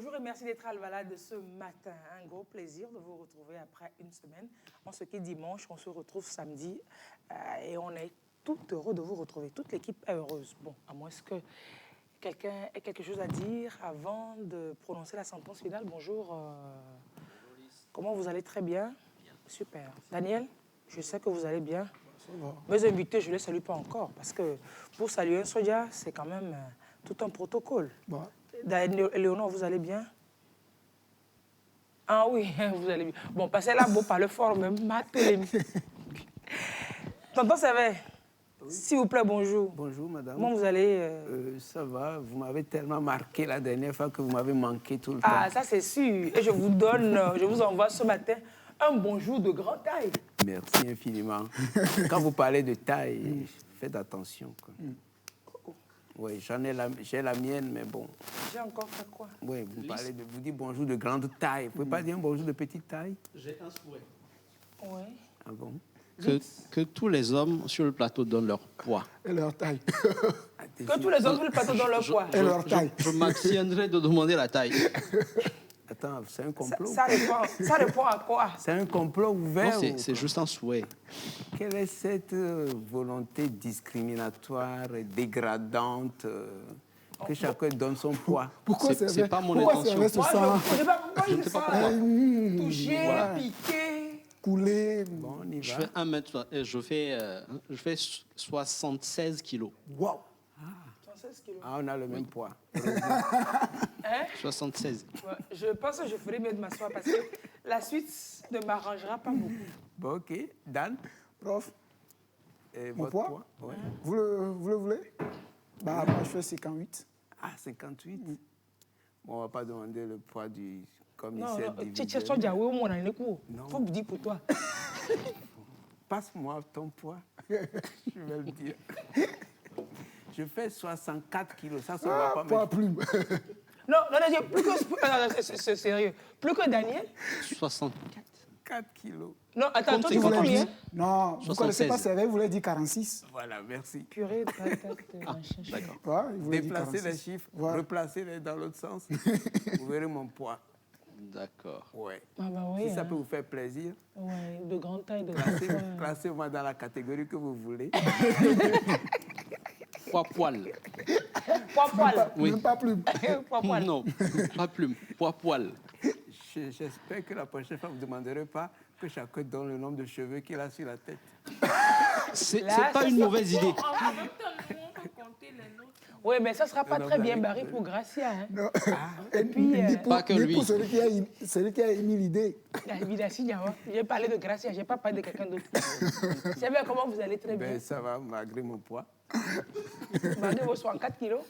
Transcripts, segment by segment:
Bonjour et merci d'être à Alvalade ce matin. Un gros plaisir de vous retrouver après une semaine. On se quitte dimanche, on se retrouve samedi et on est tout heureux de vous retrouver. Toute l'équipe est heureuse. Bon, à moins que quelqu'un ait quelque chose à dire avant de prononcer la sentence finale. Bonjour. Comment vous allez? Très bien. Super. Daniel, je sais que vous allez bien. Mes invités, je ne les salue pas encore parce que pour saluer un soldat, c'est quand même tout un protocole. Bon. Léonore, vous allez bien? Ah oui, vous allez bien. Bon, passez là, beau parler fort, même matez. Tonton Sévé, oui. S'il vous plaît, bonjour. Bonjour, madame. Comment vous allez Ça va, vous m'avez tellement marqué la dernière fois que vous m'avez manqué tout le temps. Ah, ça c'est sûr. Et je vous donne, je vous envoie ce matin un bonjour de grande taille. Merci infiniment. Quand vous parlez de taille, faites attention. Oui, j'ai la mienne, mais bon. J'ai encore fait quoi? Oui, vous dites bonjour de grande taille. Vous ne pouvez pas dire un bonjour de petite taille? J'ai un souhait. Oui. Ah bon? Que tous les hommes sur le plateau donnent leur poids. Et leur taille. Que tous les hommes sur le plateau donnent leur poids. Et leur taille. Je m'abstiendrai de demander la taille. Attends, c'est un complot? Ça répond à quoi? C'est un complot ouvert? Non, c'est juste un souhait. Quelle est cette volonté discriminatoire et dégradante que chacun donne son poids? Pourquoi c'est pas mon intention. Moi, je ne sais pas pourquoi. Toucher, voilà. piquer. Couler. Bon, on y va. Je fais 1 mètre, je fais 76 kilos. Waouh. 116 kilos. Ah, on a le même poids. Hein? 76. Ouais, je pense que je ferais mieux de m'asseoir parce que la suite ne m'arrangera pas beaucoup. Bon, ok. Dan? Prof, Et mon votre poids? Ouais. Vous le voulez? Bah, moi, je fais 58. Ah, 58. Bon, on ne va pas demander le poids du Non, commissaire tu divisionnaire. sais, tu où mon année court. Non. Faut me dire pour toi. Passe-moi ton poids. Je vais le dire. Je fais 64 kilos. Ça ne va pas Poids mettre. plume. Non, plus que... c'est sérieux. Plus que Daniel. 64. 4 kilos. Non, attends, Comme toi, c'est tu fais comme combien? Non, vous ne connaissez pas Sévé, vous voulez dire 46. Voilà, merci. Purée de patate. D'accord. Ouais, il voulait dire Déplacez 46. les chiffres, Voilà. replacez-les dans l'autre sens. Vous verrez mon poids. D'accord. Ouais. Ah bah oui. Si ça peut vous faire plaisir, Ouais, de grande taille, de classez-moi dans la catégorie que vous voulez. Poids poil. Poids poil. Oui. Même pas plume. Poids poil. Non, pas plume. Poids poil. J'espère que la prochaine fois, vous ne demanderez pas que chacun donne le nombre de cheveux qu'il a sur la tête. C'est pas une mauvaise idée. Oui, mais ça ne sera pas Non, très vous bien avez- barré pour Gracia. Hein. Non. Et puis, Ni Pas que lui. pour celui qui a émis l'idée. J'ai parlé de Gracia, je n'ai pas parlé de quelqu'un d'autre. C'est bien comment vous allez très bien. Ben, ça va, malgré mon poids. Malgré vos 64 kilos,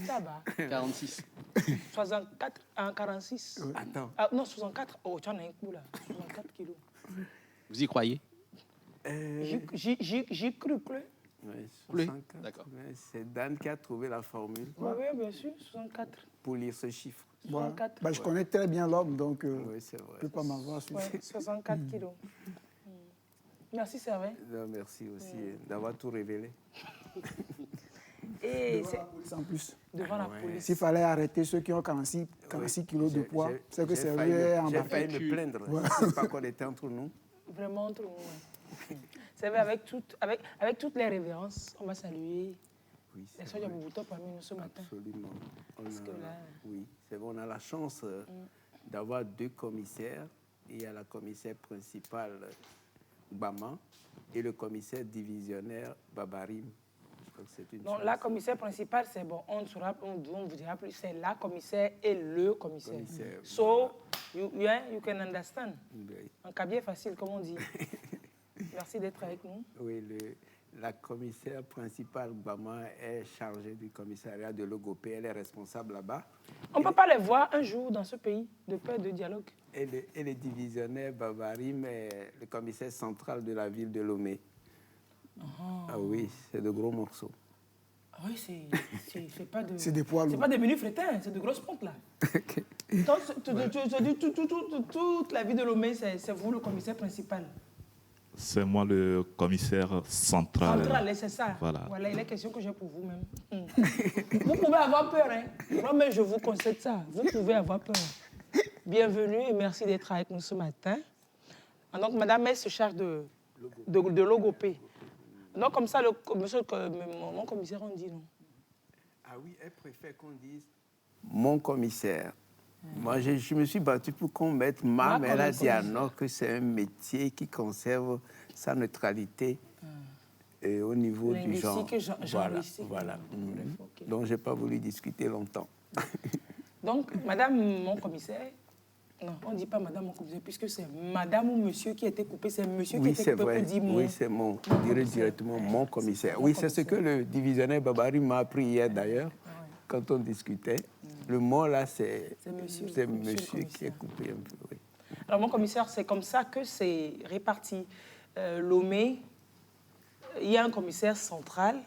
ça va. 46. 64 à 46. Attends. Ah, non, 64. Oh, tu en as un coup là. 64 kilos. Vous y croyez? J'ai cru que... Ouais, Oui. 64. D'accord. Ouais, c'est Dan qui a trouvé la formule Oui, bien sûr, 64. pour lire ce chiffre. Voilà. 64. Bah, je connais très bien l'homme, donc Oui, c'est je ne vrai. peux pas m'avoir sur Ouais, 64 kilos. Merci, Servet. Non, merci aussi d'avoir tout révélé. Et devant c'est la police en plus. devant la Ouais. police. S'il fallait arrêter ceux qui ont 46 kilos de poids, c'est que c'est lui J'ai embarqué. failli me plaindre. Je ne sais pas qu'on était entre nous. Vraiment trop. Ouais. C'est vrai, avec toutes les révérences, on va saluer Oui, les c'est soldats vrai. Boubouto parmi nous ce matin. Absolument. Parce que là- Oui, c'est bon, on a la chance d'avoir 2 commissaires. Il y a la commissaire principale Bama et le commissaire divisionnaire Babarim. Je crois que c'est une Donc chance. la commissaire principale, c'est bon, on vous dira plus, c'est la commissaire et le commissaire. Commissaire, So, you can understand. Oui. En cabier facile, comme on dit. Merci d'être avec nous. Oui, la commissaire principale Bama est chargée du commissariat de l'Ogopé. Elle est responsable là-bas. On ne peut pas les voir un jour dans ce pays de paix, de dialogue. Et le divisionnaire Babarim est le commissaire central de la ville de Lomé. Ah oui, c'est de gros morceaux. Ah oui, c'est pas de... C'est des poids C'est lourds. pas des menus frétins, c'est de grosses pompes là. Donc, toute la vie de Lomé, c'est vous le commissaire principal. C'est moi le commissaire central. Central, c'est ça. Voilà. Voilà, il est question que j'ai pour vous même. Vous pouvez avoir peur, hein. Moi-même, je vous concède ça. Vous pouvez avoir peur. Bienvenue et merci d'être avec nous ce matin. Donc, madame, elle se charge de logopée. Donc, comme ça, mon commissaire, on dit non. Ah oui, elle préfère qu'on dise mon commissaire. Moi, je me suis battu pour qu'on mette ma, mais elle a dit non, que c'est un métier qui conserve sa neutralité au niveau du genre. Voilà. Okay. Donc, je n'ai pas voulu discuter longtemps. Donc, madame, mon commissaire, non, on ne dit pas madame, mon commissaire, puisque c'est madame ou monsieur qui a été coupé, c'est monsieur qui a été coupé pour dire mon. Oui, c'est mon, on dirait directement mon commissaire. Oui, c'est ce que le divisionnaire Babari m'a appris hier d'ailleurs, quand on discutait. Le mot là, c'est monsieur qui est coupé un peu. Oui. Alors, mon commissaire, c'est comme ça que c'est réparti. Lomé, il y a un commissaire central,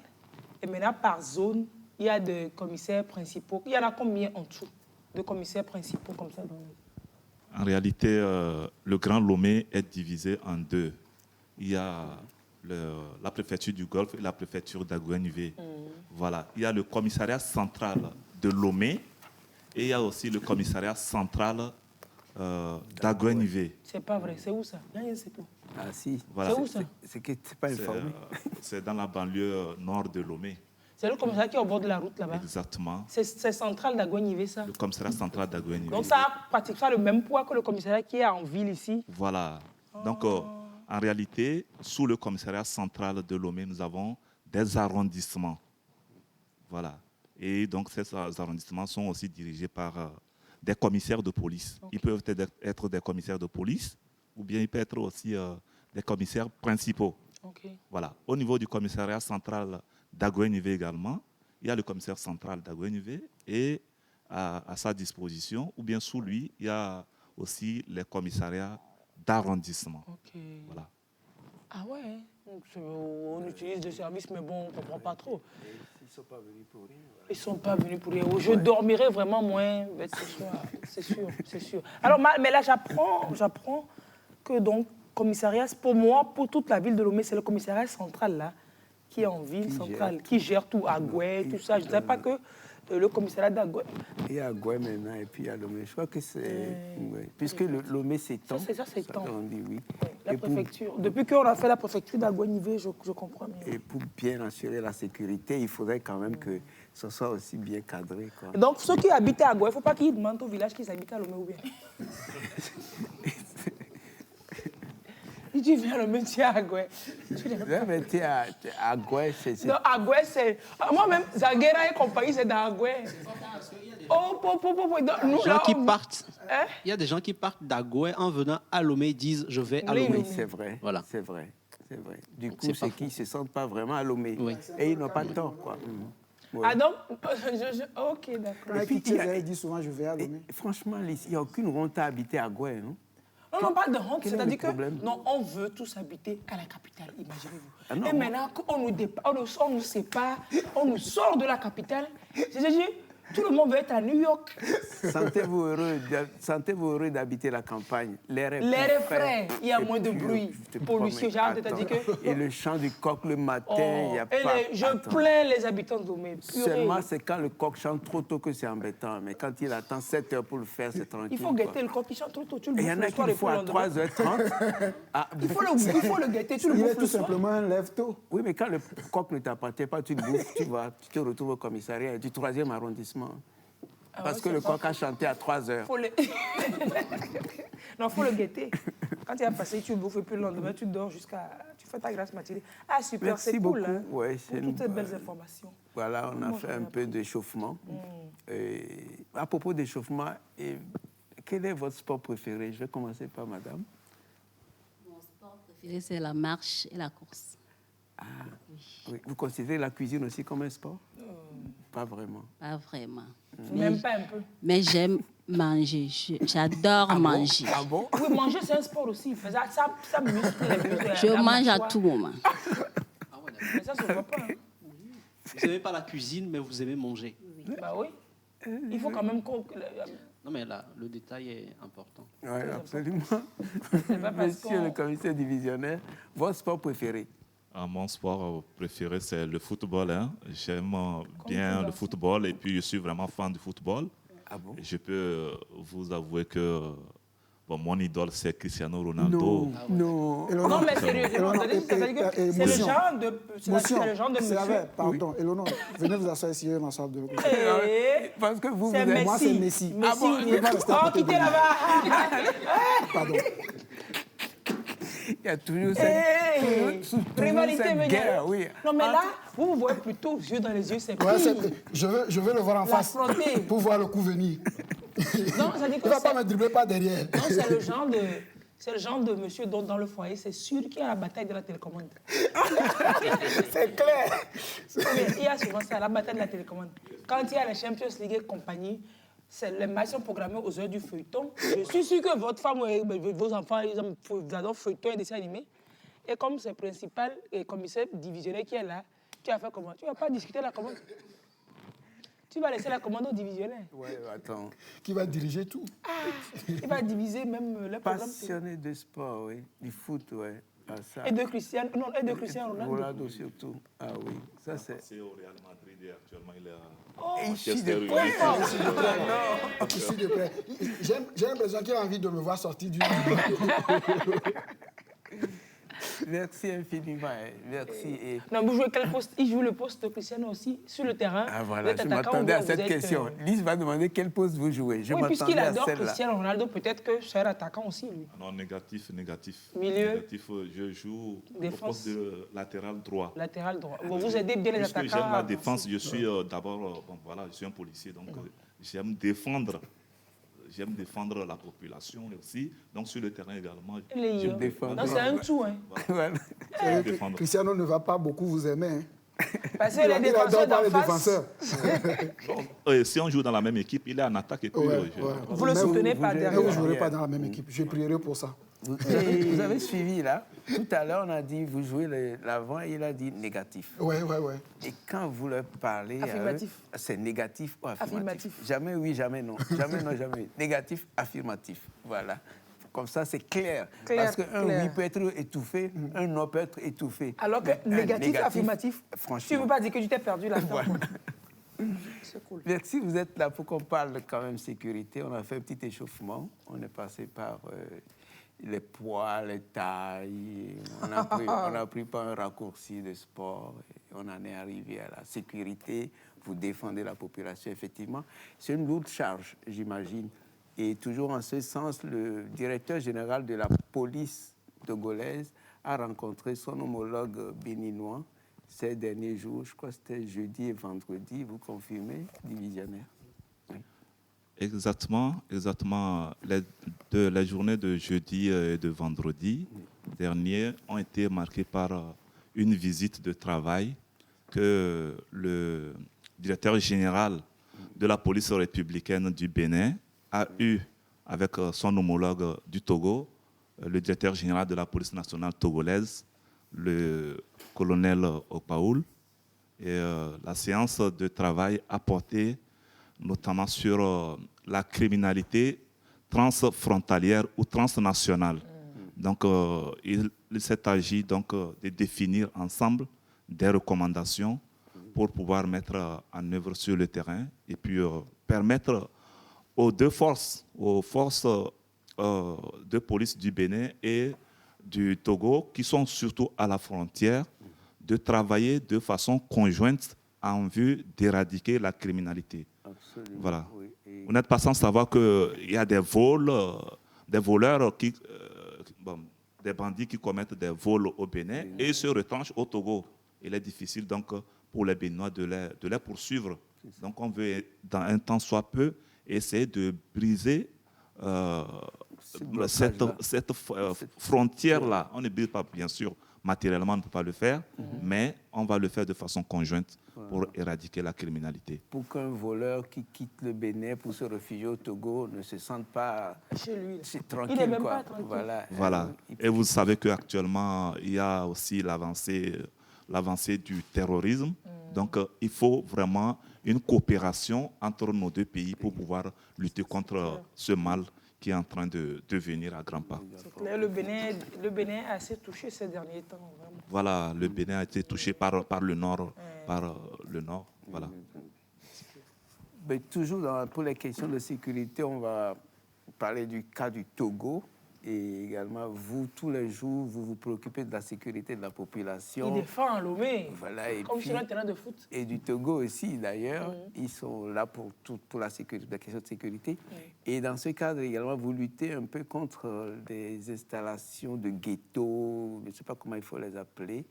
et maintenant par zone, il y a des commissaires principaux. Il y en a combien en tout de commissaires principaux comme ça En réalité, le Grand Lomé est divisé en deux. Il y a la préfecture du Golfe et la préfecture d'Aguenivé. Voilà. Il y a le commissariat central de Lomé et il y a aussi le commissariat central d'Aguenivé. C'est pas vrai. C'est où ça? Rien, c'est tout. Ah si. Voilà. C'est où ça? C'est que tu n'es pas informé. C'est dans la banlieue nord de Lomé. C'est le commissariat qui est au bord de la route là-bas. Exactement. C'est central d'Aguenivé, ça. Le commissariat central d'Aguenivé. Donc ça a pratiquement le même poids que le commissariat qui est en ville ici. Voilà. Donc en réalité, sous le commissariat central de Lomé, nous avons des arrondissements. Voilà. Et donc ces arrondissements sont aussi dirigés par des commissaires de police. Okay. Ils peuvent être des commissaires de police ou bien ils peuvent être aussi des commissaires principaux. Okay. Voilà. Au niveau du commissariat central d'Aguenivé également, il y a le commissaire central d'Aguenivé et à sa disposition, ou bien sous lui, il y a aussi les commissariats d'arrondissement. Okay. Voilà. Ah ouais, donc, on utilise des services, mais bon, on ne comprend pas trop. Ils ne sont pas venus pour rien. Voilà. Ils ne sont pas venus pour rien. Je dormirai vraiment moins ce soir, c'est sûr, c'est sûr. Alors, mais là, j'apprends que donc, commissariat, pour moi, pour toute la ville de Lomé, c'est le commissariat central, là, qui est en ville centrale, qui gère tout, Agoué, tout ça. Je ne sais pas que le commissariat d'Agoué. Il y a Agoué maintenant, et puis il y a Lomé. Je crois que c'est... Puisque Lomé s'étend. Ça s'étend. On dit oui. La préfecture. Depuis qu'on a fait la préfecture d'Aguenivé, je comprends mieux. Et pour bien assurer la sécurité, il faudrait quand même que ce soit aussi bien cadré, quoi. Donc, ceux qui habitent à Agoué, il ne faut pas qu'ils demandent au village qu'ils habitent à Lomé ou bien. Tu viens le métier à Agoué. Le métier à Agoué, c'est... Non, Agoué, c'est... Moi-même, Zaguera et compagnie, c'est dans Agoué. Il y a des gens qui partent d'Agoué en venant à Lomé, disent je vais à Lomé. Oui, c'est vrai. Voilà. C'est vrai. Du coup, c'est qu'ils ne se sentent pas vraiment à Lomé. Oui. Et ils n'ont pas tort, quoi. Oui. Ah donc, ok, d'accord. Et puis, il dit souvent, je vais à Lomé. Franchement, il n'y a aucune honte à habiter à Agoué, non? Non, pas de honte, c'est-à-dire que non, on veut tous habiter à la capitale, imaginez-vous. Ah non, et maintenant, on nous sépare, on nous sort de la capitale. C'est-à-dire, tout le monde veut être à New York. Sentez-vous heureux d'habiter la campagne. L'air est frais, il y a moins de bruit, pollution, c'est-à-dire que... Et le chant du coq le matin, il n'y a pas... Je plains les habitants de Lomé. Seulement, c'est quand le coq chante trop tôt que c'est embêtant. Mais quand il attend 7 heures pour le faire, c'est tranquille. Il faut guetter le coq, il chante trop tôt. Tu le bouffes. Il y en a qui le font à 3h30. Il faut le guetter, tu le bouffes. Il est tout simplement un lève-tôt. Oui, mais quand le coq ne t'appartient pas, tu le bouffes, tu te retrouves au commissariat du 3e arrondissement. Parce que le coq a chanté à 3h. Non, il faut le guetter. Quand il a passé, tu le bouffes et puis le lendemain, tu dors jusqu'à... Tu fais ta grasse matinée. Ah, super, c'est cool. Hein, ouais, pour toutes ces belles informations. Voilà, on a fait un peu d'échauffement. À propos d'échauffement, quel est votre sport préféré? Je vais commencer par madame. Mon sport préféré, c'est la marche et la course. Ah, oui. Vous considérez la cuisine aussi comme un sport? Pas vraiment. Pas vraiment. Même pas un peu. Mais j'aime manger. J'adore manger. Ah bon? Oui, manger, c'est un sport aussi. Ça muscle les muscles. Je mange à tout moment. Ah ouais, mais ça se voit pas. Hein. Vous n'aimez pas la cuisine, mais vous aimez manger. Bah oui. Il faut quand même Non, mais là, le détail est important. Oui, absolument. C'est pas parce Monsieur le commissaire divisionnaire, votre sport préféré? Mon sport préféré, c'est le football. Hein. J'aime bien le football et puis je suis vraiment fan du football. Ah bon? Et je peux vous avouer que mon idole, c'est Cristiano Ronaldo. Non. Non, mais sérieusement, c'est-à-dire que c'est le genre de... C'est le genre de C'est monsieur... vrai, pardon. Eleonore, venez vous asseoir ici, on s'assoit de l'autre côté. Parce que vous C'est êtes... Messi. Moi, c'est Messi. Ah bon, il va rester à oh, côté de quittez moi. là-bas. Pardon. Il y a toujours Hey, toujours rivalité cette veut guerre, dire- oui. Non, mais là, vous me voyez plutôt yeux dans les yeux, c'est Ouais, pire. je veux le voir en face L'affronter. pour voir le coup venir. Non, ça dit Il que ne va pas c'est... me dribbler par derrière. Non, c'est le genre de... C'est le genre de monsieur dont dans le foyer, c'est sûr qu'il y a la bataille de la télécommande. C'est clair. Mais il y a souvent ça, la bataille de la télécommande. Quand il y a la Champions League et compagnie, les matchs sont programmés aux heures du feuilleton. Je suis sûr que votre femme et vos enfants, ils adorent feuilleton et dessins animés. Et comme c'est le principal et commissaire divisionnaire qui est là, tu vas faire comment? Tu ne vas pas discuter la commande. Tu vas laisser la commande au divisionnaire. Ouais, attends. Qui va diriger tout. Il va diviser même le programme. Passionné de sport, oui. Du foot, oui. Ah, ça. Et de Cristiano Ronaldo. Ronaldo surtout. Ah oui, ça c'est... C'est au Real Madrid et actuellement il est à Et il chie Manchester de United. quoi? Ici de près. J'ai l'impression qu'il a envie de me voir sortir du... Merci infiniment. Hein. Merci. Et... Non, vous jouez quel poste? Il joue le poste de Cristiano aussi, sur le terrain. Ah Vous voilà, êtes je attaquant ou m'attendais bien à cette vous êtes, question. Lise va demander quel poste vous jouez. Je Oui, puisqu'il m'attendais à adore celle-là. Cristiano Ronaldo, peut-être que je serai attaquant aussi, lui. Non, négatif. Milieu. Négatif, je joue au Défense. poste de latéral droit. Latéral droit. Vous aidez bien les Puisque attaquants. j'aime la à défense, avancer. je suis d'abord, je suis un policier, donc j'aime défendre. J'aime défendre la population aussi. Donc sur le terrain également, Les Je yeux. défends. Non, c'est un tout, hein. Voilà. j'aime défendre. Cristiano ne va pas beaucoup vous aimer. Hein. Parce que les Il défenseurs adore pas d'en les face, Donc, si on joue dans la même équipe, il est en attaque et puis vous le Mais soutenez vous par gérez- Et vous ne derrière. jouerez pas dans la même équipe. Je prierai pour ça. Vous avez suivi là. Tout à l'heure, on a dit, vous jouez l'avant, et il a dit négatif. Ouais. Et quand vous leur parlez, Affirmatif. c'est négatif ou affirmatif? Affirmatif. Jamais oui, jamais non. Jamais non, jamais oui. Négatif, affirmatif. Voilà. Comme ça, c'est clair. Clair, Parce qu'un clair. oui peut être étouffé, un non peut être étouffé. Alors que Mais un négatif, affirmatif, tu franchement. ne veux pas dire que tu t'es perdu là-dedans. Voilà. C'est cool. Merci, vous êtes là pour qu'on parle quand même sécurité. On a fait un petit échauffement. On est passé par les poids, les tailles. On a pris par un raccourci de sport. Et on en est arrivé à la sécurité. Vous défendez la population, effectivement. C'est une lourde charge, j'imagine. Et toujours en ce sens, le directeur général de la police togolaise a rencontré son homologue béninois ces derniers jours. Je crois que c'était jeudi et vendredi. Vous confirmez, divisionnaire? Oui. Exactement. Les journées de jeudi et de vendredi dernier ont été marquées par une visite de travail que le directeur général de la police républicaine du Bénin a eu avec son homologue du Togo, le directeur général de la police nationale togolaise, le colonel Opaoul. Et la séance de travail a porté notamment sur la criminalité transfrontalière ou transnationale. Donc, il s'est agi donc, de définir ensemble des recommandations pour pouvoir mettre en œuvre sur le terrain et puis permettre aux deux forces, aux forces de police du Bénin et du Togo, qui sont surtout à la frontière, de travailler de façon conjointe en vue d'éradiquer la criminalité. Absolument. Voilà. Oui. Et Vous n'êtes pas sans savoir qu'il y a des vols, des voleurs, des bandits qui commettent des vols au Bénin et se retranchent au Togo. Il est difficile donc pour les Béninois de les poursuivre. Donc on veut, dans un temps soit peu, essayer de briser cette frontière-là. On ne brise pas, bien sûr, matériellement, on ne peut pas le faire, mais on va le faire de façon conjointe pour éradiquer la criminalité. pour qu'un voleur qui quitte le Bénin pour se réfugier au Togo ne se sente pas Chez lui. c'est tranquille. Il n'est même quoi. pas tranquille. Voilà. Et vous savez qu'actuellement, il y a aussi l'avancée du terrorisme. Donc, il faut vraiment une coopération entre nos deux pays pour pouvoir lutter contre ce mal qui est en train de venir à grands pas. C'est clair, le Bénin est assez touché ces derniers temps. Vraiment. Voilà, le Bénin a été touché par le nord. Voilà. Mais toujours pour les questions de sécurité, on va parler du cas du Togo. Et également, vous, tous les jours, vous vous préoccupez de la sécurité de la population. Il défend Lomé, Voilà, et comme puis, sur un terrain de foot. Et du Togo aussi, d'ailleurs. Ils sont là pour la sécurité, la question de sécurité. Et dans ce cadre également, vous luttez un peu contre des installations de ghettos, je ne sais pas comment il faut les appeler.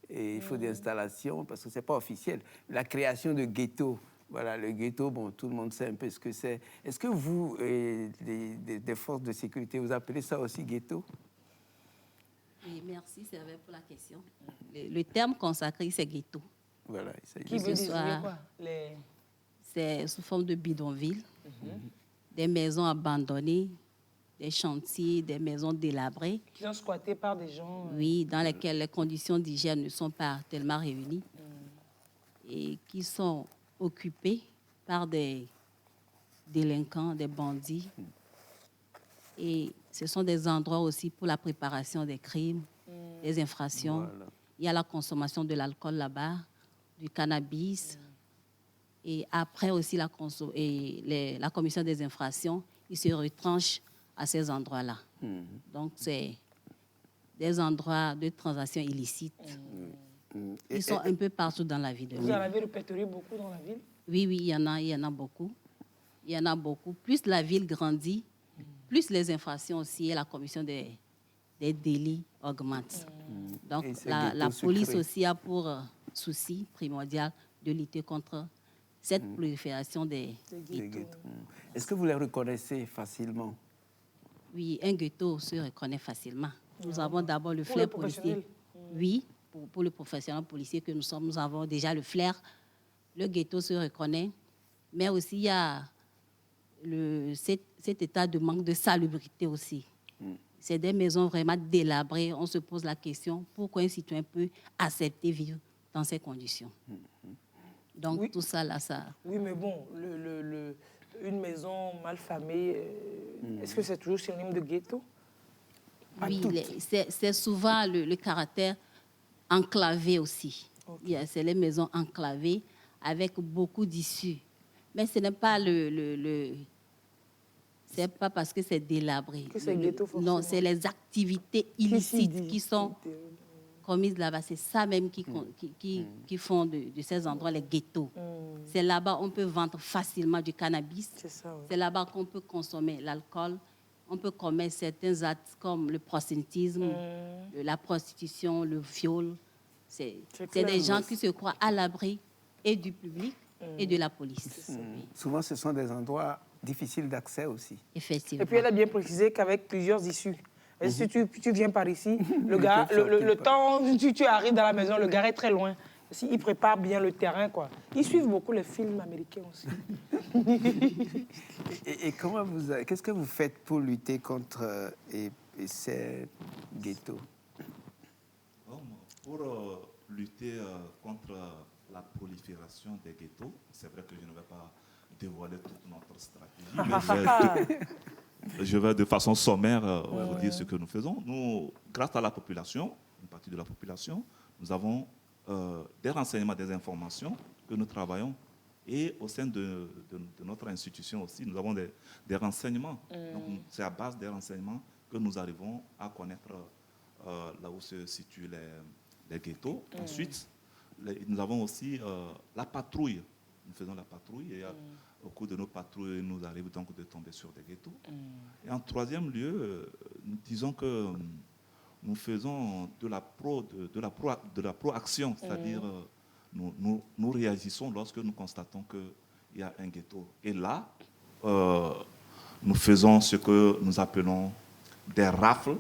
Et il faut des installations, parce que ce n'est pas officiel. La création de ghettos. Voilà, le ghetto, bon, tout le monde sait un peu ce que c'est. Est-ce que vous, des forces de sécurité, vous appelez ça aussi ghetto? Oui, merci, c'est vrai pour la question. Le terme consacré, c'est ghetto. Voilà, Qui veut dire quoi? C'est sous forme de bidonville, des maisons abandonnées, des chantiers, des maisons délabrées. Qui sont squattés par des gens. Oui, dans lesquelles les conditions d'hygiène ne sont pas tellement réunies et qui sont occupés par des délinquants, des bandits. Et ce sont des endroits aussi pour la préparation des crimes, des infractions. Voilà. Il y a la consommation de l'alcool là-bas, du cannabis. Et après aussi la commission des infractions, ils se retranchent à ces endroits-là. Donc, c'est des endroits de transactions illicites. Ils sont un peu partout dans la ville. Vous en avez répertorié beaucoup dans la ville? Oui, il y en a beaucoup. Il y en a beaucoup. Plus la ville grandit, plus les infractions aussi et la commission des délits augmentent. Donc, la police aussi a pour souci primordial de lutter contre cette prolifération des ghettos. Est-ce que vous les reconnaissez facilement? Oui, un ghetto se reconnaît facilement. Nous avons d'abord le flair policier. Oui, pour le professionnel policier que nous sommes, nous avons déjà le flair. Le ghetto se reconnaît, mais aussi il y a cet état de manque de salubrité aussi. C'est des maisons vraiment délabrées. On se pose la question, pourquoi un citoyen peut accepter vivre dans ces conditions? Donc tout ça, là, ça... Oui, mais bon, une maison mal famée, est-ce que c'est toujours synonyme de ghetto? Oui, c'est souvent le caractère enclavé aussi. C'est les maisons enclavées avec beaucoup d'issues. Mais ce n'est pas c'est pas parce que c'est délabré. Que c'est ghetto, forcément. Non, c'est les activités illicites qui sont commises là-bas. C'est ça même qui font de ces endroits les ghettos. C'est là-bas on peut vendre facilement du cannabis. C'est là-bas qu'on peut consommer l'alcool. On peut commettre certains actes comme le proxénétisme, la prostitution, le viol. C'est des gens qui se croient à l'abri et du public et de la police. Souvent, ce sont des endroits difficiles d'accès aussi. Effectivement. Et puis, elle a bien précisé qu'avec plusieurs issues. Et si tu viens par ici, le temps où tu arrives dans la maison, le gars est très loin. Il prépare bien le terrain, quoi. Ils suivent beaucoup les films américains aussi. Et qu'est-ce que vous faites pour lutter contre ces ghettos? Pour lutter contre la prolifération des ghettos, c'est vrai que je ne vais pas dévoiler toute notre stratégie, mais je vais de façon sommaire vous dire ce que nous faisons. Nous, grâce à la population, une partie de la population, nous avons des renseignements, des informations que nous travaillons. Et au sein de notre institution aussi, nous avons des renseignements. Donc, c'est à base des renseignements que nous arrivons à connaître là où se situent les ghettos. Ensuite, nous avons aussi la patrouille. Nous faisons la patrouille et au cours de nos patrouilles, nous arrivons donc de tomber sur des ghettos. Et en troisième lieu, nous disons que nous faisons de la proaction, c'est-à-dire nous réagissons lorsque nous constatons qu'il y a un ghetto. Et là, nous faisons ce que nous appelons des rafles,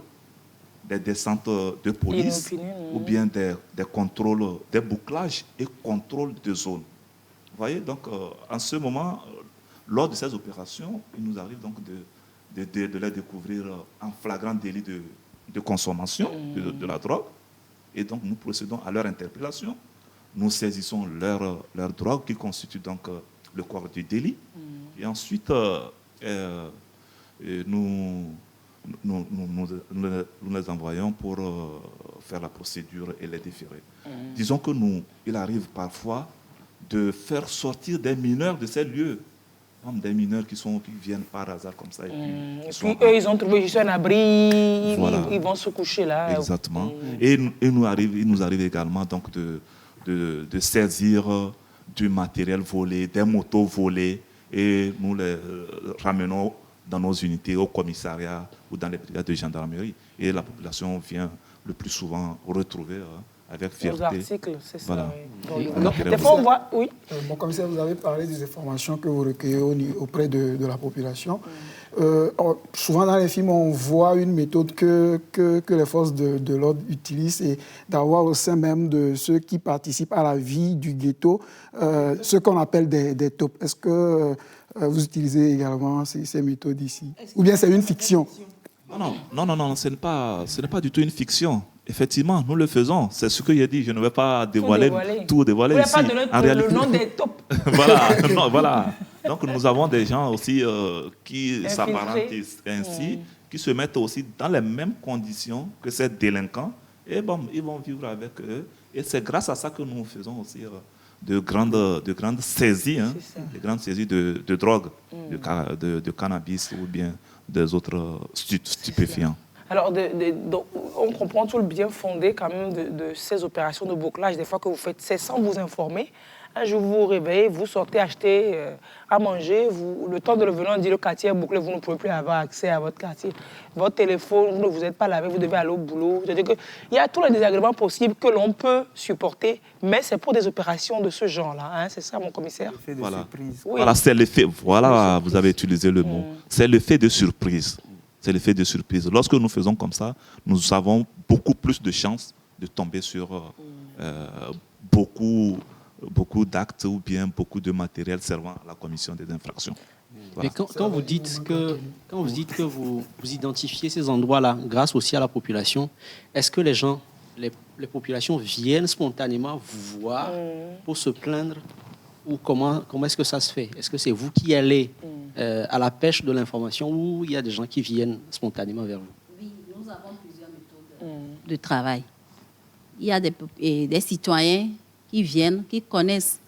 des descentes de police ou bien des contrôles, des bouclages et contrôles de zone. Vous voyez, donc en ce moment, lors de ces opérations, il nous arrive donc de les découvrir en flagrant délit de consommation de la drogue. Et donc nous procédons à leur interpellation. nous saisissons leur drogue qui constitue donc le corps du délit. Et ensuite, nous les envoyons pour faire la procédure et les déférer. Disons que il arrive parfois de faire sortir des mineurs de ces lieux. Des mineurs qui viennent par hasard comme ça. Et puis eux, ils ont trouvé juste un abri, voilà. ils vont se coucher là. Exactement. Et il nous arrive également donc de saisir du matériel volé, des motos volées, et nous les ramenons dans nos unités, au commissariat ou dans les brigades de gendarmerie. Et la population vient le plus souvent retrouver avec fierté. Aux articles, c'est ça. Voilà. Oui. Des fois, on voit... Oui. Bon, commissaire, vous avez parlé des informations que vous recueillez auprès de la population. Souvent dans les films, on voit une méthode que les forces de l'ordre utilisent, et d'avoir au sein même de ceux qui participent à la vie du ghetto ce qu'on appelle des taupes. Est-ce que vous utilisez également ces méthodes ici? Ou bien c'est une fiction? Non, ce n'est pas du tout une fiction. Effectivement, nous le faisons. C'est ce que j'ai dit. Je ne vais pas tout dévoiler Vous ici. ne voulez pas donner le nom des taupes. Voilà. Donc nous avons des gens aussi qui s'apparentent ainsi, qui se mettent aussi dans les mêmes conditions que ces délinquants. Et bon, ils vont vivre avec eux. Et c'est grâce à ça que nous faisons aussi de grandes saisies, de grandes saisies de drogue, de cannabis ou bien des autres stupéfiants. Alors, on comprend tout le bien fondé quand même de ces opérations de bouclage. Des fois que vous faites, c'est sans vous informer. Un jour, vous vous réveillez, vous sortez acheter à manger. Le temps de revenir, on dit le quartier est bouclé, vous ne pouvez plus avoir accès à votre quartier. Votre téléphone, vous ne vous êtes pas lavé, vous devez aller au boulot. C'est-à-dire qu'il y a tous les désagréments possibles que l'on peut supporter, mais c'est pour des opérations de ce genre-là. Hein, c'est ça, mon commissaire? L'effet de Voilà. surprise. Oui. Voilà, c'est l'effet. Voilà, vous avez utilisé le mot. C'est l'effet de surprise. C'est l'effet de surprise. Lorsque nous faisons comme ça, nous avons beaucoup plus de chances de tomber sur beaucoup d'actes ou bien beaucoup de matériel servant à la commission des infractions. Voilà. Mais quand vous dites que vous identifiez ces endroits-là grâce aussi à la population, est-ce que les populations viennent spontanément vous voir pour se plaindre, ou comment est-ce que ça se fait? Est-ce que c'est vous qui allez à la pêche de l'information, ou il y a des gens qui viennent spontanément vers vous? Oui, nous avons plusieurs méthodes de travail. Il y a des citoyens qui viennent, qui connaissent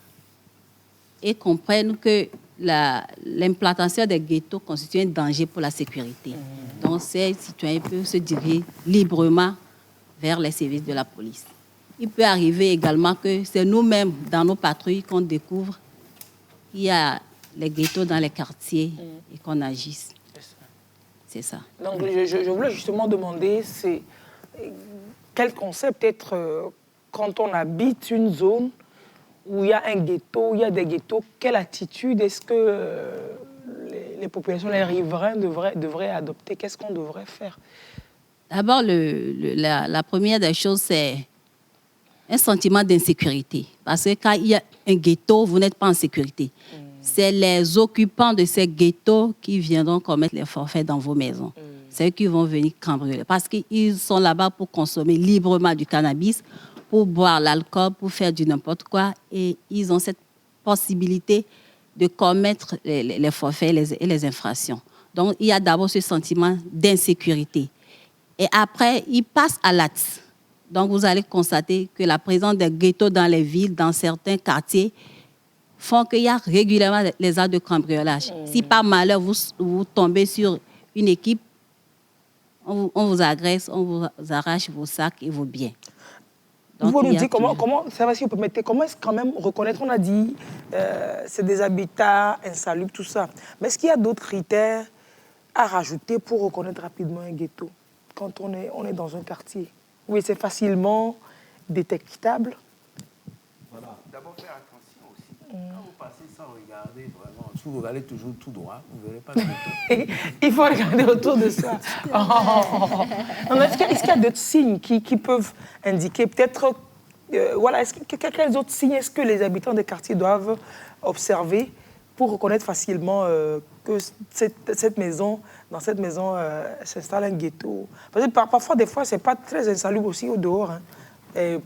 et comprennent que l'implantation des ghettos constitue un danger pour la sécurité. Donc, ces citoyens peuvent se diriger librement vers les services de la police. Il peut arriver également que c'est nous-mêmes, dans nos patrouilles, qu'on découvre qu'il y a les ghettos dans les quartiers et qu'on agisse. C'est ça. Donc, je voulais justement demander, quel concept être quand on habite une zone où il y a un ghetto, il y a des ghettos, quelle attitude est-ce que les populations, les riverains devraient adopter? Qu'est-ce qu'on devrait faire? D'abord, la première des choses, c'est un sentiment d'insécurité. Parce que quand il y a un ghetto, vous n'êtes pas en sécurité. C'est les occupants de ces ghettos qui viendront commettre les forfaits dans vos maisons. C'est eux qui vont venir cambrioler. Parce qu'ils sont là-bas pour consommer librement du cannabis, pour boire l'alcool, pour faire du n'importe quoi. Et ils ont cette possibilité de commettre les forfaits et les infractions. Donc, il y a d'abord ce sentiment d'insécurité. Et après, ils passent à l'acte. Donc, vous allez constater que la présence des ghettos dans les villes, dans certains quartiers, font qu'il y a régulièrement les actes de cambriolage. Si par malheur, vous tombez sur une équipe, on vous agresse, on vous arrache vos sacs et vos biens. Donc, vous nous dites comment, ça va, si vous permettez, comment est-ce quand même reconnaître, on a dit, c'est des habitats insalubres, tout ça. Mais est-ce qu'il y a d'autres critères à rajouter pour reconnaître rapidement un ghetto quand on est dans un quartier? Oui, c'est facilement détectable. Voilà. D'abord, faire attention aussi. Quand vous passez sans regarder, vraiment, si vous allez toujours tout droit, vous ne verrez pas de ghetto. Il faut regarder autour de soi. Est-ce qu'il y a d'autres signes qui peuvent indiquer peut-être... voilà, quels autres signes est-ce que les habitants des quartiers doivent observer pour reconnaître facilement que dans cette maison s'installe un ghetto? Parce que parfois, des fois, ce n'est pas très insalubre aussi au dehors. Hein.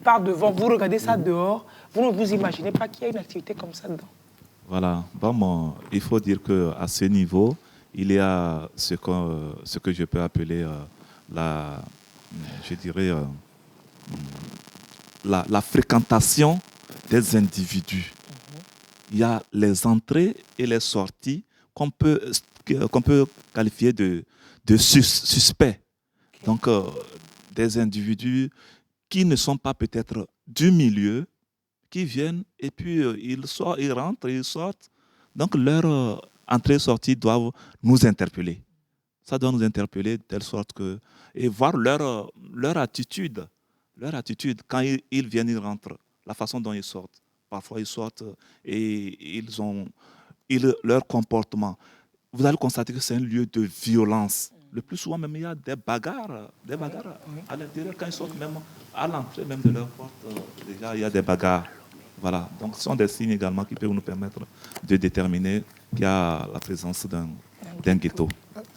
par devant, vous regardez ça dehors, vous ne vous imaginez pas qu'il y a une activité comme ça dedans. Voilà. Bon, il faut dire qu'à ce niveau, il y a ce que je peux appeler la fréquentation des individus. Il y a les entrées et les sorties qu'on peut qualifier de suspects. Okay. Donc, des individus qui ne sont pas peut-être du milieu, qui viennent et puis ils rentrent, ils sortent. Donc, leur entrée et sortie doivent nous interpeller. Ça doit nous interpeller de telle sorte que... Et voir leur attitude. Leur attitude, quand ils viennent, ils rentrent, la façon dont ils sortent. Parfois, ils sortent et leur comportement. Vous allez constater que c'est un lieu de violence. Le plus souvent, même, il y a des bagarres à l'intérieur. Quand ils sortent, même à l'entrée même de leur porte, déjà, il y a des bagarres. Voilà. Donc, ce sont des signes également qui peuvent nous permettre de déterminer qu'il y a la présence d'un ghetto.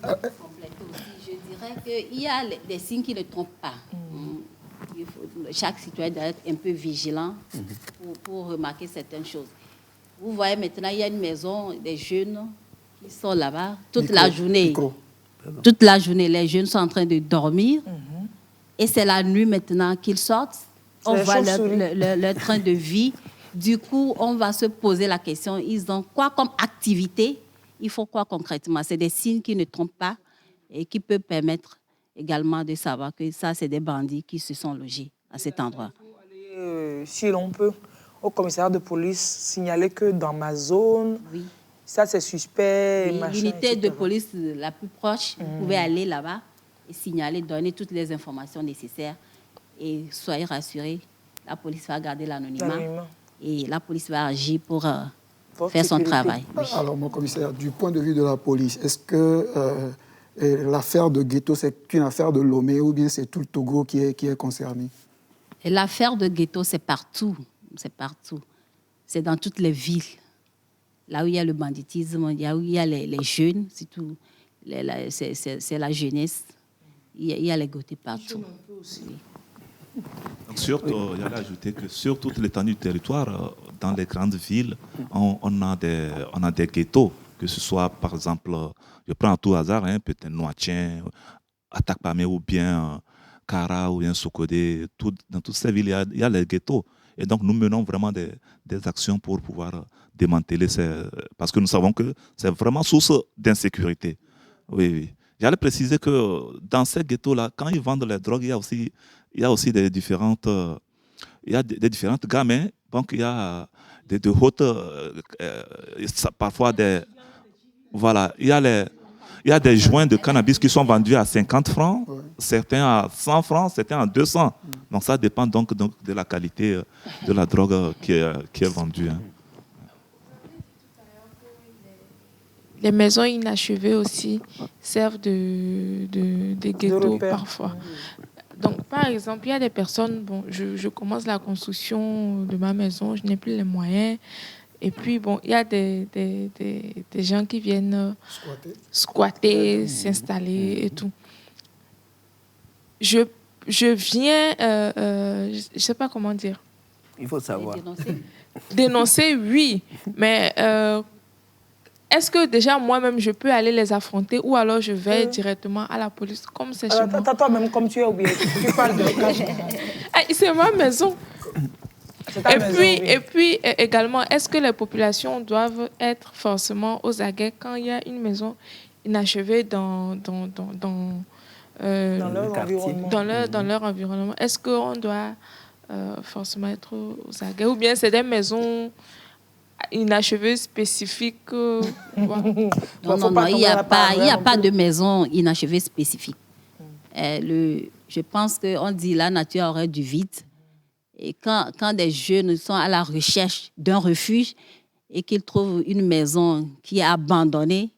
Je dirais qu'il y a des signes qui ne trompent pas. Chaque citoyen doit être un peu vigilant pour remarquer certaines choses. Vous voyez maintenant, il y a une maison des jeunes qui sont là-bas toute la journée. Toute la journée, les jeunes sont en train de dormir. Et c'est la nuit maintenant qu'ils sortent. On voit leur train de vie. Du coup, on va se poser la question, ils ont quoi comme activité? Il faut quoi concrètement? C'est des signes qui ne trompent pas et qui peuvent permettre également de savoir que ça, c'est des bandits qui se sont logés à cet endroit. Si l'on peut, au commissariat de police, signaler que dans ma zone, ça c'est suspect. L'unité de police la plus proche, vous pouvez aller là-bas et signaler, donner toutes les informations nécessaires et soyez rassurés, la police va garder l'anonymat et la police va agir pour faire son travail. Oui. Alors, mon commissaire, du point de vue de la police, est-ce que l'affaire de Ghetto, c'est une affaire de Lomé ou bien c'est tout le Togo qui est concerné? L'affaire de Ghetto, c'est partout. C'est partout. C'est dans toutes les villes. Là où il y a le banditisme, là où il y a les jeunes, surtout, c'est la jeunesse. Il y a les ghettos partout. Surtout, il y a à ajouter que sur toute l'étendue du territoire, dans les grandes villes, on a des ghettos, que ce soit, par exemple, je prends à tout hasard, peut-être Noatien, Atakpame ou bien Kara ou bien Sokodé, dans toutes ces villes, il y a les ghettos. Et donc, nous menons vraiment des actions pour pouvoir démanteler parce que nous savons que c'est vraiment source d'insécurité. Oui. J'allais préciser que dans ces ghettos-là, quand ils vendent les drogues, il y a aussi des différentes gammes. Donc, il y a de hautes... parfois des... Voilà, il y a des joints de cannabis qui sont vendus à 50 francs, certains à 100 francs, certains à 200. Donc, ça dépend donc de la qualité de la drogue qui est vendue. Les maisons inachevées aussi servent de ghettos parfois. Donc, par exemple, il y a des personnes, je commence la construction de ma maison, je n'ai plus les moyens. Et puis, il y a des gens qui viennent squatter, s'installer et tout. Je viens, je ne sais pas comment dire. Il faut savoir. Dénoncer, oui, mais est-ce que déjà moi-même je peux aller les affronter ou alors je vais directement à la police comme c'est chez moi? Toi-même, comme tu es oublié, tu parles de c'est ma maison. Et puis également, est-ce que les populations doivent être forcément aux aguets quand il y a une maison inachevée dans leur environnement? Est-ce qu'on doit forcément être aux aguets? Ou bien c'est des maisons inachevées spécifiques? Non, il n'y a pas de maison inachevée spécifique. Je pense qu'on dit la nature aurait du vide. Et quand des jeunes sont à la recherche d'un refuge et qu'ils trouvent une maison qui est abandonnée,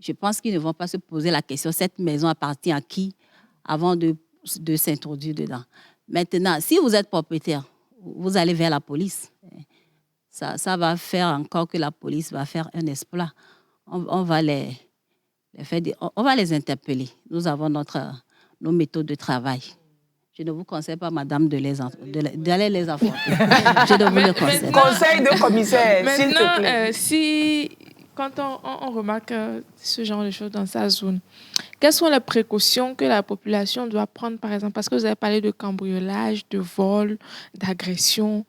je pense qu'ils ne vont pas se poser la question, cette maison appartient à qui, avant de s'introduire dedans. Maintenant, si vous êtes propriétaire, vous allez vers la police. Ça va faire encore que la police va faire un exploit. On va les interpeller. Nous avons nos méthodes de travail. je ne vous conseille pas, madame, d'aller les affronter. Je ne vous le conseille. Conseil de commissaire, s'il te plaît. Si, quand on remarque ce genre de choses dans sa zone, quelles sont les précautions que la population doit prendre, par exemple? Parce que vous avez parlé de cambriolage, de vol, d'agression.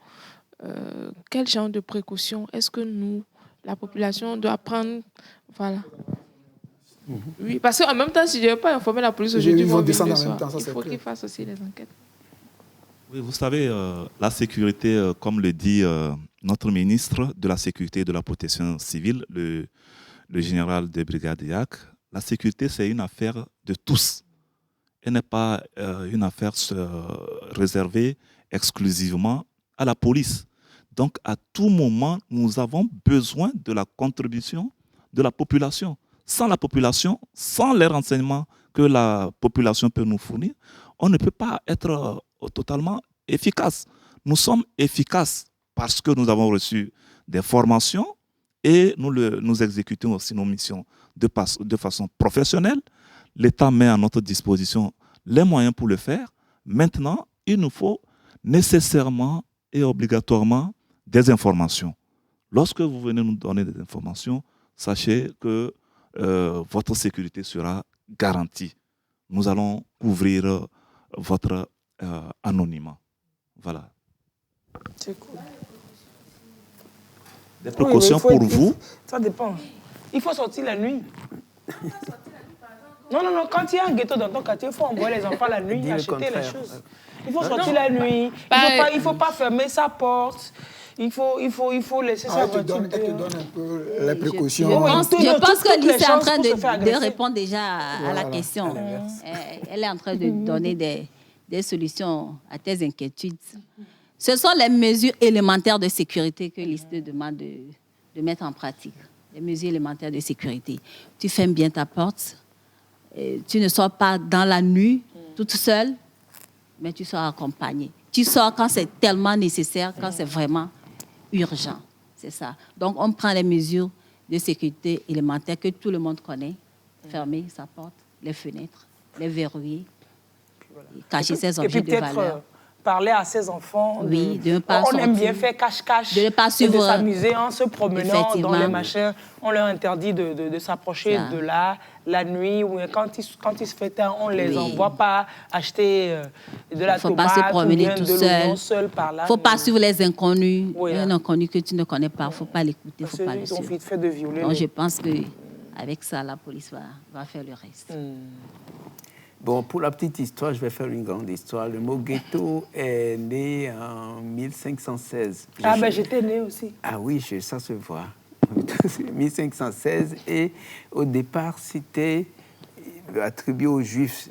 Quel genre de précautions est-ce que nous, la population, doit prendre? Voilà. Oui, parce qu'en même temps, si je ne vais pas informer la police aujourd'hui, ils vont descendre en même temps. Il faut qu'ils fassent aussi les enquêtes. Oui, vous savez, la sécurité, comme le dit notre ministre de la Sécurité et de la Protection civile, le général de brigade Yac, la sécurité, c'est une affaire de tous. Elle n'est pas une affaire réservée exclusivement à la police. Donc, à tout moment, nous avons besoin de la contribution de la population. Sans la population, sans les renseignements que la population peut nous fournir, on ne peut pas être totalement efficace. Nous sommes efficaces parce que nous avons reçu des formations et nous exécutons aussi nos missions de façon professionnelle. L'État met à notre disposition les moyens pour le faire. Maintenant, il nous faut nécessairement et obligatoirement des informations. Lorsque vous venez nous donner des informations, sachez que votre sécurité sera garantie. Nous allons couvrir votre anonymat. Voilà. C'est cool. Des précautions pour vous? Ça dépend. Il faut sortir la nuit. Non, quand il y a un ghetto dans ton quartier, il faut envoyer les enfants la nuit acheter les choses. Il faut sortir la nuit. Il ne faut pas fermer sa porte. Il faut laisser sa voiture. Elle te donne un peu les précautions. Je pense que Lise est en train de répondre déjà à la question. Elle est en train de donner des solutions à tes inquiétudes. Ce sont les mesures élémentaires de sécurité que Lise te demande de mettre en pratique. Les mesures élémentaires de sécurité. Tu fermes bien ta porte. Tu ne sors pas dans la nuit, toute seule, mais tu sors accompagnée. Tu sors quand c'est tellement nécessaire, quand c'est vraiment urgent. C'est ça. Donc, on prend les mesures de sécurité élémentaires que tout le monde connaît. Fermer sa porte, les fenêtres, les verrouiller, cacher ses objets de valeur. Parler à ses enfants. Oui, de ne pas sortir. On aime bien faire cache-cache. De ne pas suivre. De s'amuser en se promenant dans les machins. On leur interdit de s'approcher de là, la nuit. Ou quand il se fait tard, on ne les envoie pas acheter de la tomate. Il ne faut pas se promener tout seul. Il ne faut pas suivre les inconnus. Oui, un inconnu que tu ne connais pas, il ne faut pas l'écouter. Il ne faut pas le suivre. Fait de violer. Donc, je pense qu'avec ça, la police va faire le reste. Bon, pour la petite histoire, je vais faire une grande histoire. Le mot ghetto est né en 1516. Ah, ben j'étais né aussi. Ah oui, ça se voit. 1516. Et au départ, c'était attribué aux Juifs,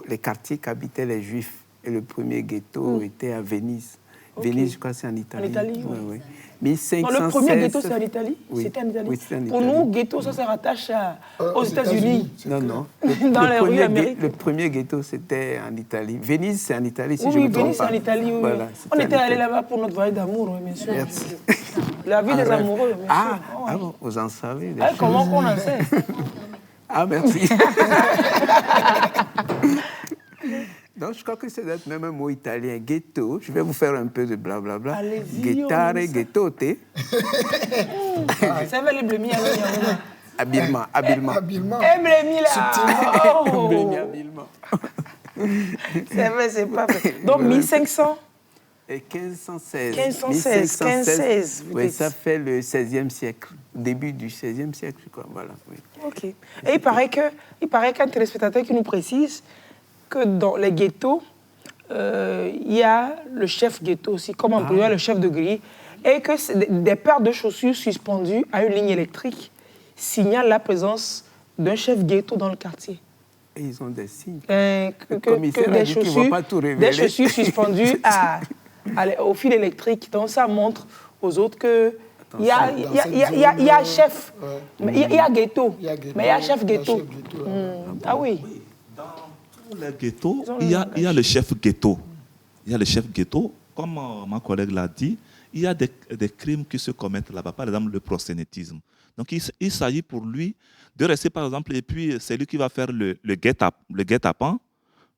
les quartiers qu'habitaient les Juifs. Et le premier ghetto était à Venise. Okay. Venise, je crois que c'est en Italie. En Italie, oui. Oui. 1516. Non, le premier ghetto, c'est en Italie? Oui. C'était en Italie. Oui, c'était en Italie. Pour nous, ghetto, ça se rattache aux États-Unis. Non. Dans les rues américaines. Le premier ghetto, c'était en Italie. Venise, c'est en Italie, si oui, je me trompe Venise, pas. c'est en Italie, oui. Voilà, on était allés là-bas pour notre voyage d'amour, oui, bien sûr. Merci. La vie des amoureux, bien sûr. Ah bon, vous en savez. Comment qu'on en sait? Ah, merci. Donc, je crois que c'est même un mot italien, ghetto. Je vais vous faire un peu de blablabla. Allez-y. Ghettare, ghettote. Ça va les blêmis à l'oignon. Habilement. Blêmis là. Habilement. C'est vrai, c'est pas vrai. Donc, 1500 et 1516. 1516. Oui, ça fait le 16e siècle. Début du 16e siècle, je crois. Voilà, oui. OK. Et il paraît qu'un téléspectateur qui nous précise que dans les ghettos, il y a le chef ghetto aussi, comme employeur, le chef de grille, et que des paires de chaussures suspendues à une ligne électrique signalent la présence d'un chef ghetto dans le quartier. Et ils ont des signes. Des chaussures suspendues au fil électrique. Donc ça montre aux autres que il y a chef, mais il y a ghetto, mais il y a chef ghetto. Ah oui. Dans les ghettos, il y a le chef ghetto. Il y a le chef ghetto, comme ma collègue l'a dit, il y a des crimes qui se commettent là-bas, par exemple le proxénétisme. Donc il s'agit pour lui de rester, par exemple, et puis c'est lui qui va faire le guet-apens,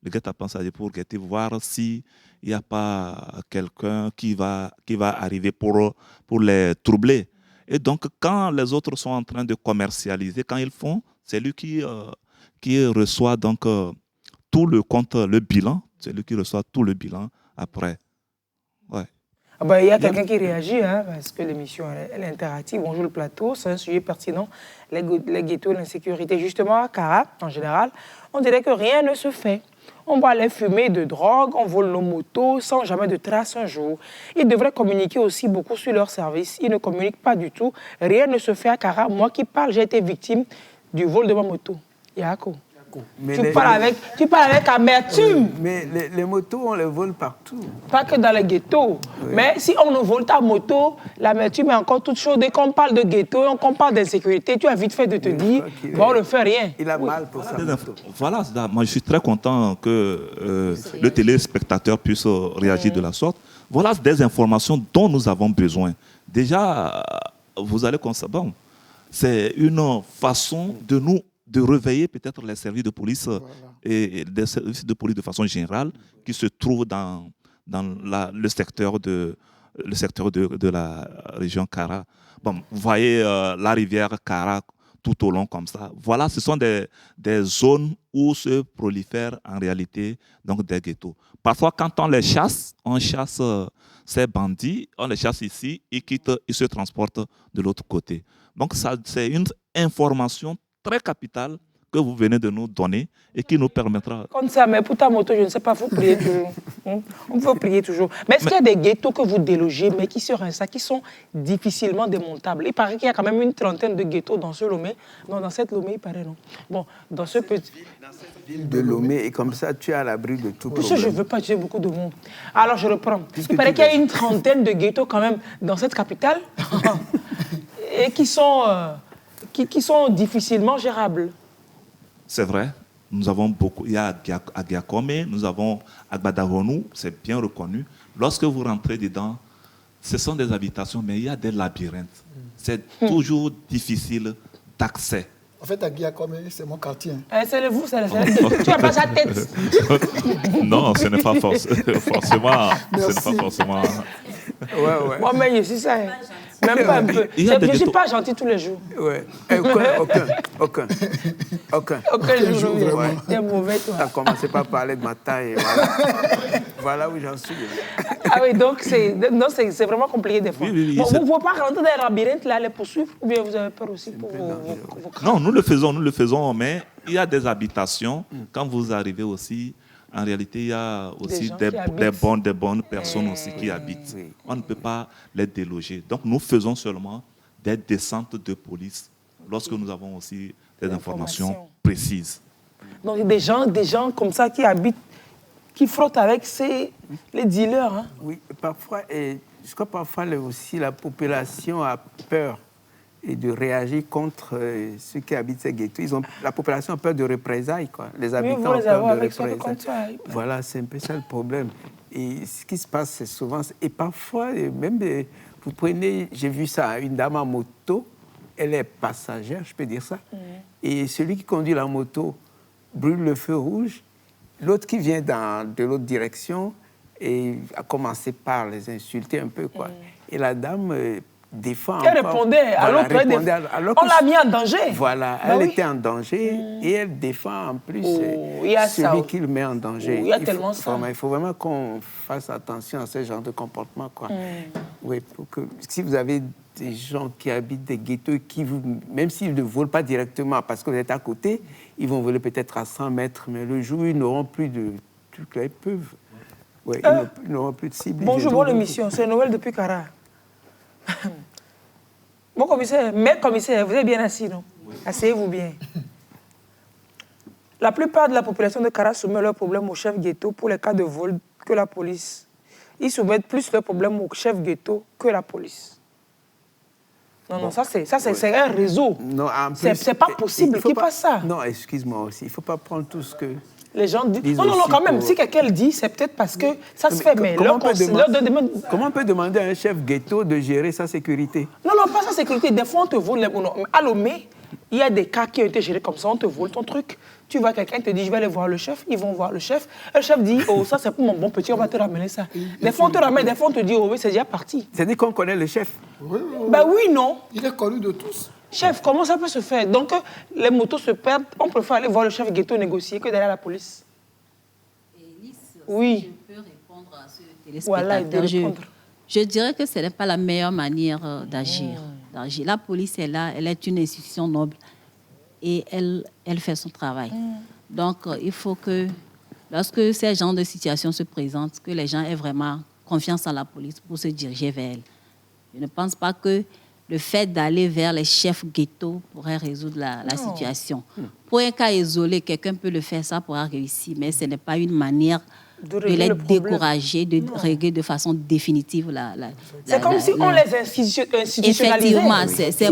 le guet-apens, c'est pour guetter, voir s'il n'y a pas quelqu'un qui va arriver pour les troubler. Et donc, quand les autres sont en train de commercialiser, quand ils font, c'est lui qui reçoit donc tout le compte, le bilan. C'est lui qui reçoit tout le bilan après. Ouais. Ah bah, il y a quelqu'un qui réagit, hein, parce que l'émission elle est interactive. Bonjour le plateau, c'est un sujet pertinent. Les ghettos, l'insécurité. Justement, à Kara, en général, on dirait que rien ne se fait. On voit les fumées de drogue, on vole nos motos sans jamais de traces un jour. Ils devraient communiquer aussi beaucoup sur leur service. Ils ne communiquent pas du tout. Rien ne se fait à Kara. Moi qui parle, j'ai été victime du vol de ma moto. Yako. Tu parles avec amertume. Mais les motos, on les vole partout. Pas que dans les ghettos. Oui. Mais si on ne vole ta moto, l'amertume est encore toute chaude. Dès qu'on parle de ghetto, qu'on parle d'insécurité, tu as vite fait de te dire, bon, on ne fait rien. Il a mal pour ça. Voilà, moi je suis très content que le téléspectateur puisse réagir de la sorte. Voilà des informations dont nous avons besoin. Déjà, vous allez constater, bon, c'est une façon de réveiller peut-être les services de police et des services de police de façon générale qui se trouvent dans le secteur de la région Kara. Bon, vous voyez la rivière Kara tout au long comme ça. Voilà, ce sont des zones où se prolifèrent en réalité donc des ghettos. Parfois, quand on chasse ces bandits, on les chasse ici, ils se transportent de l'autre côté. Donc, c'est une information très capitale que vous venez de nous donner et qui nous permettra... Comme ça, mais pour ta moto, je ne sais pas, il faut prier toujours. On peut prier toujours. Mais est-ce qu'il y a des ghettos que vous délogez, mais qui sont difficilement démontables? Il paraît qu'il y a quand même une trentaine de ghettos dans ce Lomé. Non, dans cette Lomé, il paraît, non. Bon, dans ce petit... Ville de Lomé, et comme ça, tu es à l'abri de tout problème. Parce que je ne veux pas tuer beaucoup de monde. Alors, je reprends. Il paraît qu'il y a une trentaine de ghettos quand même dans cette capitale et qui sont difficilement gérables. C'est vrai, nous avons beaucoup. Il y a à Giakome, nous avons à Gbadahonou, c'est bien reconnu. Lorsque vous rentrez dedans, ce sont des habitations, mais il y a des labyrinthes. C'est toujours difficile d'accès. En fait, à Giakome, c'est mon quartier. C'est le vous, c'est la tête. Tu n'as pas sa tête. Non, ce n'est pas forcément. Ce n'est pas forcément. Ouais. Moi, mais je suis ça. Même pas un peu. Je ne suis pas gentil tous les jours. Ouais. Aucun jour. T'es mauvais, toi. Tu as commencé par parler de ma taille. Voilà où j'en suis. Ah oui, donc c'est vraiment compliqué des fois. Oui, bon, vous ne pouvez pas rentrer dans les labyrinthes, là, les poursuivre, ou bien vous avez peur aussi pour vos Non, nous le faisons, mais il y a des habitations. Quand vous arrivez aussi, en réalité, il y a aussi des bonnes personnes aussi qui habitent. Oui. On ne peut pas les déloger. Donc, nous faisons seulement des descentes de police lorsque nous avons aussi des informations précises. Donc, des gens comme ça qui habitent, qui frottent avec les dealers. Hein. Oui, parfois, et je crois parfois aussi la population a peur et de réagir contre ceux qui habitent ces ghettos. La population a peur de représailles, quoi. Les habitants ont peur de représailles. Voilà, c'est un peu ça le problème. Et ce qui se passe, c'est souvent... Et parfois, même, vous prenez... J'ai vu ça, une dame en moto, elle est passagère, je peux dire ça. Et celui qui conduit la moto brûle le feu rouge. L'autre qui vient de l'autre direction et a commencé par les insulter un peu, quoi. Et la dame... défend. Elle répondait à l'autre. On l'a mis en danger. Voilà, elle était en danger et elle défend en plus celui qui le met en danger. Il y a tellement ça. Il faut vraiment qu'on fasse attention à ce genre de comportement, quoi. Oui, pour que, si vous avez des gens qui habitent des ghettos, même s'ils ne volent pas directement parce que vous êtes à côté, ils vont voler peut-être à 100 mètres, mais le jour où ils n'auront plus de trucs là, ils peuvent. Ouais, ils n'auront plus de cibles. Bonjour, bonne émission. C'est Noël depuis Kara. Mon commissaire, mes commissaires, vous êtes bien assis, non? Oui. Asseyez-vous bien. La plupart de la population de Kara soumet leurs problèmes au chef ghetto pour les cas de vol que la police. Ils soumettent plus leurs problèmes au chef ghetto que la police. Non, non, ça c'est un réseau. Non, en plus, c'est pas possible qu'ils fassent ça. Non, excuse-moi aussi, il ne faut pas prendre tout ce que... Les gens disent... Non, quand même, si quelqu'un le dit, c'est peut-être parce que ça se fait, mais comment on peut demander à un chef ghetto de gérer sa sécurité? Non, pas sa sécurité. Des fois, on te vole à Lomé. Il y a des cas qui ont été gérés comme ça, on te vole ton truc. Tu vois, quelqu'un te dit, je vais aller voir le chef, ils vont voir le chef. Et le chef dit, oh, ça c'est pour mon bon petit, on va te ramener ça. Des fois on te ramène, des fois on te dit, oh oui, c'est déjà parti. C'est-à-dire qu'on connaît le chef. Oui, Ben oui, non. Il est connu de tous. Chef, comment ça peut se faire? Donc, les motos se perdent, on préfère aller voir le chef ghetto négocier que d'aller à la police. Oui. Je peux répondre à ce Voilà, téléspectateur. Je dirais que ce n'est pas la meilleure manière d'agir. La police est là, elle est une institution noble et elle fait son travail. Donc, il faut que, lorsque ces genres de situations se présentent, que les gens aient vraiment confiance en la police pour se diriger vers elle. Je ne pense pas que le fait d'aller vers les chefs ghetto pourrait résoudre la situation. Pour un cas isolé, quelqu'un peut le faire, ça pourra réussir, mais ce n'est pas une manière de les décourager, de régler de façon définitive c'est comme si on les institutionnalisait. Effectivement, c'est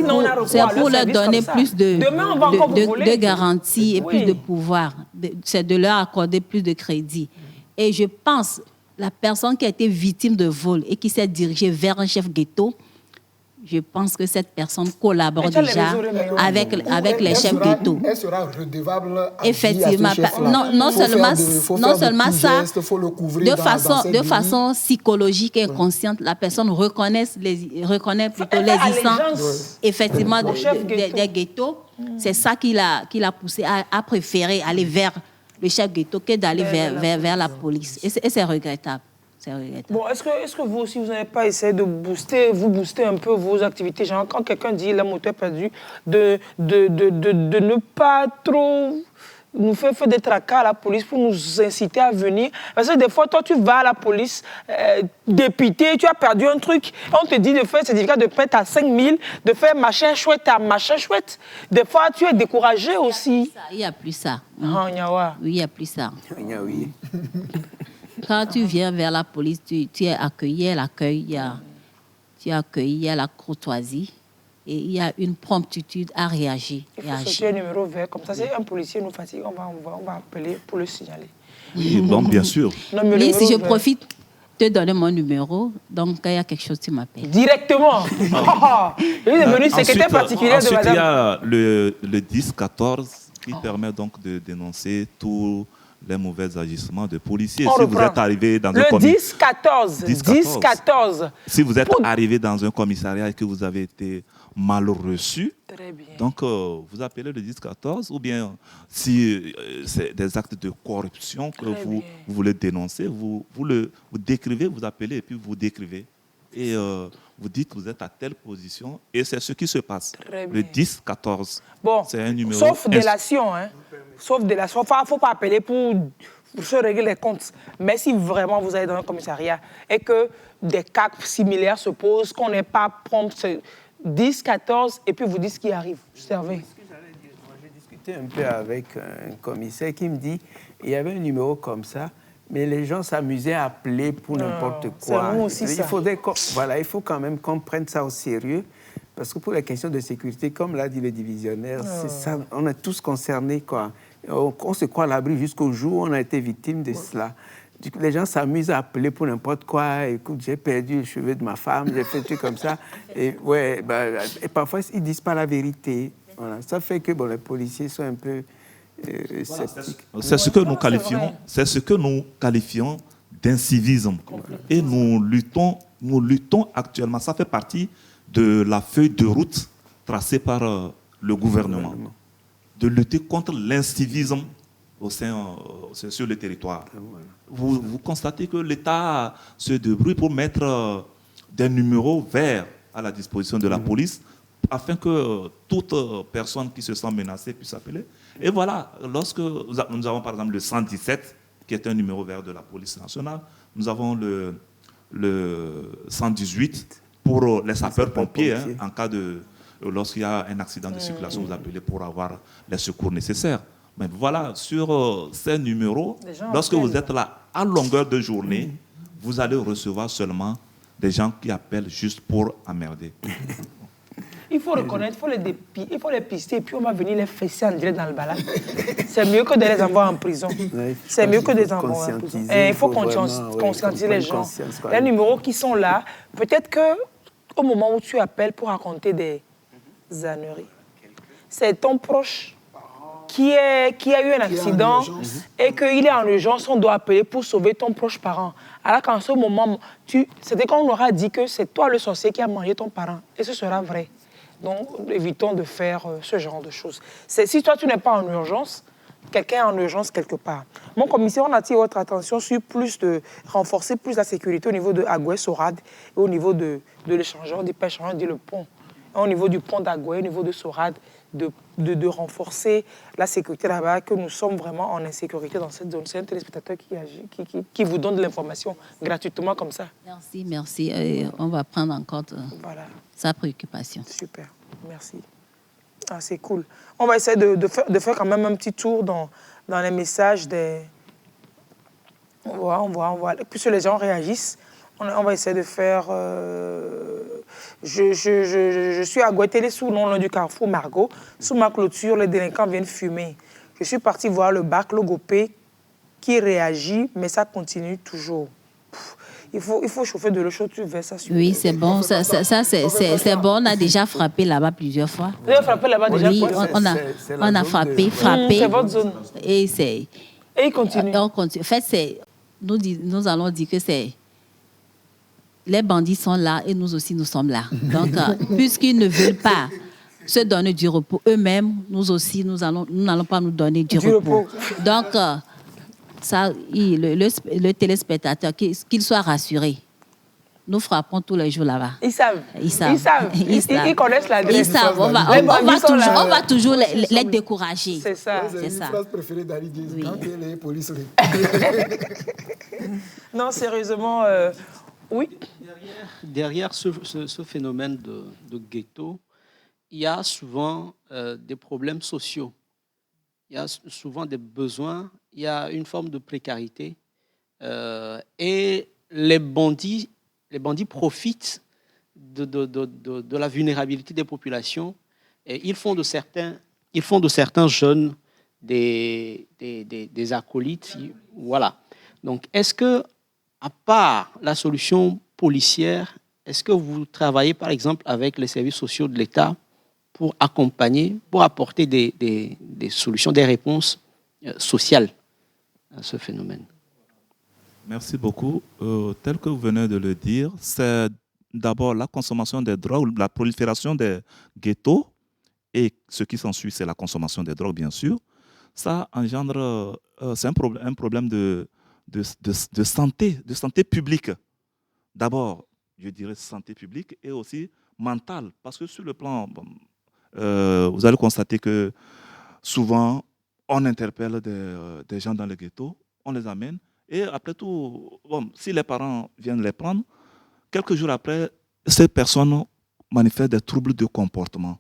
pour leur donner plus de garanties et plus de pouvoir. C'est de leur accorder plus de crédit. Et je pense, la personne qui a été victime de vol et qui s'est dirigée vers un chef ghetto, je pense que cette personne collabore déjà avec les chefs ghetto. Elle sera redevable effectivement, non seulement ça, de façon psychologique et inconsciente, la personne reconnaît plutôt l'existence effectivement des ghettos. C'est ça qui l'a poussé à préférer aller vers le chef ghetto que d'aller vers la police. Et c'est regrettable. Bon, est-ce que vous aussi, vous n'avez pas essayé de booster un peu vos activités? Genre, quand quelqu'un dit la moto est perdue, de ne pas trop nous faire des tracas à la police pour nous inciter à venir. Parce que des fois, toi, tu vas à la police, dépité, tu as perdu un truc, on te dit de faire certificat de perte à 5 000, de faire machin chouette à machin chouette. Des fois, tu es découragé aussi. Il n'y a plus ça. Ah, oui, il n'y a plus ça. Oui. Quand tu viens vers la police, tu es accueilli à l'accueil, tu es accueilli à la courtoisie et il y a une promptitude à réagir. Il faut sortir un numéro vert, comme ça, si un policier nous fatigue, on va appeler pour le signaler. Oui, bon, bien sûr. Mais si je profite de donner mon numéro, donc quand il y a quelque chose, tu m'appelles. Directement. Je suis devenu secrétaire particulier de madame. Il y a le 10-14 qui permet donc de dénoncer tout les mauvais agissements de policiers. Si vous êtes arrivé dans un commissariat... 10-14. Si vous êtes arrivé dans un commissariat et que vous avez été mal reçu, donc vous appelez le 10-14, ou bien si c'est des actes de corruption que vous voulez dénoncer, vous décrivez, vous appelez et puis vous décrivez. Et vous dites que vous êtes à telle position et c'est ce qui se passe. Le 10-14, c'est un numéro... Sauf délation, hein. Sauf délation. Il ne faut pas appeler pour se régler les comptes. Mais si vraiment vous allez dans un commissariat et que des cas similaires se posent, qu'on n'est pas prompt, 10-14, et puis vous dites ce qui arrive. Servez. J'ai discuté un peu avec un commissaire qui me dit il y avait un numéro comme ça, mais les gens s'amusaient à appeler pour n'importe quoi. C'est nous aussi, ça. Il faut quand même qu'on prenne ça au sérieux. Parce que pour les questions de sécurité, comme l'a dit le divisionnaire, c'est ça, on est tous concernés, quoi. On se croit à l'abri jusqu'au jour où on a été victime de cela. Du coup, les gens s'amusent à appeler pour n'importe quoi. Écoute, j'ai perdu les cheveux de ma femme, j'ai fait des trucs comme ça. Et, et parfois, ils ne disent pas la vérité. Voilà. Ça fait que les policiers sont un peu sceptiques. C'est ce que nous qualifions d'incivisme. Et nous luttons actuellement. Ça fait partie de la feuille de route tracée par le gouvernement, de lutter contre l'incivisme sur le territoire. Vous constatez que l'État se débrouille pour mettre des numéros verts à la disposition de la police afin que toute personne qui se sent menacée puisse appeler. Et voilà, lorsque nous avons par exemple le 117, qui est un numéro vert de la police nationale, nous avons le 118, pour les sapeurs-pompiers, en cas lorsqu'il y a un accident de circulation, vous appelez pour avoir les secours nécessaires. Mais voilà, sur ces numéros, lorsque vous êtes là à longueur de journée, vous allez recevoir seulement des gens qui appellent juste pour emmerder. Il faut reconnaître, il faut les pister, et puis on va venir les fesser en direct dans le balade. C'est mieux que de les envoyer en prison. C'est mieux que de les envoyer en prison. Et il faut conscientiser les gens. Les numéros qui sont là, peut-être qu'au moment où tu appelles pour raconter des âneries, c'est ton proche qui a eu un accident et qu'il est en urgence, on doit appeler pour sauver ton proche parent. Alors qu'en ce moment, c'était quand on aura dit que c'est toi le sorcier qui a mangé ton parent. Et ce sera vrai. Donc, évitons de faire ce genre de choses. Si toi, tu n'es pas en urgence, quelqu'un est en urgence quelque part. Mon commissaire, on attire votre attention sur renforcer plus la sécurité au niveau de Agoué-Sorade et au niveau de l'échangeur, du pêcheur, dit le pont. Au niveau du pont d'Agoué, au niveau de Sorade, de renforcer la sécurité là-bas, que nous sommes vraiment en insécurité dans cette zone. C'est un téléspectateur qui vous donne de l'information gratuitement comme ça. Merci. On va prendre en compte sa préoccupation. Super, merci. Ah, c'est cool. On va essayer de faire quand même un petit tour dans les messages des... On voit. Puisque les gens réagissent, on va essayer de faire... Je suis à Guatemala sous le nom du carrefour Margot. Sous ma clôture, les délinquants viennent fumer. Je suis partie voir le bac Logopé qui réagit, mais ça continue toujours. Il faut chauffer de l'eau chaude, tu verses ça sur... Oui, c'est bon. Ça c'est bon. On a déjà frappé là-bas plusieurs fois. Vous avez frappé là-bas déjà? Oui, on a frappé. C'est votre zone. Et il continue. En fait, nous allons dire que c'est... Les bandits sont là et nous aussi, nous sommes là. Donc, puisqu'ils ne veulent pas se donner du repos eux-mêmes, nous aussi, nous n'allons pas nous donner du repos. Donc, le téléspectateur, qu'il soit rassuré. Nous frappons tous les jours là-bas. Ils savent. Ils connaissent l'adresse. Ils savent. On va toujours les décourager. C'est ça. C'est une phrase préférée d'Ali Diaz. Quand les polices... Non, sérieusement... Oui. Derrière ce phénomène de ghetto, il y a souvent des problèmes sociaux. Il y a souvent des besoins, il y a une forme de précarité. Et les bandits profitent de la vulnérabilité des populations. Et ils font de certains jeunes des acolytes. Voilà. Donc, est-ce que, à part la solution policière, est-ce que vous travaillez, par exemple, avec les services sociaux de l'État pour accompagner, pour apporter des solutions, des réponses sociales à ce phénomène? Merci beaucoup. Tel que vous venez de le dire, c'est d'abord la consommation des drogues, la prolifération des ghettos, et ce qui s'ensuit, c'est la consommation des drogues, bien sûr. Ça engendre, c'est un problème de santé publique. D'abord, je dirais santé publique et aussi mentale, parce que sur le plan, vous allez constater que souvent, on interpelle des gens dans le ghetto, on les amène, et après tout, si les parents viennent les prendre, quelques jours après, ces personnes manifestent des troubles de comportement.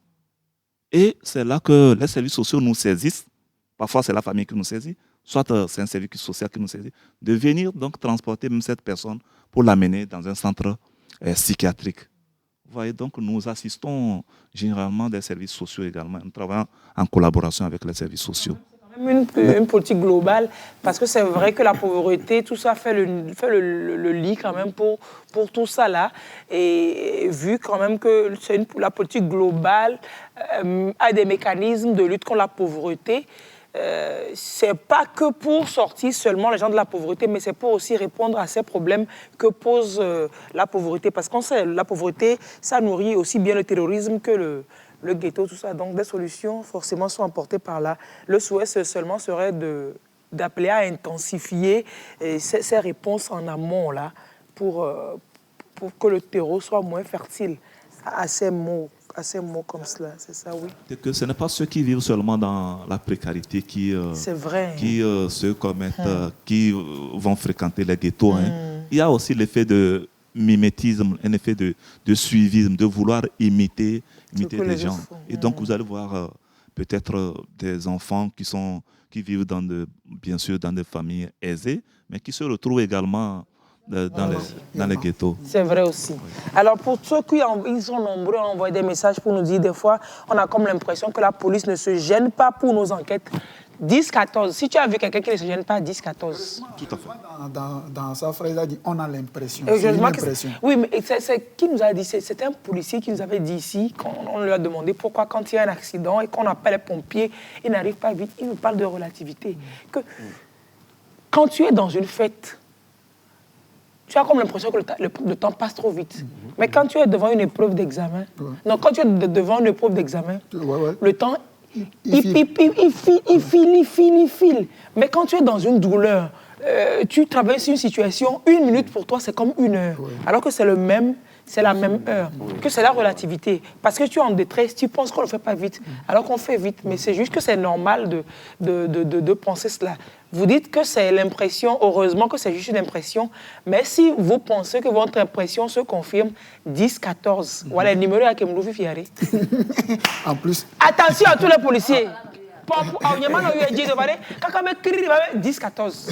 Et c'est là que les services sociaux nous saisissent, parfois c'est la famille qui nous saisit, soit c'est un service social qui nous saisit, de venir donc transporter même cette personne pour l'amener dans un centre psychiatrique. Vous voyez, donc nous assistons généralement des services sociaux également. Nous travaillons en collaboration avec les services sociaux. C'est quand même une politique globale, parce que c'est vrai que la pauvreté, tout ça fait le lit quand même pour tout ça là. Et vu quand même que la politique globale a des mécanismes de lutte contre la pauvreté, c'est pas que pour sortir seulement les gens de la pauvreté, mais c'est pour aussi répondre à ces problèmes que pose la pauvreté. Parce qu'on sait, la pauvreté, ça nourrit aussi bien le terrorisme que le ghetto, tout ça. Donc des solutions forcément sont apportées par là. Le souhait seulement serait d'appeler à intensifier ces réponses en amont là, pour que le terreau soit moins fertile à ces mots comme cela, c'est ça, oui. C'est que ce n'est pas ceux qui vivent seulement dans la précarité qui se commettent, qui vont fréquenter les ghettos. Il y a aussi l'effet de mimétisme, un effet de suivisme, de vouloir imiter les gens. Et donc, vous allez voir peut-être des enfants qui vivent bien sûr dans des familles aisées, mais qui se retrouvent également dans les ghettos. C'est vrai aussi. Alors, pour ceux ils sont nombreux à envoyer des messages pour nous dire, des fois, on a comme l'impression que la police ne se gêne pas pour nos enquêtes. 10-14. Si tu as vu quelqu'un qui ne se gêne pas, 10-14. Tout à fait. Dans sa phrase, il a dit on a l'impression. Oui, mais c'est qui nous a dit? C'est un policier qui nous avait dit ici, quand on lui a demandé pourquoi, quand il y a un accident et qu'on appelle les pompiers, ils n'arrivent pas vite. Il nous parle de relativité. Que quand tu es dans une fête, tu as comme l'impression que le temps passe trop vite. Mais quand tu es devant une épreuve d'examen, non, quand tu es devant une épreuve d'examen, le temps, il file. Mais quand tu es dans une douleur, tu travailles sur une situation, 1 minute pour toi, c'est comme 1 heure. Alors que c'est la même heure. Que c'est la relativité. Parce que tu es en détresse, tu penses qu'on ne le fait pas vite, alors qu'on fait vite. Mais c'est juste que c'est normal de penser cela. Vous dites que c'est l'impression, heureusement que c'est juste une impression, mais si vous pensez que votre impression se confirme, 10-14. Voilà, le numéro à Kemloufi Fiaré. En plus. Attention à tous les policiers. 10-14.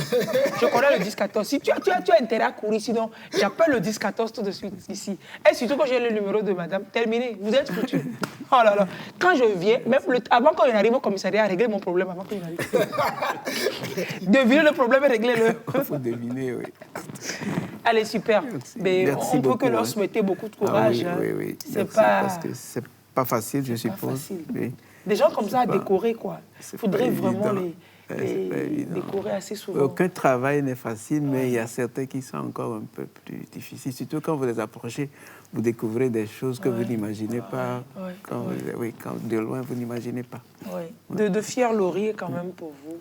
Je connais le 10-14. Si tu as intérêt à courir, sinon j'appelle le 10-14 tout de suite ici. Et surtout quand j'ai le numéro de madame, terminé, vous êtes foutus. Oh là là. Quand je viens, même avant qu'on arrive au commissariat, régler mon problème avant qu'on arrive. Devinez le problème et réglez-le. Il faut deviner, oui. Allez, super. Mais merci on peut beaucoup, que leur souhaiter beaucoup de courage. Oui. C'est pas... Parce que c'est pas facile, je suppose. Oui. Des gens comme ça à décorer, quoi. Il faudrait vraiment les évident. décorer assez souvent. Aucun travail n'est facile, mais il y a certains qui sont encore un peu plus difficiles. Surtout quand vous les approchez, vous découvrez des choses que vous n'imaginez pas. Quand de loin, vous n'imaginez pas. De fiers lauriers quand même pour vous.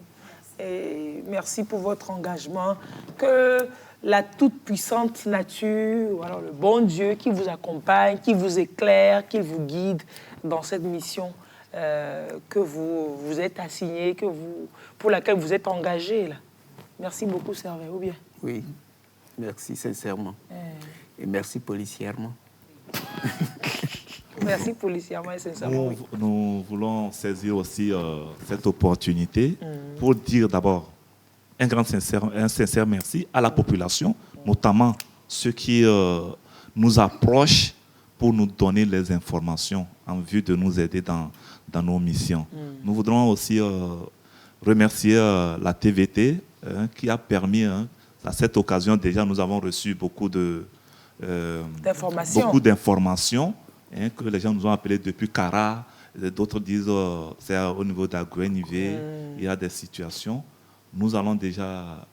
Et merci pour votre engagement. Que la toute-puissante nature, alors le bon Dieu qui vous accompagne, qui vous éclaire, qui vous guide dans cette mission que vous êtes assigné, pour laquelle vous êtes engagé. Là. Merci beaucoup, Servet, ou bien? Oui, merci sincèrement. Et merci policièrement. Merci policièrement et sincèrement. Nous voulons saisir aussi cette opportunité pour dire d'abord un sincère merci à la population, notamment ceux qui nous approchent pour nous donner les informations en vue de nous aider dans nos missions. Nous voudrons aussi remercier la TVT qui a permis, à cette occasion déjà, nous avons reçu beaucoup d'informations que les gens nous ont appelées depuis Cara. D'autres disent c'est au niveau d'Aguenivé, il y a des situations. Nous allons déjà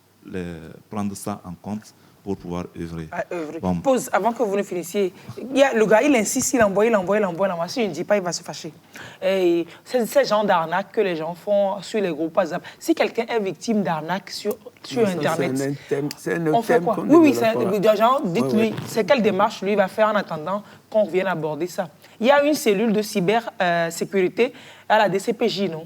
prendre ça en compte pour pouvoir œuvrer. Bon. Pause, avant que vous ne finissiez. Le gars, il insiste, il envoie. Si je ne dis pas, il va se fâcher. C'est ce genre d'arnaque que les gens font sur les groupes WhatsApp. Si quelqu'un est victime d'arnaque sur Internet, on fait quoi? Oui, dites-lui, c'est quelle démarche lui va faire en attendant qu'on vienne aborder ça. Il y a une cellule de cybersécurité à la DCPJ, non?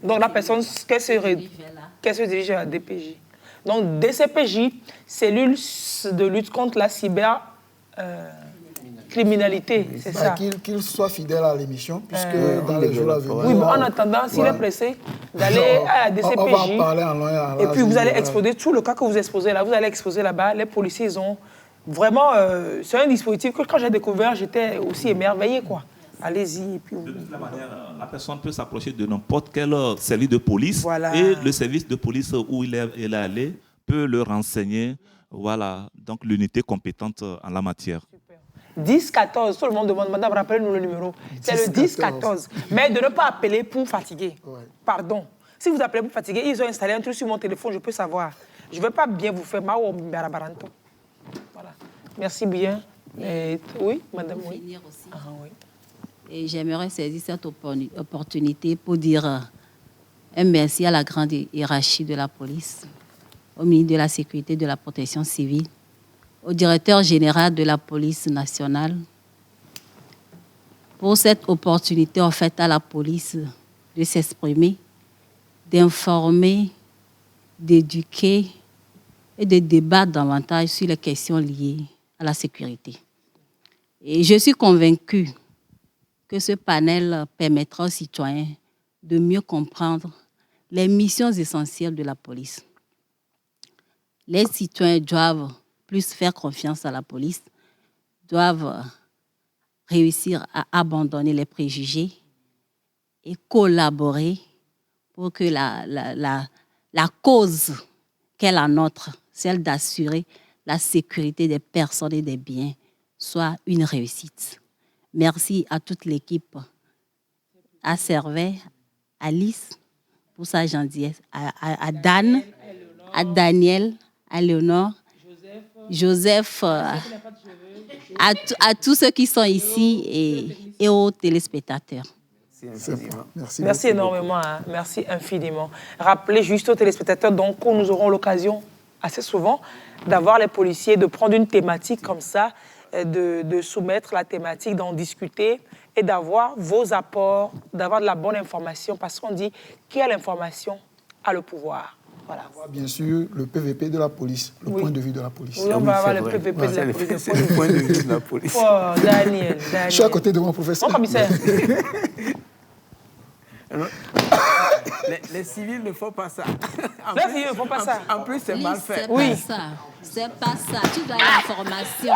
Donc la personne, qu'elle se dirige à la DPJ. Donc, DCPJ, cellule de lutte contre la cybercriminalité, c'est ça. Qu'il soit fidèle à l'émission, puisque dans les jours à venir... Oui, mais en attendant, s'il est pressé d'aller à la DCPJ, on va parler en loin, et puis vous allez exposer tout le cas que vous exposez là, vous allez exposer là-bas, les policiers, ils ont vraiment... c'est un dispositif que quand j'ai découvert, j'étais aussi émerveillé, quoi. Allez-y. Et puis... De toute manière, la personne peut s'approcher de n'importe quel service de police et le service de police où il est allé peut le renseigner. Voilà, donc l'unité compétente en la matière. 10-14, tout le monde demande, madame, rappelez-nous le numéro. C'est le 10-14. Mais de ne pas appeler pour fatiguer. Pardon. Si vous appelez pour fatiguer, ils ont installé un truc sur mon téléphone, je peux savoir. Je ne vais pas bien vous faire. Voilà. Merci bien. Oui, madame, oui. Finir aussi. Oui. Et j'aimerais saisir cette opportunité pour dire un merci à la grande hiérarchie de la police, au ministre de la Sécurité et de la Protection civile, au directeur général de la police nationale, pour cette opportunité offerte à la police de s'exprimer, d'informer, d'éduquer et de débattre davantage sur les questions liées à la sécurité. Et je suis convaincue que ce panel permettra aux citoyens de mieux comprendre les missions essentielles de la police. Les citoyens doivent plus faire confiance à la police, doivent réussir à abandonner les préjugés et collaborer pour que la cause qu'est la nôtre, celle d'assurer la sécurité des personnes et des biens, soit une réussite. Merci à toute l'équipe, à Servet, à Alice pour sa gentillesse, à Dan, à Daniel, à Léonore, Joseph, à tous ceux qui sont ici et aux téléspectateurs. Merci énormément, hein. Merci infiniment. Rappelez juste aux téléspectateurs donc, que nous aurons l'occasion assez souvent d'avoir les policiers, de prendre une thématique comme ça, de soumettre la thématique, d'en discuter et d'avoir vos apports, d'avoir de la bonne information, parce qu'on dit qui a l'information a le pouvoir. Voilà. Bien sûr, le PVP de la police, le point de vue de la police. Oui, on va avoir le PVP de la police. C'est le point de vue de la police. Oh, Daniel. Je suis à côté de mon professeur. Mon commissaire. Les civils ne font pas ça. Les civils ne font pas ça. En plus, c'est mal fait. C'est pas ça. Tu dois l'information.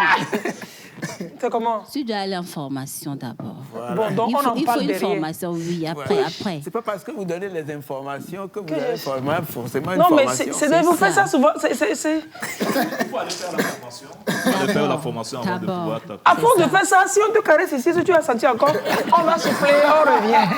C'est comment? Tu dois l'information d'abord. Voilà. Bon, donc il faut une formation, oui, après. C'est pas parce que vous donnez les informations que vous avez forcément une formation. Non, mais vous faites ça souvent. Il faut aller faire la formation. Il faut aller faire la formation avant de pouvoir taper. À force de faire ça, si on te caresse ici, si tu as senti encore, on va souffler, on revient.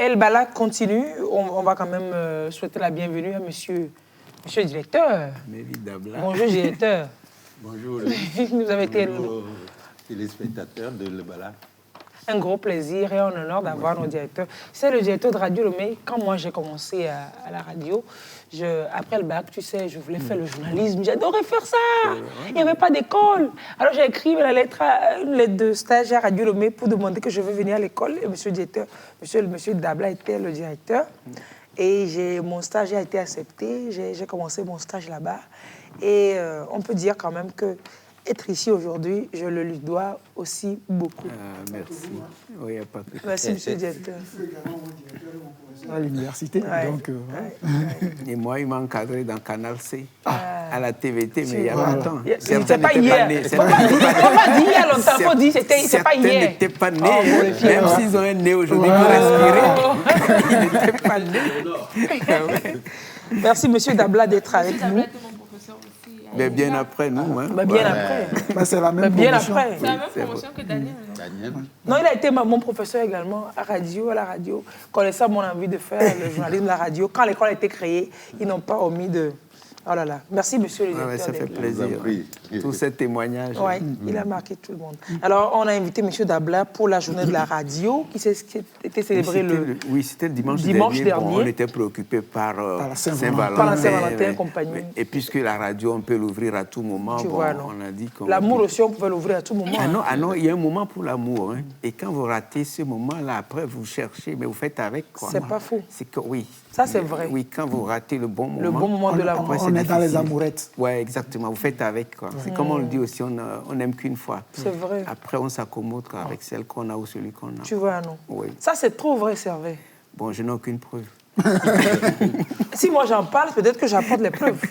El Balade continue. On va quand même souhaiter la bienvenue à monsieur le directeur. Bonjour, directeur. Bonjour. Nous avons été téléspectateurs de Le Balade. Un gros plaisir et un honneur d'avoir nos directeurs. C'est le directeur de Radio Lomé. Quand moi j'ai commencé à la radio, après le bac, tu sais, je voulais faire le journalisme. J'adorais faire ça. Il n'y avait pas d'école. Alors j'ai écrit une lettre de stage à Radio Lomé pour demander que je veux venir à l'école. Et monsieur le directeur, monsieur Dabla était le directeur. Et mon stage a été accepté. J'ai commencé mon stage là-bas. Et on peut dire quand même que être ici aujourd'hui, je le lui dois aussi beaucoup. Merci. Oui, y a pas de... Merci, monsieur le directeur. À l'université. Et moi, il m'a encadré dans Canal C. à la TVT, mais il y a Voilà. longtemps. C'était pas hier. Faut pas dire il y a longtemps, il faut dire c'est pas hier. Certains n'étaient pas nés, Oh, les filles, même ouais. s'ils ont un nez aujourd'hui pour respirer. Ils n'étaient pas nés. Merci, monsieur Dabla, d'être avec nous. Mais bien après nous. Hein. Bah, bien après. Bah, c'est la même Bien promotion. après. C'est la même promotion que Daniel. Daniel. Non, il a été mon professeur également à la radio. Connaissant mon envie de faire le journalisme, la radio, quand l'école a été créée, ils n'ont pas omis de... Oh là là. Merci, monsieur le directeur. Ça fait d'être là. plaisir. Je vous en prie. Tous ces témoignages. Oui, il a marqué tout le monde. Alors, on a invité M. Dabla pour la journée de la radio qui était célébrée Oui, c'était le dimanche dernier. Bon, on était préoccupé par la Saint-Valentin. Saint-Valentin. Par la Saint-Valentin et compagnie. Et puisque la radio, on peut l'ouvrir à tout moment, Tu bon, vois, non. on a dit qu'on... L'amour aussi, on pouvait l'ouvrir à tout moment. Ah non, il y a un moment pour l'amour. Hein. Et quand vous ratez ce moment-là, après, vous cherchez, mais vous faites avec. Quoi. C'est pas faux. C'est que, oui. Ça, c'est vrai. Oui, quand vous ratez le bon moment. Le bon moment de l'amour. après, On est dans les difficile. amourettes. Oui, exactement. Vous faites avec. Quoi. C'est comme on le dit aussi, on n'aime qu'une fois. C'est vrai. Après, on s'accommode avec celle qu'on a ou celui qu'on a. Tu vois, non? Oui. Ça, c'est trop vrai, Servet. Bon, je n'ai aucune preuve. Si moi j'en parle, peut-être que j'apporte les preuves.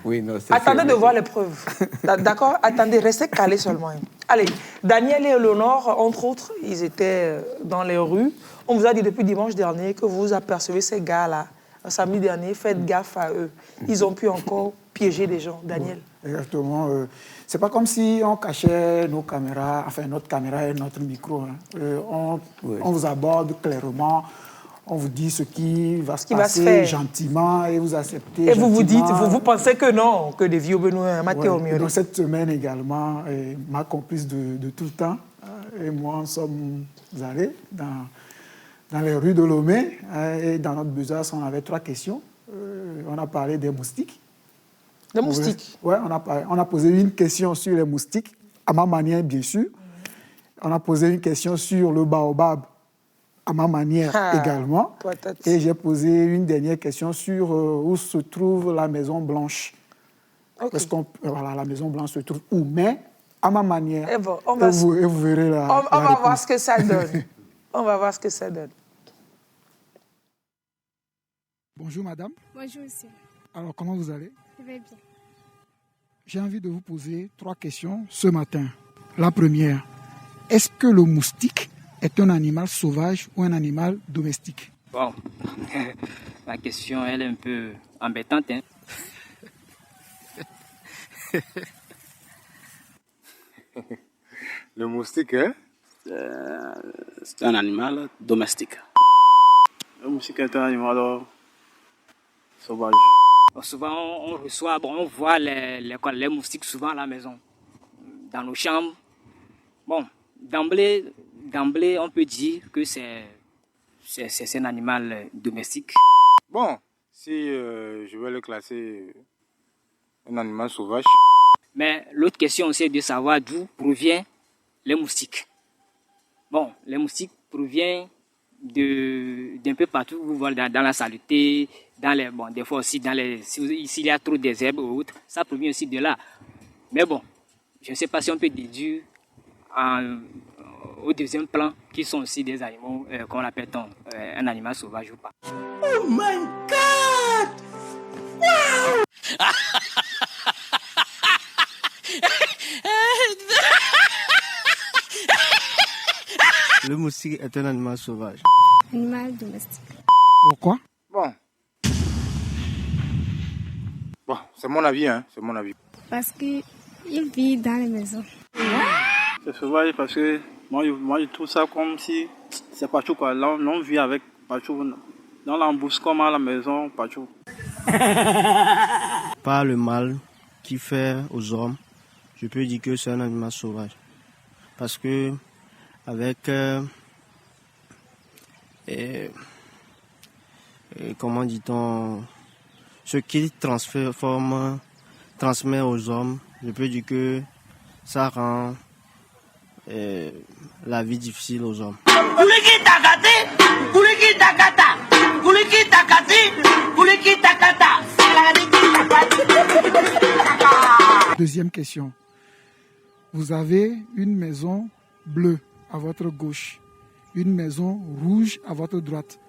Oui, non, c'est Attendez de voir les preuves. D'accord? Attendez, restez calés seulement. Allez, Daniel et Eleonore, entre autres, ils étaient dans les rues. On vous a dit depuis dimanche dernier que vous apercevez ces gars-là, samedi dernier, faites gaffe à eux. Ils ont pu encore piéger des gens. Daniel? Exactement. C'est pas comme si on cachait nos caméras, enfin notre caméra et notre micro. Hein. On vous aborde clairement, on vous dit ce qui va se passer gentiment et vous acceptez. Et vous vous dites, vous pensez que non, que des vieux Benoît, Mathéo ouais. Dans cette semaine également, ma complice de tout le temps et moi, nous sommes allés dans les rues de Lomé et dans notre besace, on avait 3 questions. On a parlé des moustiques. Des moustiques? Oui, on a posé une question sur les moustiques, à ma manière, bien sûr. On a posé une question sur le baobab, à ma manière également. Et j'ai posé une dernière question sur où se trouve la Maison Blanche. Okay. Parce que la Maison Blanche se trouve où? Mais à ma manière. Et bon, et vous verrez la on va voir ce que ça donne. On va voir ce que ça donne. Bonjour, madame. Bonjour, monsieur. Alors, comment vous allez? Je vais bien. J'ai envie de vous poser 3 questions ce matin. La première, est-ce que le moustique est un animal sauvage ou un animal domestique? Bon, la question, elle est un peu embêtante. Hein? Le moustique, hein? C'est un animal domestique. Le moustique est un animal sauvage. Souvent, on reçoit, on voit les moustiques souvent à la maison, dans nos chambres. Bon, d'emblée, on peut dire que c'est un animal domestique. Bon, si je vais le classer un animal sauvage. Mais l'autre question aussi est de savoir d'où proviennent les moustiques. Bon, les moustiques proviennent d'un peu partout, vous voyez, dans la saleté, des fois aussi s'il y a trop des herbes ou autres, ça provient aussi de là. Mais bon, je ne sais pas si on peut déduire au deuxième plan qui sont aussi des animaux, qu'on appelle un animal sauvage ou pas. Oh my God! Wow! Le moustique est un animal sauvage. Animal domestique. Pourquoi? Bon, c'est mon avis, hein, c'est mon avis. Parce qu'il vit dans les maisons. C'est sauvage parce que moi je trouve ça comme si c'est partout quoi. Là, on vit avec partout. Dans l'embouche comme à la maison, partout. Par le mal qu'il fait aux hommes, je peux dire que c'est un animal sauvage. Parce que avec comment dit-on, ce qu'il transmet aux hommes, je peux dire que ça rend la vie difficile aux hommes. Deuxième question. Vous avez une maison bleue à votre gauche, une maison rouge à votre droite.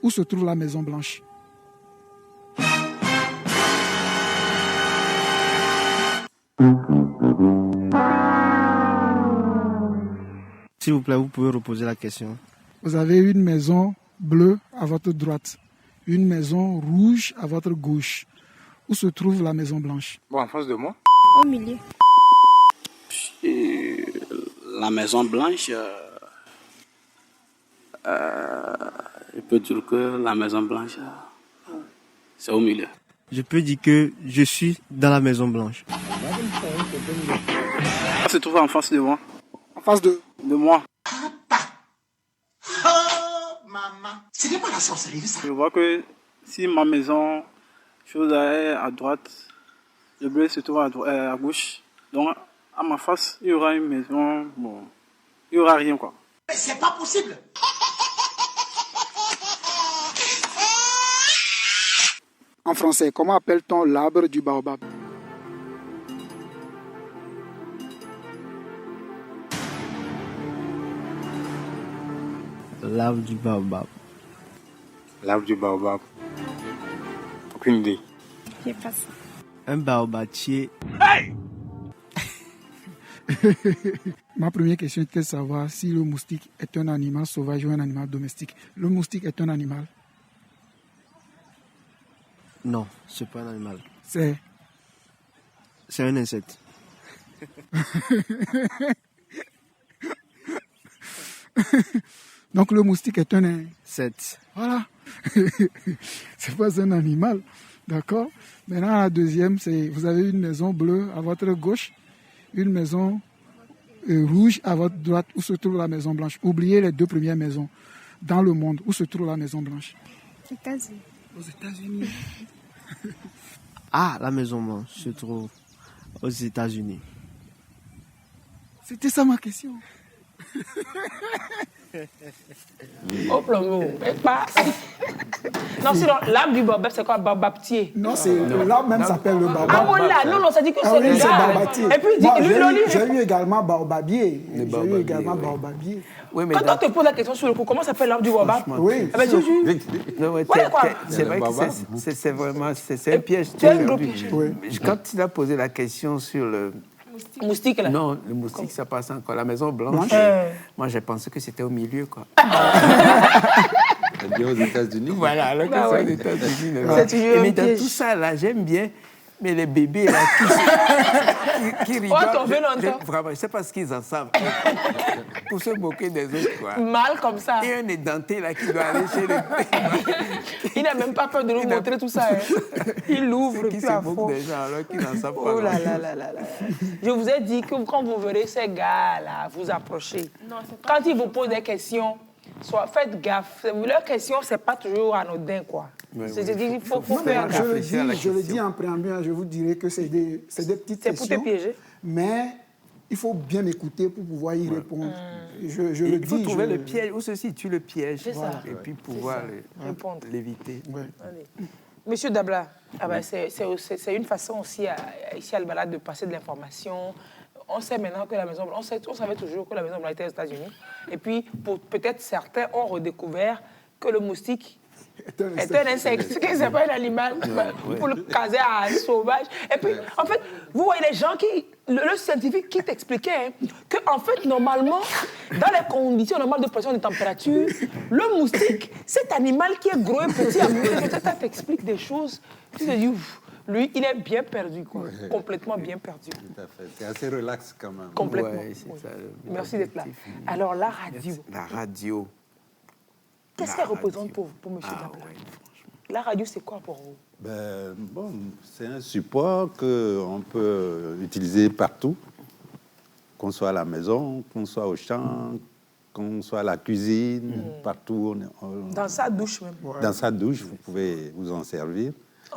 Où se trouve la Maison Blanche? S'il vous plaît, vous pouvez reposer la question. Vous avez une maison bleue à votre droite, une maison rouge à votre gauche. Où se trouve la maison blanche? Bon, en face de moi. Au milieu. Et la Maison Blanche, je peux dire que la Maison Blanche, c'est au milieu. Je peux dire que je suis dans la Maison Blanche. Ça se trouve en face de moi. En face de moi. Maman, ce n'est pas la sorcellerie, ça. Je vois que si ma maison, chose est à droite, le bleu se trouve à gauche. Donc, à ma face, il y aura une maison, bon, il n'y aura rien, quoi. Mais c'est pas possible. En français, comment appelle-t-on l'arbre du baobab? L'arbre du baobab. L'arbre du baobab. Aucune idée. J'ai pas ça. Un baobatier. Hey! Ma première question était de savoir si le moustique est un animal sauvage ou un animal domestique. Le moustique est un animal. Non, c'est pas un animal. C'est un insecte. Donc le moustique est un insecte. Voilà. C'est pas un animal. D'accord? Maintenant, la deuxième, c'est vous avez une maison bleue à votre gauche, une maison rouge à votre droite. Où se trouve la maison blanche? Oubliez les deux premières maisons. Dans le monde, où se trouve la maison blanche? Aux États-Unis. Aux États-Unis. Ah, la maison blanche se trouve aux États-Unis. C'était ça ma question. Hop là, pas. Non, sinon, l'arbre du baobab, c'est quoi? Baobabtier? Non, l'arbre même s'appelle le baobab. Ah, voilà, non, ça dit que c'est oui, le c'est gars. baobabtier. Et puis, J'ai eu également baobabier. Baobabier. Oui, mais quand on te pose la question sur le coup, comment s'appelle l'arbre du baobab? Oui. Ah ben, c'est vrai que c'est vraiment c'est un piège. C'est un gros piège. Quand il a posé la question sur le moustique, là. Non, le moustique, ça passe encore. La maison blanche, moi, j'ai pensé que c'était au milieu, quoi. C'est bien aux États-Unis. Voilà, alors que c'est aux États-Unis. Mais dans tout ça, là, j'aime bien. Mais les bébés, là, qui rigolent. Vraiment, je ne sais pas ce qu'ils en savent. Pour se moquer des autres, quoi. Mal comme ça. Et un édenté, là, qui doit aller chez le... Il n'a même pas peur de nous montrer tout ça. Hein. Il l'ouvre, puis à fond. Des gens, alors qu'ils n'en savent pas. Oh là là là là là. Je vous ai dit que quand vous verrez ces gars-là vous approcher, quand ils vous posent des questions, faites gaffe. Leurs questions, ce n'est pas toujours anodin, quoi. Il faut faire gaffe. Je le dis en préambule, je vous dirais que c'est des petites questions. C'est pour te piéger. Mais il faut bien écouter pour pouvoir y répondre. Il faut trouver le piège, où se situe le piège, et puis pouvoir l'éviter. Monsieur Dabla, c'est une façon aussi, ici à Al-Balad, de passer de l'information. On sait maintenant que la Maison Blanche, on savait toujours que la Maison Blanche était aux États-Unis. Et puis, peut-être certains ont redécouvert que le moustique est un insecte, que ce n'est pas un animal pour le caser à un sauvage. Et puis, en fait, vous voyez les gens le scientifique qui t'expliquait que, en fait, normalement, dans les conditions normales de pression et de température, le moustique, cet animal qui est gros et petit, peut-être ça t'explique des choses. Tu te dis, ouf, lui, il est bien perdu, quoi. Complètement bien perdu. Tout à fait. C'est assez relax quand même. Complètement. Ouais, ça, merci d'être là. Alors, la radio. La radio. Qu'est-ce qu'elle représente pour M. Dabla? La radio, c'est quoi pour vous? C'est un support qu'on peut utiliser partout, qu'on soit à la maison, qu'on soit au champ, qu'on soit à la cuisine, partout. Dans sa douche même. Dans sa douche, vous pouvez vous en servir.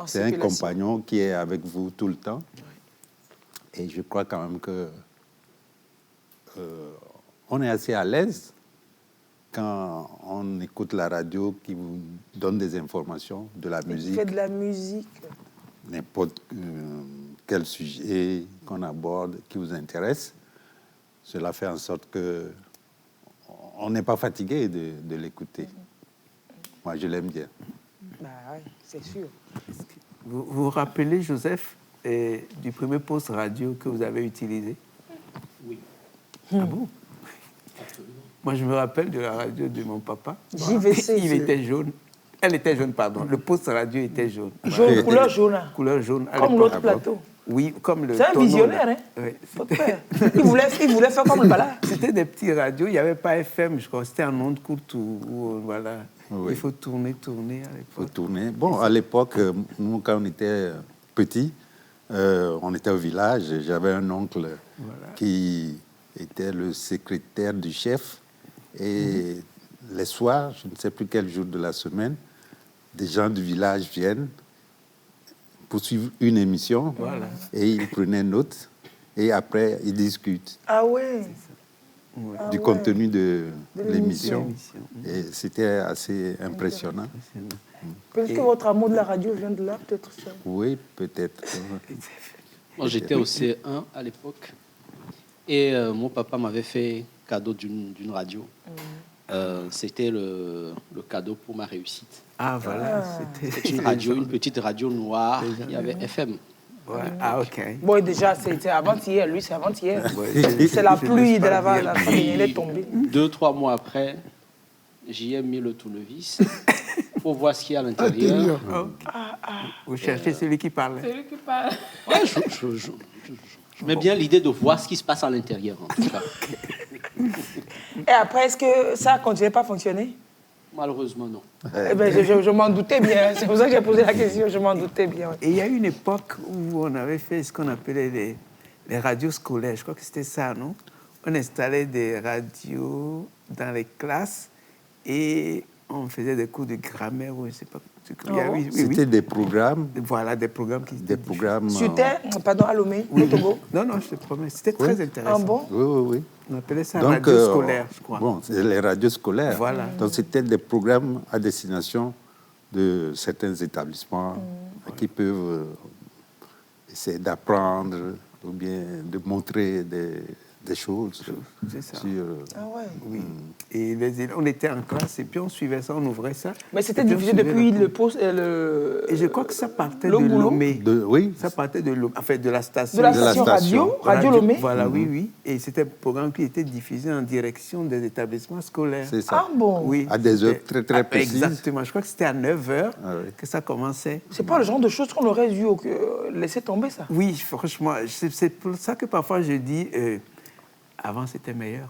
C'est un compagnon qui est avec vous tout le temps. Et je crois quand même que on est assez à l'aise quand on écoute la radio qui vous donne des informations, de la musique. Fait de la musique. N'importe quel sujet qu'on aborde qui vous intéresse, cela fait en sorte que on n'est pas fatigué de l'écouter. Moi, je l'aime bien. Bah oui, c'est sûr. Vous vous rappelez, Joseph, du premier poste radio que vous avez utilisé? Oui. Ah bon? Absolument. Moi, je me rappelle de la radio de mon papa. JVC. Il était jaune. Elle était jaune, pardon. Le poste radio était jaune. Jaune, couleur jaune. Couleur jaune. Comme l'autre plateau. Oui, comme le. C'est un visionnaire, hein? Oui. Il voulait faire comme le balade. C'était des petits radios, il n'y avait pas FM, je crois. C'était en ondes courtes où voilà. Oui. Il faut tourner à l'époque. Il faut tourner. Bon, à l'époque, nous, quand on était petits, on était au village. J'avais un oncle qui était le secrétaire du chef. Et les soirs, je ne sais plus quel jour de la semaine, des gens du village viennent pour suivre une émission. Voilà. Et ils prenaient note. Et après, ils discutent. Ah ouais. Du contenu de l'émission. Et c'était assez impressionnant. Peut-être que votre amour de la radio vient de là, peut-être ça. Oui, peut-être. Moi, j'étais au C1 à l'époque. Et mon papa m'avait fait cadeau d'une radio. C'était le cadeau pour ma réussite. Ah, voilà. C'était une petite radio noire. Il y avait FM. Ouais. Ah, ok. Bon, déjà, c'était avant-hier. Lui, c'est avant-hier. C'est la pluie de la famille. Elle est tombée. 2-3 mois après, j'y ai mis le tournevis pour voir ce qu'il y a à l'intérieur. Vous cherchez celui qui parle. Celui qui parle. Ouais, je mets bien l'idée de voir ce qui se passe à l'intérieur, en tout cas. Et après, est-ce que ça a continué pas à fonctionner? Malheureusement, non. Eh ben, je m'en doutais bien. C'est pour ça que j'ai posé la question. Je m'en doutais bien. Et il y a eu une époque où on avait fait ce qu'on appelait les radios scolaires. Je crois que c'était ça, non? On installait des radios dans les classes et on faisait des cours de grammaire ou je ne sais pas. C'était des programmes. Voilà, des programmes qui des programmes. C'était, pardon, à Lomé, au Togo. Non, je te promets. C'était très intéressant. Ah bon? Oui. On appelait ça radio scolaire, je crois. Bon, c'est les radios scolaires. Voilà. Donc, c'était des programmes à destination de certains établissements qui peuvent essayer d'apprendre ou bien de montrer des choses sur... Ah ouais. Oui. Et on était en classe et puis on suivait ça, on ouvrait ça. Mais c'était diffusé depuis le poste... Et je crois que ça partait de Lomé. Oui. Ça partait de Lomé, en fait, de la station. De la station Radio Lomé. Voilà, oui. Et c'était un programme qui était diffusé en direction des établissements scolaires. C'est ça. Ah bon? Oui. À des heures très, très précises. Exactement. Je crois que c'était à 9h que ça commençait. C'est pas le genre de choses qu'on aurait dû laisser tomber, ça? Oui, franchement. C'est pour ça que parfois je dis... avant, c'était meilleur.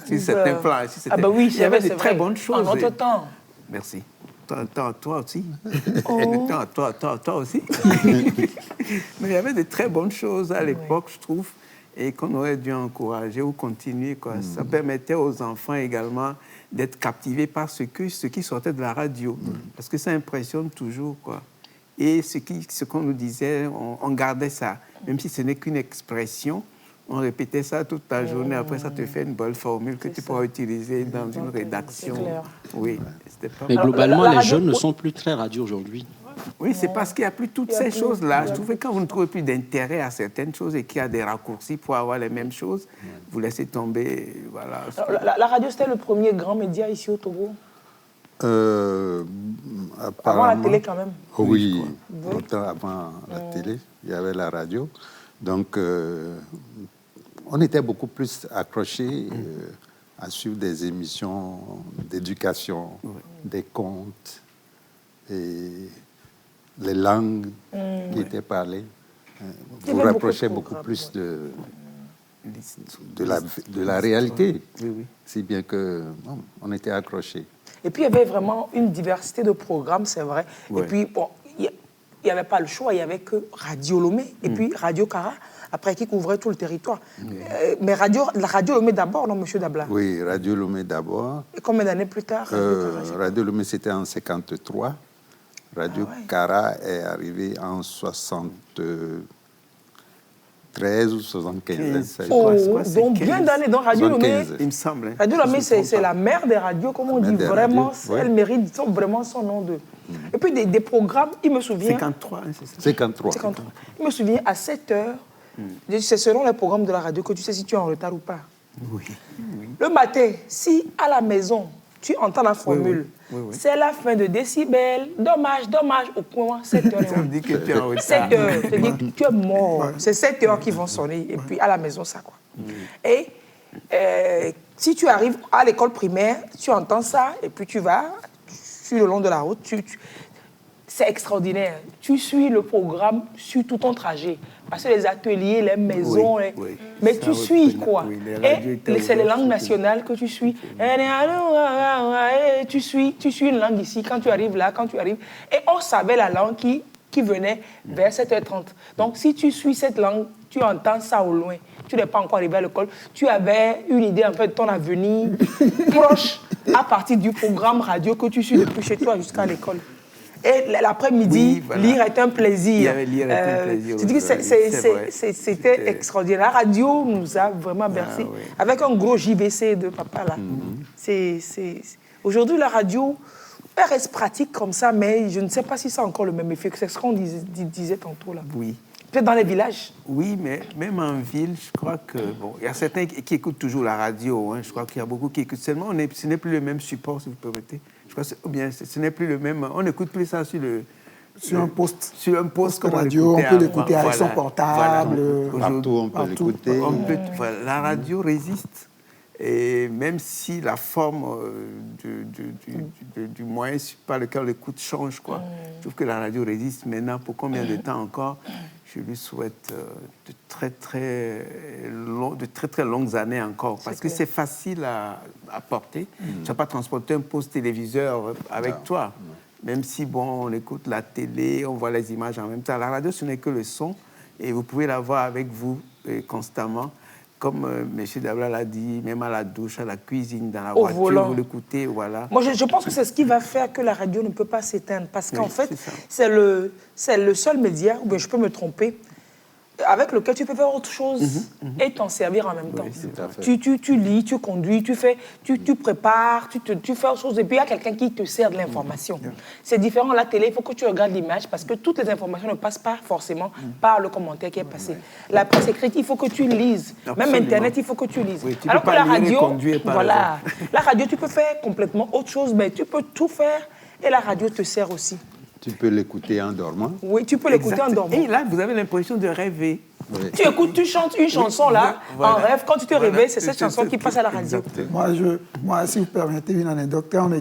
Si c'était plein. Ah ben oui, il y avait de très bonnes choses. En notre temps. Merci. Toi aussi. Oh. Toi aussi. Mais il y avait de très bonnes choses à l'époque, je trouve, et qu'on aurait dû encourager ou continuer. Quoi. Ça permettait aux enfants également d'être captivés par ce qui sortait de la radio. Parce que ça impressionne toujours. Quoi. Et ce qu'on nous disait, on gardait ça. Même si ce n'est qu'une expression, on répétait ça toute la journée. Après, ça te fait une bonne formule que tu pourras utiliser dans une rédaction. Oui. Mais globalement, les jeunes ne sont plus très radio aujourd'hui. Oui, c'est parce qu'il n'y a plus toutes ces choses-là. Je trouve que quand vous ne trouvez plus d'intérêt à certaines choses et qu'il y a des raccourcis pour avoir les mêmes choses, vous laissez tomber. Voilà. Alors, la radio, c'était le premier grand média ici au Togo? Avant la télé, quand même. Oui, longtemps avant la télé, il y avait la radio. Donc, on était beaucoup plus accrochés à suivre des émissions d'éducation, des contes et les langues qui étaient parlées. Vous rapprochez beaucoup plus de la réalité, si bien qu'on était accrochés. Et puis, il y avait vraiment une diversité de programmes, c'est vrai. Et puis, bon, il n'y avait pas le choix, il n'y avait que Radio Lomé et puis Radio Kara, après qui couvrait tout le territoire. Mais la Radio Lomé d'abord, non, monsieur Dabla? Oui, Radio Lomé d'abord. Et combien d'années plus tard? Radio Lomé, c'était en 1953. Radio Kara est arrivé en 73 ou 75. Donc bien d'années dans Radio Lomé. Il me semble. Radio Lomé, c'est la mère des radios, comme on dit. Vraiment, elle mérite vraiment son nom de... Et puis des programmes, il me souvient... 53, c'est ça? 53. Il me souvient, à 7 heures, c'est selon les programmes de la radio que tu sais si tu es en retard ou pas. Oui. Le matin, si à la maison, tu entends la formule, c'est la fin de décibels, dommage, au point 7 heures. Ça me dit que tu es en retard. 7 heures, tu dis que tu es mort. C'est 7 heures qui vont sonner, et puis à la maison, ça, quoi. Et Si tu arrives à l'école primaire, tu entends ça, et puis tu vas sur le long de la route, c'est extraordinaire. Tu suis le programme sur tout ton trajet. Parce que les ateliers, les maisons, mais ça, tu suis quoi? Et c'est les langues nationales que tu suis. Tu suis une langue ici, quand tu arrives là, quand tu arrives. Et on savait la langue qui venait vers 7h30. Donc si tu suis cette langue, tu entends ça au loin. Tu n'es pas encore arrivé à l'école. Tu avais une idée un peu de ton avenir proche à partir du programme radio que tu suis depuis chez toi jusqu'à l'école. Et l'après-midi, lire est un plaisir. C'était extraordinaire. La radio nous a vraiment bercé. Avec un gros JVC de papa, là. Aujourd'hui, la radio, elle reste pratique comme ça, mais je ne sais pas si ça a encore le même effet. C'est ce qu'on disait tantôt, là. Oui. Peut-être dans les villages. Oui, mais même en ville, je crois que... Bon, il y a certains qui écoutent toujours la radio. Hein. Je crois qu'il y a beaucoup qui écoutent. Seulement, ce n'est plus le même support, si vous permettez. Je crois ou bien ce n'est plus le même... On n'écoute plus ça sur le... Sur un poste. Sur un poste comme radio, on peut l'écouter avec son portable. Partout, on peut l'écouter. La radio résiste. Et même si la forme du moyen par lequel on l'écoute change, quoi. Je trouve que la radio résiste maintenant. Pour combien de temps encore? Je lui souhaite de très longues années encore. Parce que c'est facile à porter. Tu ne vas pas transporter un poste téléviseur avec toi. Même si, bon, on écoute la télé, on voit les images en même temps. La radio, ce n'est que le son. Et vous pouvez l'avoir avec vous constamment. Comme M. Dabla l'a dit, même à la douche, à la cuisine, dans la voiture, volant. Vous l'écoutez, voilà. Moi, je pense que c'est ce qui va faire que la radio ne peut pas s'éteindre. Parce qu'en fait, c'est le seul média, ou bien je peux me tromper, avec lequel tu peux faire autre chose et t'en servir en même temps. Tu lis, tu conduis, tu prépares, tu fais autre chose. Et puis, il y a quelqu'un qui te sert de l'information. C'est différent. La télé, il faut que tu regardes l'image parce que toutes les informations ne passent pas forcément par le commentaire qui est passé. La presse écrite, il faut que tu lises. Absolument. Même Internet, il faut que tu lises. Oui, alors que la radio, voilà, la radio, tu peux faire complètement autre chose, mais tu peux tout faire et la radio te sert aussi. Tu peux l'écouter en dormant. Oui, tu peux l'écouter en dormant. Et là, vous avez l'impression de rêver. Oui. Tu écoutes, tu chantes une chanson là, en rêve. Quand tu te réveilles, c'est cette chanson qui passe à la radio. Moi, si vous permettez une anecdote, quand on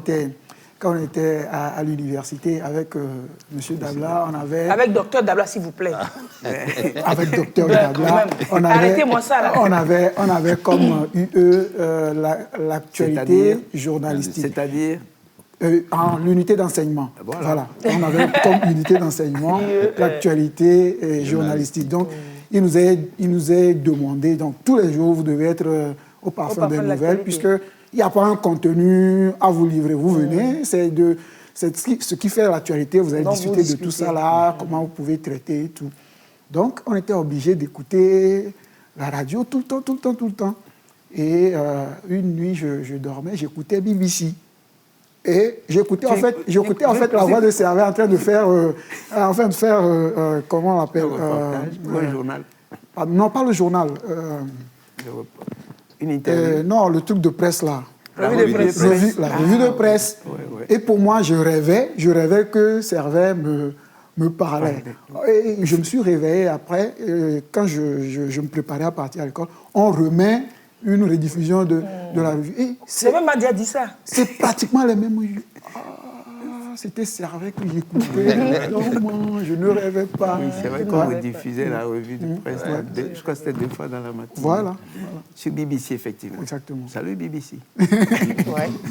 était à l'université avec M. Dabla, on avait... Avec Dr Dabla, s'il vous plaît. Avec Dr Dabla, arrêtez-moi ça là. On avait comme UE l'actualité journalistique. C'est-à-dire l'unité d'enseignement. Voilà. On avait comme unité d'enseignement l'actualité journalistique. Donc, il nous est demandé, donc tous les jours, vous devez être au parfum des nouvelles, puisqu'il n'y a pas un contenu à vous livrer. Vous venez, c'est ce qui fait l'actualité. Vous allez discuter de tout ça là, comment vous pouvez traiter et tout. Donc, on était obligé d'écouter la radio tout le temps. Et une nuit, je dormais, j'écoutais BBC. Et j'écoutais en fait la voix de Servet en train de faire, comment on l'appelle, le journal. Non, pas le journal. Une interview. Non, le truc de presse là. La revue de presse. Ouais. Et pour moi, je rêvais que Servet me parlait. Et je me suis réveillé après, quand je me préparais à partir à l'école, on remet une rediffusion de la revue. C'est même Madia dit ça. C'est pratiquement les mêmes. C'était Servet que j'écoutais. Non, moi, je ne rêvais pas. Oui, c'est vrai qu'on rediffusait la revue de presse. Je crois que c'était 2 fois dans la matinée. Voilà. Sur BBC, effectivement. Exactement. Salut BBC. Oui,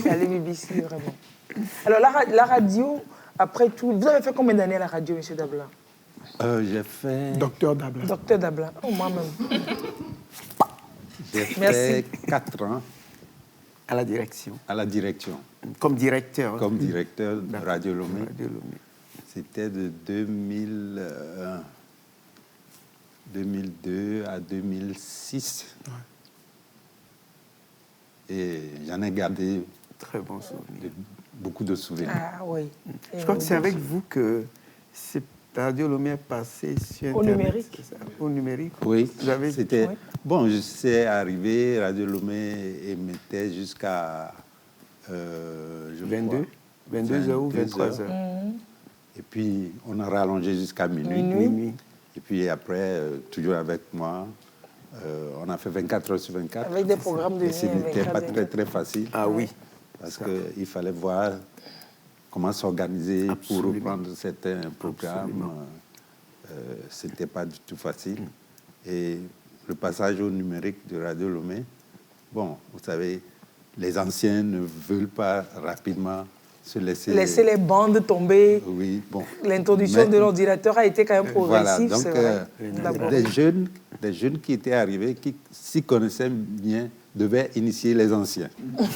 salut BBC, vraiment. Alors, la radio, après tout, vous avez fait combien d'années à la radio, M. Dabla? J'ai fait... Docteur Dabla. Docteur Dabla. Oh, moi-même. J'ai fait 4 ans. À la direction. À la direction. Comme directeur. Comme directeur de Radio Lomé. C'était de 2002 à 2006. Ouais. Et j'en ai gardé très bons souvenirs. Beaucoup de souvenirs. Ah oui. Je crois que c'est avec vous que Radio Lomé est passé sur Internet. Au numérique. Oui. C'était... Oui. Bon, je sais arrivé, Radio Lomé émettait jusqu'à 22h ou 23h. Et puis, on a rallongé jusqu'à minuit. Et puis après, toujours avec moi, On a fait 24 heures sur 24. Avec des programmes de nuit. Et ce n'était pas très facile. Ah oui. Parce qu'il fallait voir comment s'organiser pour reprendre certains programmes. Ce n'était pas du tout facile. Et le passage au numérique de Radio Lomé, bon, vous savez, les anciens ne veulent pas rapidement se laisser les bandes tomber. Oui, bon. L'introduction de l'ordinateur a été quand même progressive, voilà, donc, c'est vrai. Des jeunes qui étaient arrivés, qui s'y connaissaient bien, devaient initier les anciens.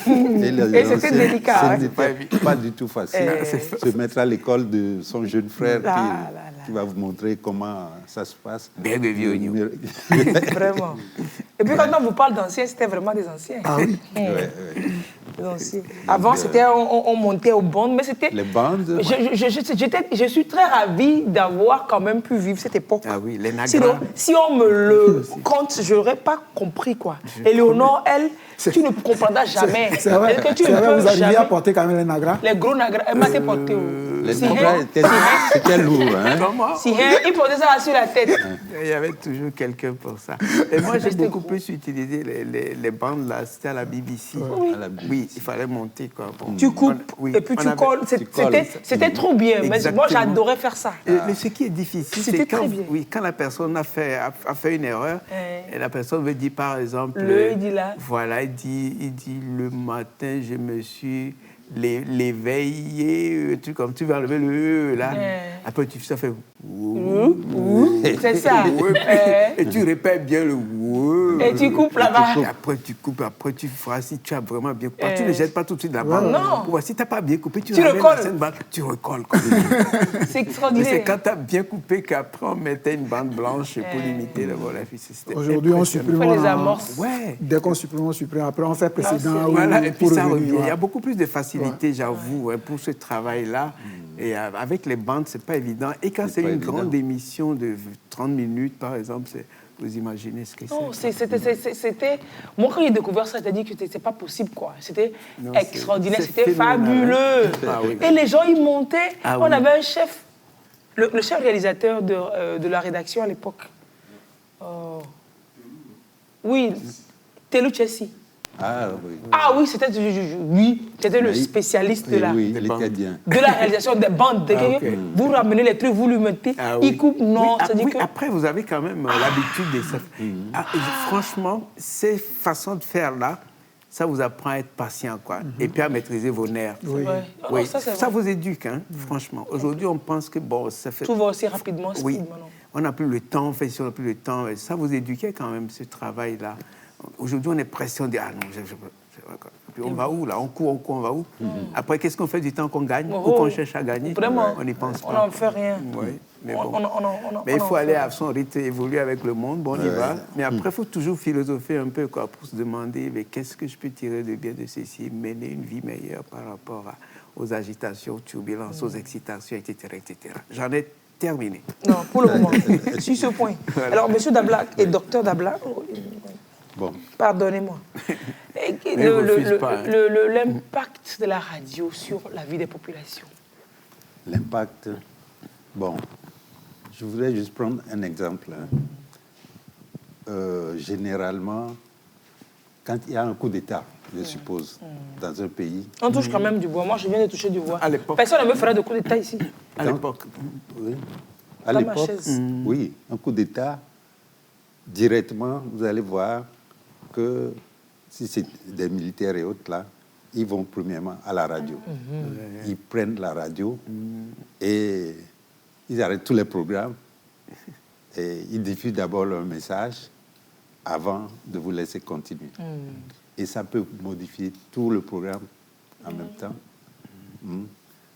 Et c'était délicat. Ce n'était pas du tout facile. Se mettre à l'école de son jeune frère qui va vous montrer comment ça se passe. Vraiment. Et puis quand on vous parle d'anciens, c'était vraiment des anciens. Ah oui. Des anciens. Avant, c'était on montait aux bandes, mais c'était... Les bandes. Je suis très ravie d'avoir quand même pu vivre cette époque. Ah oui, les nagras. Sinon, si on me le compte, je n'aurais pas compris, quoi. Éléonore, elle, tu ne comprendras jamais. C'est vrai, vous arrivez à porter quand même les nagras. Les gros nagras, elle m'a été portée. Les nagras, c'était lourd. Si il portait ça sur la tête. Il y avait toujours quelqu'un pour ça. Et moi, j'ai beaucoup plus utilisé les bandes, là, c'était à la BBC. Oui, il fallait monter, quoi. Bon, tu coupes, et puis tu colles. C'était trop bien. Mais moi, j'adorais faire ça. Mais ce qui est difficile, c'est quand la personne a fait une erreur, et la personne veut dire, par exemple... il dit là. Voilà, il dit le matin, je me suis l'éveillé, comme tu vas enlever le là. Après, ça fait... C'est ça. Et tu répètes bien le... Et tu coupes là-bas. Après, tu coupes. Après, tu feras si tu as vraiment bien coupé. Tu ne jettes pas tout de suite la bande. Non. Si tu n'as pas bien coupé, tu recolles. Tu recolles. C'est extraordinaire. C'est quand tu as bien coupé qu'après, on mettait une bande blanche pour limiter le vol. Aujourd'hui, on supprime. les amorces. Dès qu'on supprime, on supprime. Après, on fait précédent. Voilà, et puis ça revient. Il y a beaucoup plus de facilité, j'avoue, pour ce travail-là. Et avec les bandes, ce n'est pas évident. Et quand c'est une grande émission de 30 minutes, par exemple, vous imaginez ce que c'est. Non, c'était... Moi, quand j'ai découvert ça, j'ai dit que c'était pas possible, quoi. C'était extraordinaire, c'était fabuleux. Ah, oui. Et les gens, ils montaient. Ah, on avait un chef, le chef réalisateur de la rédaction à l'époque. Oui, Telou Chessi. Ah oui. Ah oui, c'était le spécialiste de la réalisation des bandes. Vous ramenez les trucs, vous lui mettez, il coupe, non. Après, vous avez quand même l'habitude de ça. Franchement, ces façons de faire là, ça vous apprend à être patient, quoi. Et puis à maîtriser vos nerfs. Oui. Ça vous éduque, hein, franchement. Aujourd'hui, on pense que bon, ça fait... Tout va aussi rapidement, speedement. On n'a plus le temps, si on n'a plus le temps. Ça vous éduquait quand même, ce travail-là. Aujourd'hui, on est pressé, on dit, ah non, puis on va où, là? On court, on va où? Après, qu'est-ce qu'on fait du temps qu'on gagne ou qu'on cherche à gagner? Vraiment, on n'y pense pas. On n'en fait rien. Oui, mais bon. Mais il faut aller à son rythme, évoluer avec le monde, bon, on y va. Mais après, il faut toujours philosopher un peu, quoi, pour se demander, mais qu'est-ce que je peux tirer de bien de ceci, mener une vie meilleure par rapport aux agitations, aux turbulences, aux excitations, etc., etc. J'en ai terminé. Non, pour le moment, sur ce point. Voilà. Alors, M. Dabla et Dr Dabla... Bon. Pardonnez-moi. L'impact de la radio sur la vie des populations. L'impact, bon, je voudrais juste prendre un exemple. Généralement, quand il y a un coup d'État, je suppose, dans un pays... On touche quand même du bois. Moi, je viens de toucher du bois. Personne ne me fera de coup d'État ici. À l'époque. Oui. À l'époque, oui, un coup d'État, directement, vous allez voir que si c'est des militaires et autres là, ils vont premièrement à la radio. Ils prennent la radio et ils arrêtent tous les programmes et ils diffusent d'abord leur message avant de vous laisser continuer. Et ça peut modifier tout le programme en même temps.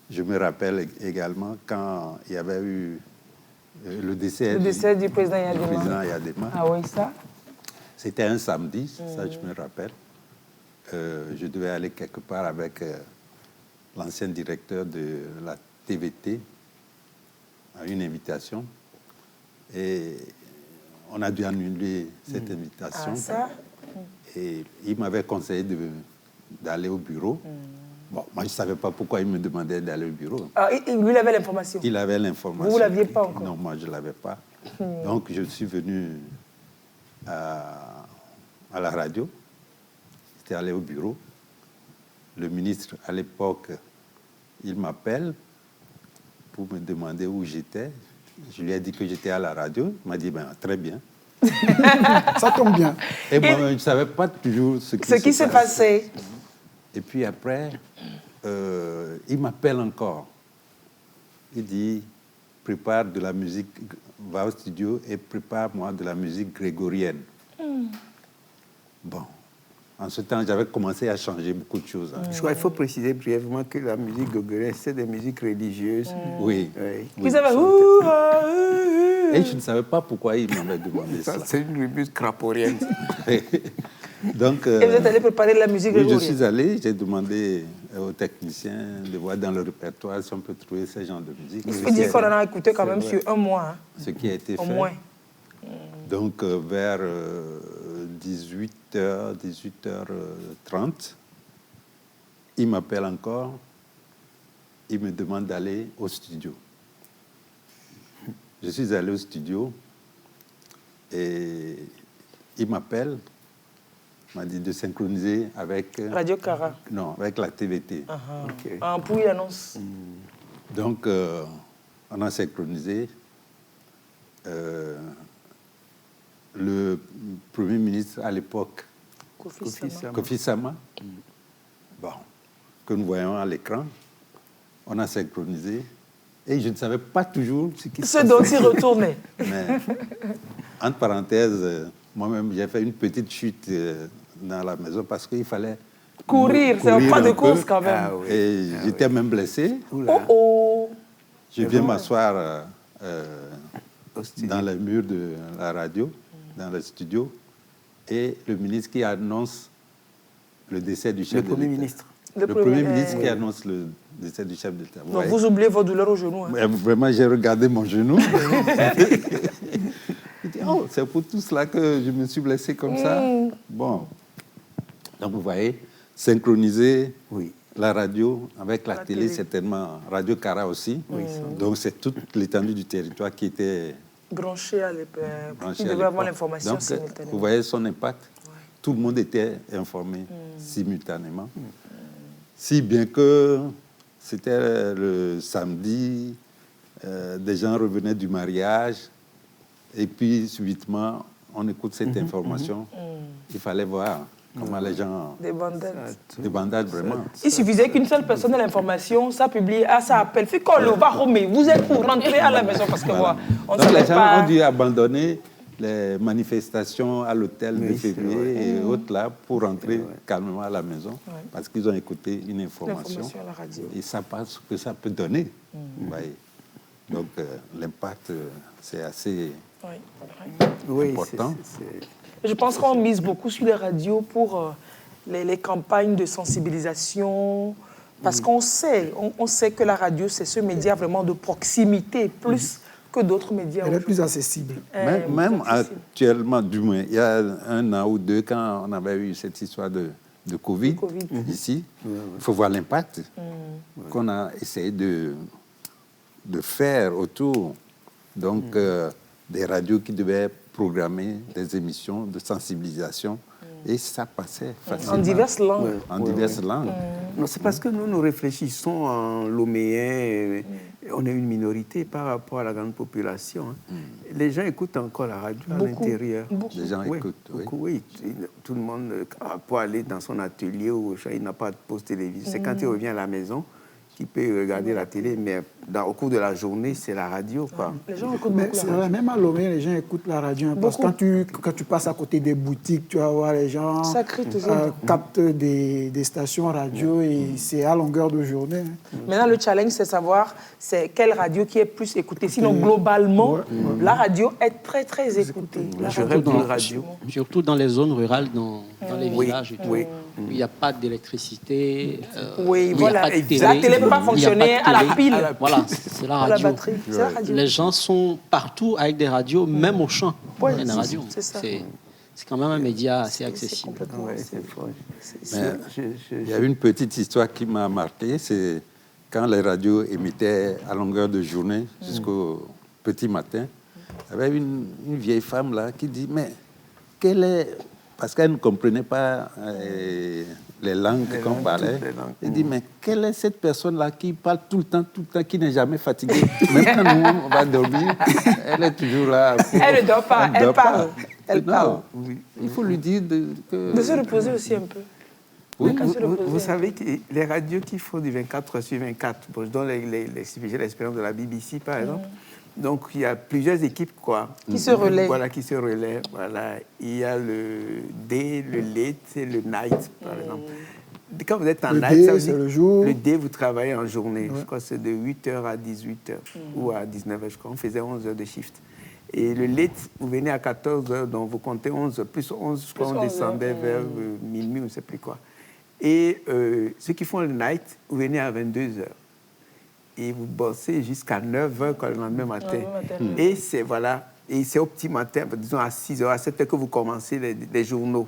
Je me rappelle également quand il y avait eu le décès du président Yadema. Ah oui, ça? C'était un samedi, ça je me rappelle. Je devais aller quelque part avec l'ancien directeur de la TVT à une invitation. Et on a dû annuler cette invitation. Ah, ça? Et il m'avait conseillé d'aller au bureau. Bon, moi, je ne savais pas pourquoi il me demandait d'aller au bureau. Ah, lui, il avait l'information? Il avait l'information. Vous ne l'aviez pas encore? Non, moi, je ne l'avais pas. Donc, je suis venu à la radio. J'étais allé au bureau. Le ministre, à l'époque, il m'appelle pour me demander où j'étais. Je lui ai dit que j'étais à la radio. Il m'a dit, ben, très bien. Ça tombe bien. Et moi-même, je ne savais pas toujours ce qui s'est passé. Et puis après, il m'appelle encore. Il dit, prépare de la musique, va au studio et prépare-moi de la musique grégorienne. Bon. En ce temps, j'avais commencé à changer beaucoup de choses. Je crois qu'il faut préciser brièvement que la musique grégorienne, c'est des musiques religieuses. Oui. Vous avez... Et je ne savais pas pourquoi il m'avait demandé ça. C'est une musique craporienne. Donc, et vous êtes allé préparer de la musique grégorienne? Oui, je suis allé, j'ai demandé aux techniciens de voir dans le répertoire si on peut trouver ce genre de musique. Il faut dire qu'on en a écouté quand même sur un mois. Hein. Ce qui a été fait. Au moins. Donc, vers 18h, 18h30, il m'appelle encore, il me demande d'aller au studio. Je suis allé au studio et il m'appelle, m'a dit de synchroniser avec... Radio Cara. Non, avec la TVT. Okay. En pouille annonce. Donc, on a synchronisé. Le Premier ministre à l'époque, Kofi Sama, bon, que nous voyons à l'écran, on a synchronisé. Et je ne savais pas toujours ce dont il retournait. Mais, entre parenthèses, moi-même, j'ai fait une petite chute dans la maison parce qu'il fallait courir. C'est un pas de course quand même. Ah, oui. Et j'étais même blessé. Je viens m'asseoir dans les murs de la radio, dans le studio, et le ministre qui annonce le décès du chef de l'État. Premier ministre. Le Premier ministre qui annonce le décès du chef de l'État. Donc vous oubliez vos douleurs au genou. Hein. Vraiment, j'ai regardé mon genou. Je dis, oh, c'est pour tout cela que je me suis blessé comme ça. Bon. Donc, vous voyez, synchroniser la radio avec la télé, certainement, Radio Cara aussi. Donc, c'est toute l'étendue du territoire qui était... branché à l'époque. Qui devait avoir l'information simultanément. Vous voyez son impact. Tout le monde était informé simultanément. Si bien que c'était le samedi, des gens revenaient du mariage, et puis subitement, on écoute cette information. Il fallait voir comment les gens... Des bandades. Des bandades, vraiment. Il suffisait qu'une seule personne ait l'information, ça publie, ça appelle, fait qu'on le va, mais vous êtes pour rentrer à la maison, parce que voilà. On donc les gens ont dû abandonner les manifestations à l'hôtel de février et autres là pour rentrer calmement à la maison parce qu'ils ont écouté une information à la radio. Et ça passe ce que ça peut donner. Donc l'impact c'est assez important. Je pense qu'on mise beaucoup sur les radios pour les campagnes de sensibilisation parce qu'on sait, on sait que la radio c'est ce média vraiment de proximité plus que d'autres médias. Elle est plus accessible. Même actuellement, du moins, il y a 1 an ou 2, quand on avait eu cette histoire de Covid, ici, il faut voir l'impact qu'on a essayé de faire autour. Donc, des radios qui devaient programmer des émissions de sensibilisation. Et ça passait facilement. En diverses langues. En diverses langues. Non, c'est parce que nous réfléchissons en loméen. On est une minorité par rapport à la grande population. Les gens écoutent encore la radio à l'intérieur. Les gens écoutent, oui. Tout le monde, pour aller dans son atelier ou il n'a pas de poste télévision. C'est quand il revient à la maison qu'il peut regarder la télé, mais au cours de la journée, c'est la radio. Quoi. Les gens écoutent beaucoup la radio. Même à Lomé, les gens écoutent la radio. Hein, parce que quand tu passes à côté des boutiques, tu vas voir les gens captent des stations radio et c'est à longueur de journée. Hein. Maintenant, le challenge, c'est savoir c'est quelle radio qui est plus écoutée. Sinon, globalement, la radio est très, très écoutée. Surtout dans les zones rurales, dans les villages et tout. Il n'y a pas d'électricité. Voilà. La télé ne peut pas fonctionner à la pile. Voilà, c'est la radio. La batterie. La radio. Les gens sont partout avec des radios, même au champ. Ouais, c'est quand même un média assez accessible. Il y a une petite histoire qui m'a marqué, c'est quand les radios émettaient à longueur de journée jusqu'au petit matin. Il y avait une vieille femme là qui dit, mais parce qu'elle ne comprenait pas les langues qu'on parlait. Elle dit, mais quelle est cette personne-là qui parle tout le temps, qui n'est jamais fatiguée? Même quand nous, on va dormir, elle est toujours là. Elle ne dort pas, elle parle. Elle parle. Oui. Il faut lui dire de se reposer aussi un peu. Oui, vous savez que les radios qui font du 24 sur 24, bon, je donne l'expérience de la BBC, par exemple. Donc, il y a plusieurs équipes, quoi. Qui se relaient. Voilà, qui se relaient. Voilà. Il y a le day, le late et le night, par exemple. Quand vous êtes en night, ça veut dire le jour. Le day, vous travaillez en journée. Je crois que c'est de 8h à 18h ou à 19h, je crois. On faisait 11 heures de shift. Et le late, vous venez à 14h, donc vous comptez 11, plus 11, je crois, on descendait vers minuit, on ne sait plus quoi. Et ceux qui font le night, vous venez à 22h. Et vous bossez jusqu'à 9h le lendemain matin. Et c'est voilà, et c'est au petit matin, disons à 6h, à 7h que vous commencez les journaux.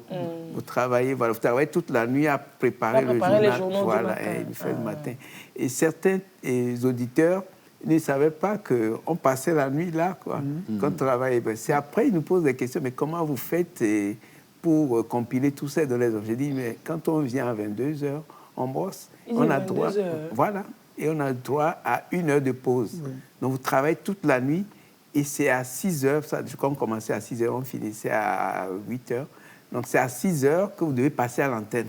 Vous travaillez, voilà, vous travaillez toute la nuit à préparer le journal. Les journaux voilà, et il fait le matin. Et certains auditeurs ne savaient pas qu'on passait la nuit là, quoi, quand on travaillait. C'est après, ils nous posent des questions, mais comment vous faites pour compiler tout ça dans les œuvres? J'ai dit, mais quand on vient à 22h, on bosse, on a droit. Voilà. Et on a droit à 1 heure de pause. Donc, vous travaillez toute la nuit et c'est à 6 heures, quand on commençait à 6 heures, on finissait à 8 heures. Donc, c'est à 6 heures que vous devez passer à l'antenne.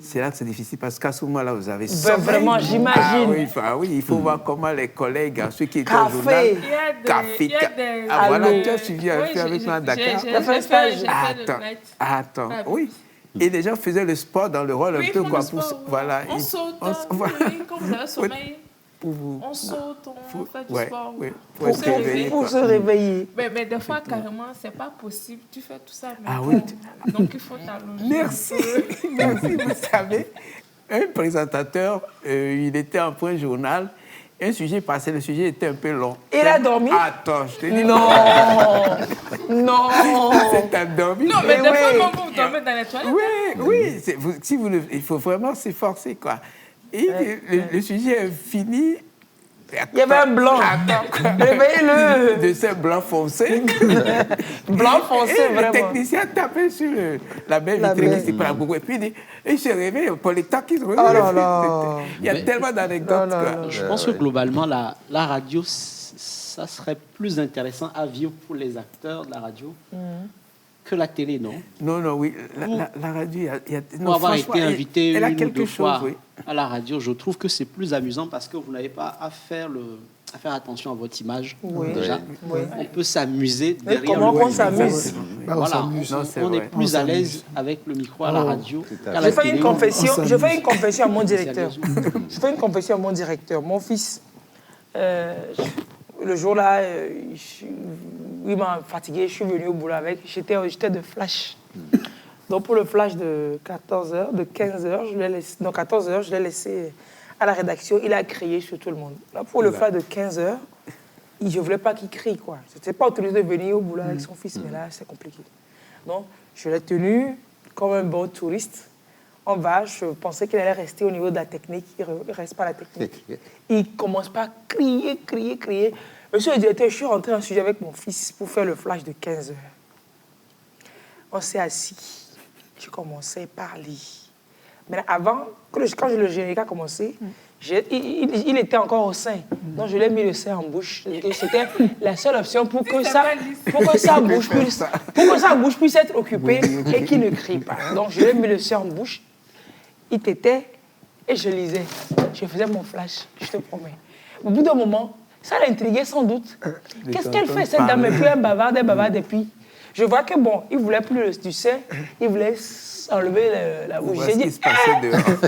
C'est là que c'est difficile parce qu'à ce moment-là, vous avez sommeil. Vraiment, j'imagine. Oui, il faut voir comment les collègues, ceux qui étaient au journal... Café. Voilà, tu as suivi un peu avec moi à Dakar. Attends, oui. Et les gens faisaient le sport dans le rôle un peu quoi. Voilà. On saute, quand vous avez sommeil, on saute, on fait du sport. Pour se réveiller. Mais des fois, carrément, c'est pas possible. Tu fais tout ça. Donc, il faut t'allonger. Merci. Vous savez, un présentateur, il était en point journal. Un sujet passé, le sujet était un peu long. Il a dormi? Attends, je te dis. Non. C'est endormi. Non, mais des fois, vous dormez dans les toilettes. Oui. Il faut vraiment s'efforcer, quoi. Et le sujet est fini. Il y avait un blanc. Réveillez-le. De ce blanc foncé. Blanc foncé, vraiment. Le technicien tapait sur la belle vitrine qui prend beaucoup. Et puis il se réveille pour les temps qui se réveillent. Il y a tellement d'anecdotes. Je pense que globalement, la radio, ça serait plus intéressant à vivre pour les acteurs de la radio que la télé, non? Non, oui. La radio, il y a... Pour avoir été invité une ou deux fois oui. à la radio, je trouve que c'est plus amusant parce que vous n'avez pas à faire attention à votre image. Déjà, on peut s'amuser derrière comment on s'amuse? Voilà, on est plus à l'aise avec le micro à la radio. Je fais une confession à mon directeur. Mon fils, le jour-là, il m'a fatigué, je suis venu au boulot avec. J'étais de flash. Donc pour le flash de 14h, de 15h, je l'ai laissé. Donc 14h, je l'ai laissé à la rédaction. Il a crié sur tout le monde. Là, pour le flash de 15h, je ne voulais pas qu'il crie, quoi. Je n'étais pas autorisé de venir au boulot avec son fils, mais là, c'est compliqué. Donc, je l'ai tenu comme un bon touriste. En bas, je pensais qu'il allait rester au niveau de la technique. Il ne reste pas à la technique. Il commence pas à crier. Monsieur le directeur, je suis rentré en sujet avec mon fils pour faire le flash de 15h. On s'est assis. Je commençais à parler. Mais avant, quand le générique a commencé, il était encore au sein. Donc, je l'ai mis le sein en bouche. C'était la seule option pour que sa bouche puisse être occupée et qu'il ne crie pas. Donc, je l'ai mis le sein en bouche. Il t'était et je lisais. Je faisais mon flash, je te promets. Au bout d'un moment, ça l'intriguait sans doute. Qu'est-ce qu'elle fait, cette dame? Et puis elle bavarde, et puis... Je vois que bon, il voulait plus du sein, il voulait enlever la bouche. J'ai dit,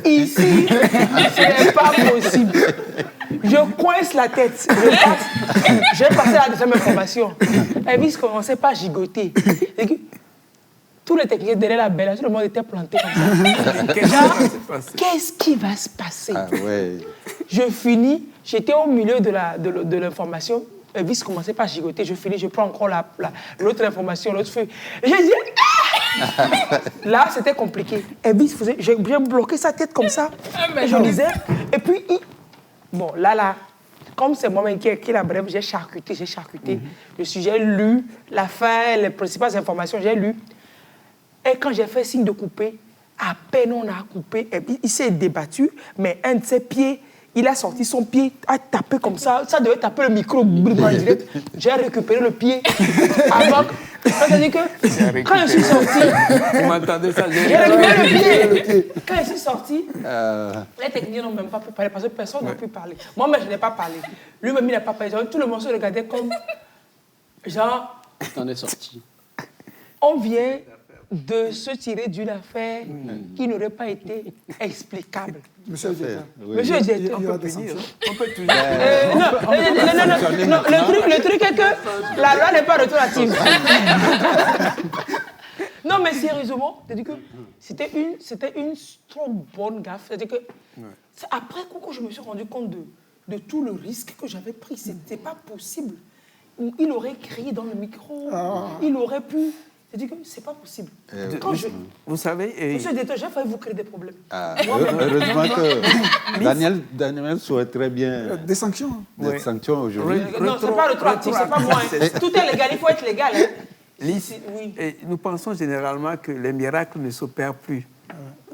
ici, ce n'est pas possible. Je coince la tête. Je vais passer à la deuxième information. Elvis commençait pas à gigoter. Tous les techniciens derrière la belle, tout le monde était planté comme ça. Qu'est-ce qui va se passer? Je finis, j'étais au milieu de l'information. Elvis commençait pas à gigoter, je finis, je prends encore l'autre information, l'autre feuille. J'ai dit, là, c'était compliqué. Elvis faisait, j'ai bloqué sa tête comme ça, et je lisais, et puis, bon, là, comme c'est moi-même qui ai écrit la brève, j'ai charcuté. J'ai lu la fin, les principales informations, j'ai lu. Et quand j'ai fait signe de couper, à peine on a coupé, et puis il s'est débattu, mais un de ses pieds, il a sorti son pied, a tapé comme ça devait taper le micro en direct. J'ai récupéré le pied avant. C'est-à-dire que quand je suis sorti, vous m'entendez ça, j'ai récupéré le pied. Quand je suis sorti, les techniciens n'ont même pas pu parler parce que personne n'a pu parler. Moi-même, je n'ai pas parlé. Lui-même, il n'a pas parlé. Tout le monde se regardait comme genre. T'en es sorti. On vient de se tirer d'une affaire qui n'aurait pas été explicable. Monsieur le directeur. Monsieur le directeur, on peut toujours. Non, le truc est que la loi n'est pas rétroactive. Non, mais sérieusement, c'était une trop bonne gaffe. C'est-à-dire que après que je me suis rendu compte de tout le risque que j'avais pris, c'était pas possible. Il aurait crié dans le micro, il aurait pu. C'est-à-dire que c'est pas possible. Vous savez... Monsieur le directeur, j'ai failli vous créer des problèmes. Heureusement que Daniel souhaiterait bien... Des sanctions. Des sanctions aujourd'hui. Non, c'est pas rétroactif, c'est pas moi. Tout est légal, il faut être légal. Nous pensons généralement que les miracles ne s'opèrent plus.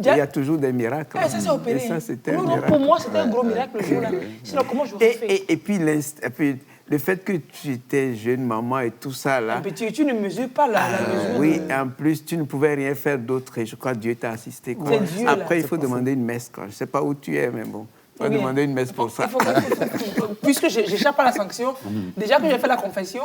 Il y a toujours des miracles. Ça s'est opéré. Et ça, c'était un miracle. Pour moi, c'était un gros miracle le jour-là. Sinon, comment je aurais fait? Et puis, le fait que tu étais jeune maman et tout ça, là... Et puis tu ne mesures pas la mesure. Oui, en plus, tu ne pouvais rien faire d'autre. Et je crois que Dieu t'a assisté. Quoi. Dieu, après, il faut demander une messe. Quoi. Je ne sais pas où tu es, mais bon. Il faut demander une messe pour ça. Puisque je n'échappe pas à la sanction, déjà que j'ai fait la confession,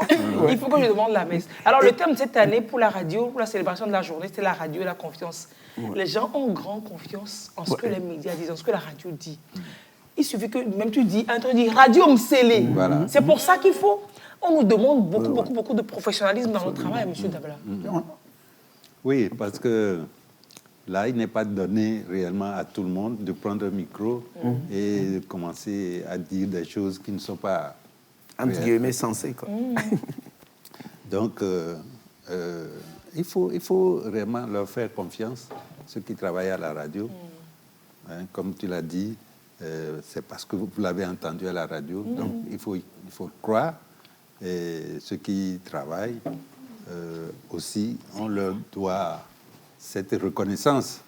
il faut que je demande la messe. Alors, le thème de cette année pour la radio, pour la célébration de la journée, c'est la radio et la confiance. Les gens ont grande confiance en ce que les médias disent, en ce que la radio dit. Il suffit que même tu dis, un truc dit radio me scellé. Voilà. C'est pour ça qu'il faut. On nous demande beaucoup de professionnalisme dans notre travail, M. Dabala. Oui, parce que là, il n'est pas donné réellement à tout le monde de prendre un micro et de commencer à dire des choses qui ne sont pas... Entre guillemets, sensées, quoi. Donc, il faut vraiment leur faire confiance, ceux qui travaillent à la radio. Hein, comme tu l'as dit, c'est parce que vous l'avez entendu à la radio. Donc, il faut croire. Et ceux qui travaillent aussi, on leur doit cette reconnaissance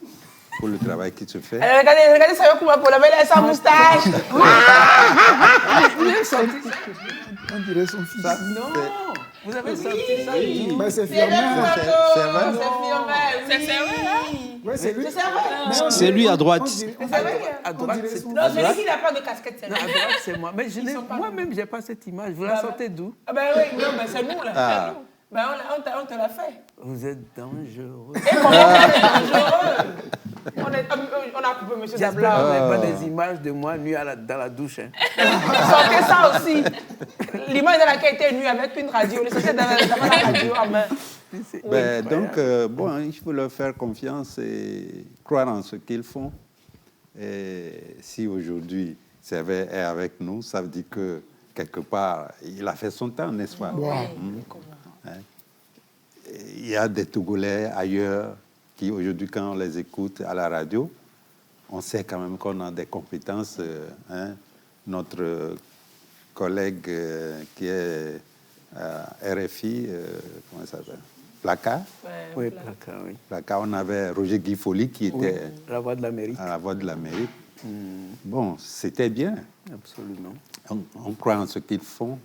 pour le travail qui se fait. Regardez ça, pour la belle sa moustache. On dirait son fils. Non, vous avez senti ça? Mais c'est Firmin. C'est lui. C'est lui à droite. À droite, c'est... Non, c'est lui qui n'a pas de casquette. Non, à droite, c'est moi. Mais moi-même, je n'ai pas cette image. Vous la sortez d'où? Ah ben oui, non, mais c'est nous, là. C'est nous. Ben, on te l'a fait. Vous êtes dangereux. Et comment on est dangereux? On a coupé M. Dabla. Vous n'avez pas des images de moi nue dans la douche. Hein. Sortez ça aussi. L'image de laquelle était nue avec une radio. Le sortez dans la radio en main. Donc, bon, il faut leur faire confiance et croire en ce qu'ils font. Et si aujourd'hui, Servet est avec nous, ça veut dire que, quelque part, il a fait son temps, n'est-ce pas? Il y a des Togolais ailleurs qui, aujourd'hui, quand on les écoute à la radio, on sait quand même qu'on a des compétences. Notre collègue qui est à RFI, comment il s'appelle? Placard. Oui, Placard, oui. Placard, on avait Roger Guy Folly qui était la voix de l'Amérique. À la voix de l'Amérique. Bon, c'était bien. Absolument. On croit en ce qu'ils font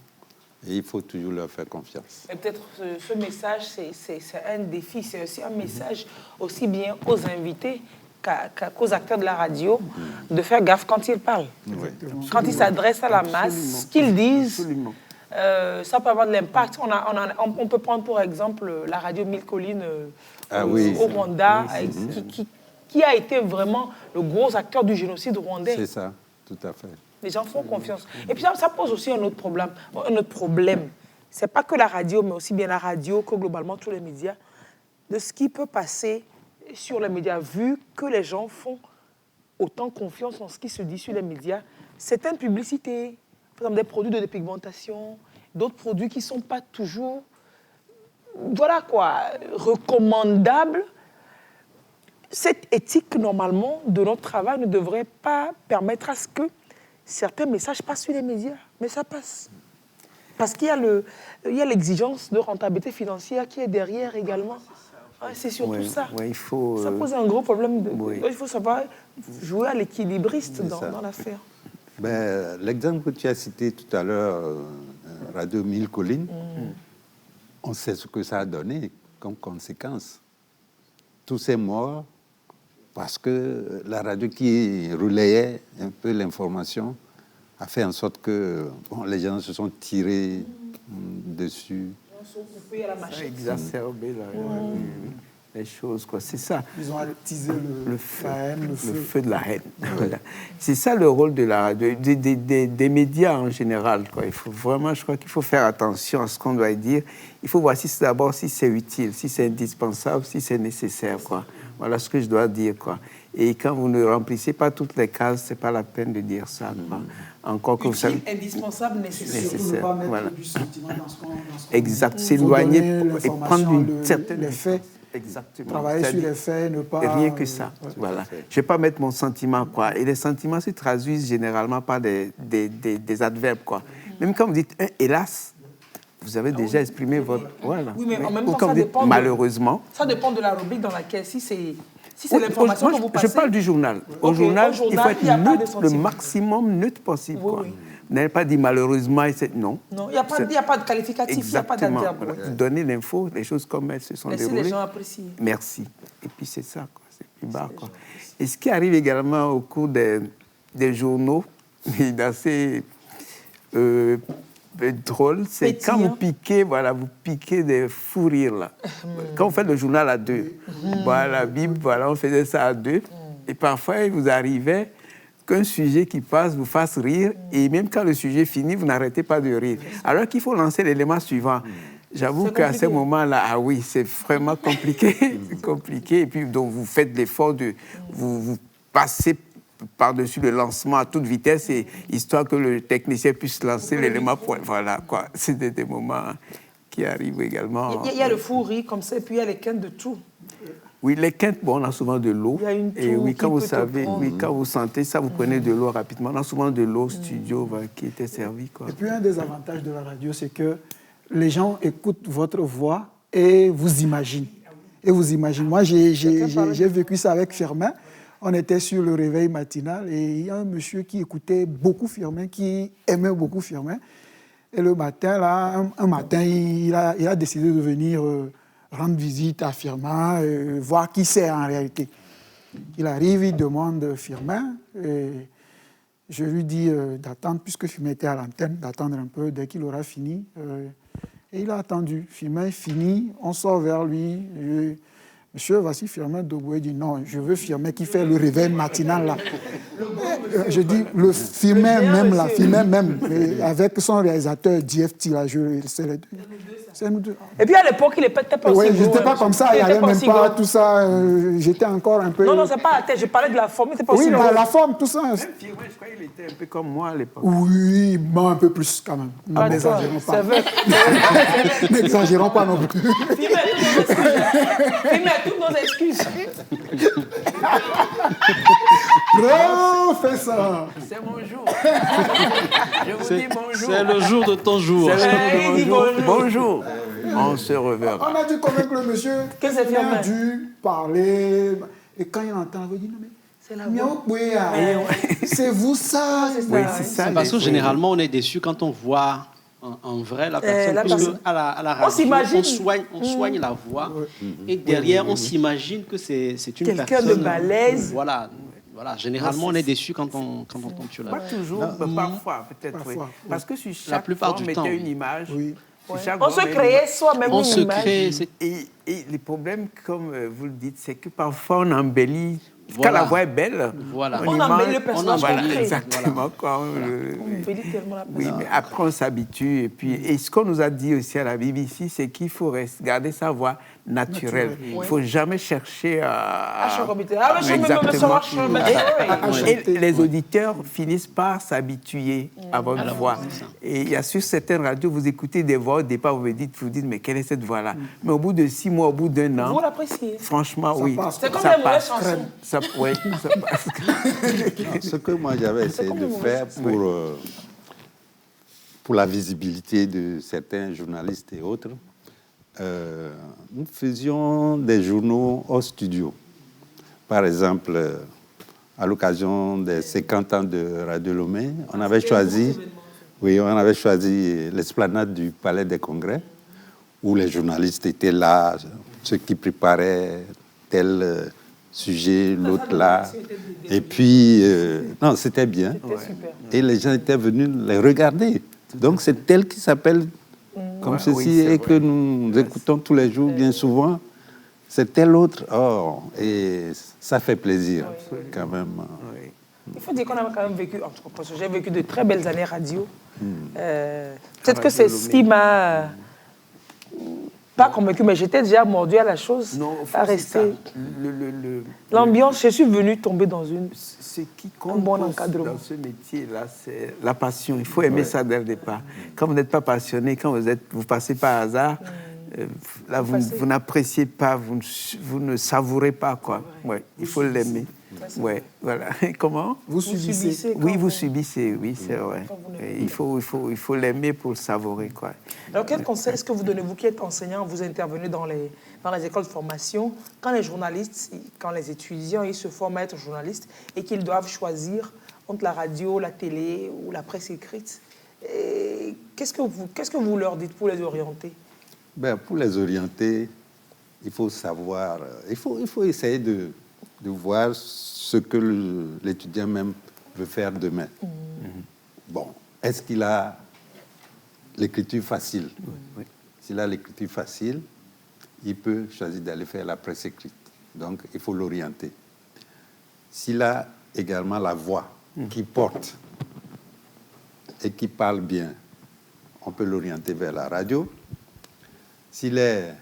et il faut toujours leur faire confiance. Et peut-être ce message, c'est un défi, c'est aussi un message aussi bien aux invités qu'aux acteurs de la radio de faire gaffe quand ils parlent. Quand ils s'adressent à la masse, ce qu'ils disent... ça peut avoir de l'impact. On peut prendre pour exemple la radio Mille Collines au Rwanda, qui a été vraiment le gros acteur du génocide rwandais. C'est ça, tout à fait. Les gens font confiance. Et puis ça pose aussi un autre problème. Ce n'est pas que la radio, mais aussi bien la radio que globalement tous les médias, de ce qui peut passer sur les médias, vu que les gens font autant confiance en ce qui se dit sur les médias. Certaines publicités, par exemple des produits de dépigmentation, d'autres produits qui ne sont pas toujours, recommandables. Cette éthique, normalement, de notre travail ne devrait pas permettre à ce que certains messages passent sur les médias. Mais ça passe. Parce qu'il y a l'exigence de rentabilité financière qui est derrière également. c'est surtout ça. Il faut, ça pose un gros problème. Il faut savoir jouer à l'équilibriste dans l'affaire. L'exemple que tu as cité tout à l'heure, Radio 1000 Collines, on sait ce que ça a donné comme conséquence. Tous ces morts, parce que la radio qui relayait un peu l'information a fait en sorte que les gens se sont tirés dessus. Coupé à la machine. Exacerbé les choses, quoi. C'est ça. Ils ont attisé le feu de la haine. Voilà. C'est ça le rôle de la radio, des médias en général, quoi. Il faut vraiment, je crois qu'il faut faire attention à ce qu'on doit dire. Il faut voir d'abord si c'est utile, si c'est indispensable, si c'est nécessaire, quoi. Voilà ce que je dois dire, quoi. Et quand vous ne remplissez pas toutes les cases, c'est pas la peine de dire ça, quoi. Encore que vous savez. Indispensable, nécessaire. Surtout ne pas mettre du sentiment dans ce qu'on exact, s'éloigner et prendre une certaine effet. Exactement. Travailler sur les faits, ne pas... Rien que ça, voilà. Je ne vais pas mettre mon sentiment, quoi. Et les sentiments se traduisent généralement par des adverbes, quoi. Même quand vous dites « hélas », vous avez déjà exprimé votre... Voilà. Oui, mais en même temps, ça dépend malheureusement. Ça dépend de la rubrique dans laquelle, si c'est l'information que vous passez... Je parle du journal. Au journal, il faut être neutre, le maximum neutre possible, quoi. Vous n'avez pas dit malheureusement, non. Non, il n'y a pas de qualificatif, il n'y a pas d'adverbe. Voilà. Donnez l'info, les choses comme elles se sont déroulées. Laissez les gens apprécier. Merci. Et puis c'est ça, quoi. C'est plus bas, quoi. Et ce qui arrive également au cours des journaux, mais d'assez drôle, c'est quand vous piquez, vous piquez des fous rires, là. Quand vous faites le journal à deux, la Bible, on faisait ça à deux. Et parfois, il vous arrivait qu'un sujet qui passe vous fasse rire, et même quand le sujet finit, vous n'arrêtez pas de rire. Alors qu'il faut lancer l'élément suivant. J'avoue qu'à ce moment-là, c'est vraiment compliqué. C'est compliqué. Et puis, donc, vous faites l'effort de... Vous passez par-dessus le lancement à toute vitesse, et histoire que le technicien puisse lancer l'élément point. Voilà, quoi. C'est des moments qui arrivent également. Il y a le fou rire comme ça, et puis il y a les quintes de tout. Oui, les quintes, on a souvent de l'eau. Et oui, quand vous savez, quand vous sentez ça, vous prenez de l'eau rapidement. On a souvent de l'eau au studio qui était servie, quoi. Et puis, un des avantages de la radio, c'est que les gens écoutent votre voix et vous imaginent. Moi, j'ai vécu ça avec Firmin. On était sur le réveil matinal et il y a un monsieur qui écoutait beaucoup Firmin, qui aimait beaucoup Firmin. Et le matin, là, un matin, il a décidé de venir rendre visite à Firmin, voir qui c'est en réalité. Il arrive, il demande Firmin, et je lui dis d'attendre, puisque Firmin était à l'antenne, d'attendre un peu dès qu'il aura fini. Et il a attendu. Firmin est fini, on sort vers lui. Monsieur, voici Firmin Dogoué. Il dit non, je veux Firmin qui fait le réveil matinal là. Je dis le Firmin même là, Firmin même, avec son réalisateur DFT là, c'est les deux. C'est nous deux. Et puis à l'époque, il n'était pas aussi gros. Oui, j'étais pas comme ça, il n'y avait même pas tout ça. J'étais encore un peu. Non, c'est pas la tête, je parlais de la forme, il n'était pas aussi gros. Oui, la forme, tout ça. Je crois qu'il était un peu comme moi à l'époque. Oui, bon, un peu plus quand même. N'exagérons pas. N'exagérons pas non plus. Firmin, toutes nos excuses. Professeur. C'est mon jour. Je vous dis bonjour. C'est le jour de ton jour. Bonjour. On se reverra. On a dû convaincre le monsieur qu'il a dû parler. Et quand il entend, il dit non mais c'est la voix. C'est vous ça. Oui, c'est ça. Parce que généralement, on est déçu quand on voit en vrai la personne. Parce qu'à la radio, on soigne la voix. Et derrière, on s'imagine que c'est une personne. Quelqu'un de balèze. Voilà, généralement, on est déçu quand on tombe sur la voix. Pas toujours, mais parfois, peut-être. Oui. Parce que sur chaque plupart fois, du on temps, mettait une image. Oui. On se créait soi-même une image. Et les problèmes, comme vous le dites, c'est que parfois, on embellit. Quand la voix est belle, on embellit le personnage. Exactement. On embellit tellement la personne. Oui, mais après, on s'habitue. Et ce qu'on nous a dit aussi à la BBC, c'est qu'il faut garder sa voix naturelle. Il ne faut jamais chercher à... Exactement. Et les auditeurs finissent par s'habituer à votre voix. Et il y a sur certaines radios, vous écoutez des voix, au départ, vous vous dites, mais quelle est cette voix-là? Mais au bout de 6 mois, au bout d'un an... Vous l'appréciez. Franchement, oui. C'est comme les mauvaises chansons. Oui, ça passe. Ce que moi, j'avais essayé de faire pour la visibilité de certains journalistes et autres, nous faisions des journaux au studio. Par exemple, à l'occasion des 50 ans de Radio Lomé, on avait choisi l'esplanade du Palais des Congrès, où les journalistes étaient là, ceux qui préparaient tel sujet, l'autre là. Et puis, non, c'était bien. Et les gens étaient venus les regarder. Donc, c'est tel qui s'appelle comme ceci et que nous écoutons tous les jours, bien souvent. C'est tel autre. Oh, et ça fait plaisir, quand même. Il faut dire qu'on a quand même vécu, en tout cas, parce que j'ai vécu de très belles années radio. Peut-être que c'est ce qui m'a pas convaincu, mais j'étais déjà mordu à la chose, à rester. L'ambiance, je suis venue tomber dans ce qui compte dans ce métier-là, c'est la passion. Il faut aimer ça dès le départ. Quand vous n'êtes pas passionné, quand vous passez par hasard, là, vous n'appréciez pas, vous ne savourez pas, quoi. Ouais, il faut l'aimer. Ouais, voilà. Comment? Vous subissez. Oui, vous subissez, oui, c'est vrai. Il faut l'aimer pour le savourer, quoi. Alors, quel conseil est-ce que vous donnez, vous qui êtes enseignant, vous intervenez dans les écoles de formation, quand les journalistes, quand les étudiants, ils se forment à être journalistes et qu'ils doivent choisir entre la radio, la télé ou la presse écrite, qu'est-ce que vous leur dites pour les orienter? Pour les orienter, il faut savoir, il faut essayer de voir ce que l'étudiant même veut faire demain. Bon, est-ce qu'il a l'écriture facile? S'il a l'écriture facile, il peut choisir d'aller faire la presse écrite. Donc, il faut l'orienter. S'il a également la voix qui porte et qui parle bien, on peut l'orienter vers la radio. S'il est,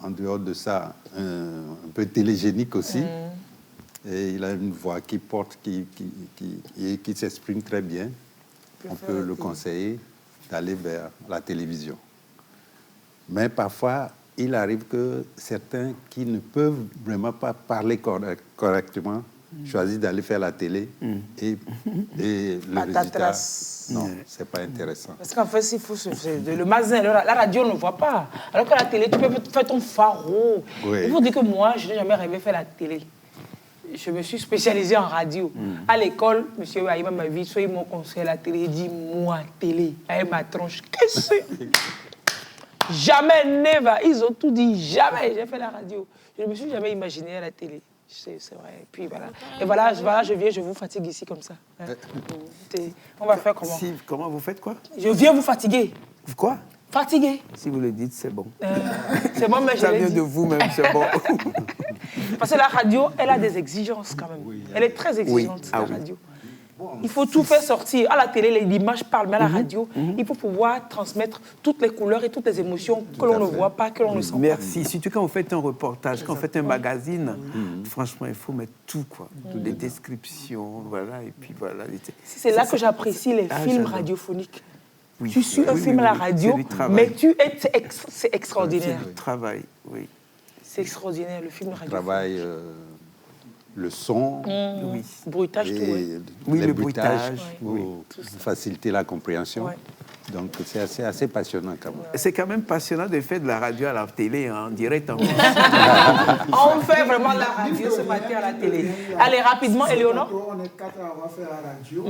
en dehors de ça, un peu télégénique aussi, et il a une voix qui porte, qui s'exprime très bien, on peut le conseiller d'aller vers la télévision. Mais parfois, il arrive que certains qui ne peuvent vraiment pas parler correctement choisissent d'aller faire la télé et le résultat, non, c'est pas intéressant. Parce qu'en fait, il faut le magasin, la radio ne voit pas. Alors que la télé, tu peux faire ton pharo. Oui. Il faut dire que moi, je n'ai jamais rêvé faire la télé. Je me suis spécialisée en radio. À l'école, M. Aïma m'a vu, soit ils m'ont conseillé la télé, il dit, moi, télé, avec ma tronche, qu'est-ce que c'est? Jamais, never. Ils ont tout dit, jamais, j'ai fait la radio. Je ne me suis jamais imaginé à la télé. C'est vrai. Et puis voilà. Et voilà, je viens, je vous fatigue ici comme ça. On va faire comment? Comment vous faites quoi? Je viens vous fatiguer. Quoi? Fatiguer. Si vous le dites, c'est bon. C'est bon, mais je l'ai dit. Ça vient de vous-même, c'est bon. Parce que la radio, elle a des exigences quand même. Elle est très exigeante, la radio. Il faut tout faire sortir. À la télé, l'image parle, mais à la radio, il faut pouvoir transmettre toutes les couleurs et toutes les émotions que l'on ne voit pas, que l'on ne sent pas. Merci. Surtout quand vous faites un reportage, quand vous faites un magazine, franchement, il faut mettre tout, quoi. Des descriptions, voilà, et puis voilà. C'est là que j'apprécie les films radiophoniques. Oui. Tu suis un film à la radio, mais c'est extraordinaire. C'est du travail, oui. C'est extraordinaire, le film radio. Travail, le son, bruitage, tout. Oui, le bruitage, pour faciliter la compréhension. Ouais. Donc, c'est assez passionnant quand même. C'est quand même passionnant de faire de la radio à la télé, en direct. On fait vraiment de la radio ce matin à la télé. Allez, rapidement, Éléonore. On est 4 à avoir fait la radio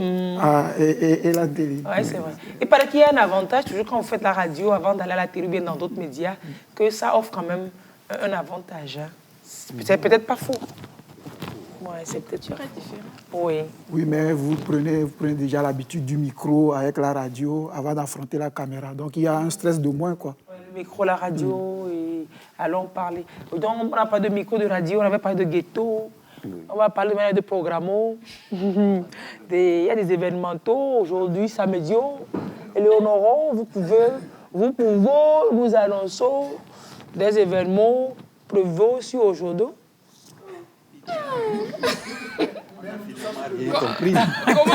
et la télé. Oui, c'est vrai. Il paraît qu'il y a un avantage, toujours quand vous faites la radio, avant d'aller à la télé ou bien dans d'autres médias, que ça offre quand même un avantage. Hein. C'est peut-être pas faux. Ouais, c'est peut-être très différent. Oui. Oui, mais vous prenez déjà l'habitude du micro avec la radio avant d'affronter la caméra. Donc, il y a un stress de moins, quoi. Ouais, le micro, la radio, et allons parler. Donc, on n'a pas de micro de radio, on avait parlé de ghetto. On va parler de programmaux. Il y a des événementaux. Aujourd'hui, samedi, Éléonore, vous pouvez nous annoncer des événements prévus sur aujourd'hui.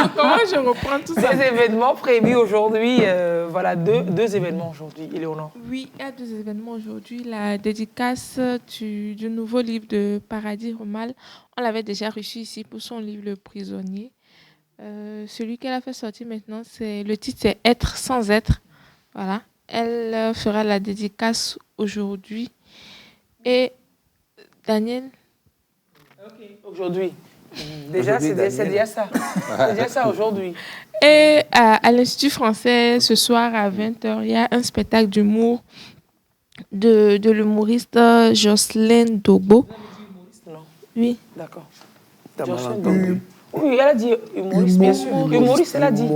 Comment je reprends tout ça? Des événements prévus aujourd'hui, voilà, deux événements aujourd'hui, Éléonore. Oui, il y a 2 événements aujourd'hui. La dédicace du nouveau livre de Paradis Romal, on l'avait déjà reçu ici pour son livre Le Prisonnier. Celui qu'elle a fait sortir maintenant, le titre c'est Être sans être. Voilà. Elle fera la dédicace aujourd'hui. Et Daniel? Aujourd'hui. Déjà, c'est déjà ça. C'est déjà ça aujourd'hui. Et à l'Institut français, ce soir à 20h, il y a un spectacle d'humour de l'humoriste Jocelyne Dogbo. Non. Oui. D'accord. Oui, elle a dit humoriste, bien sûr. Humoriste, elle a dit.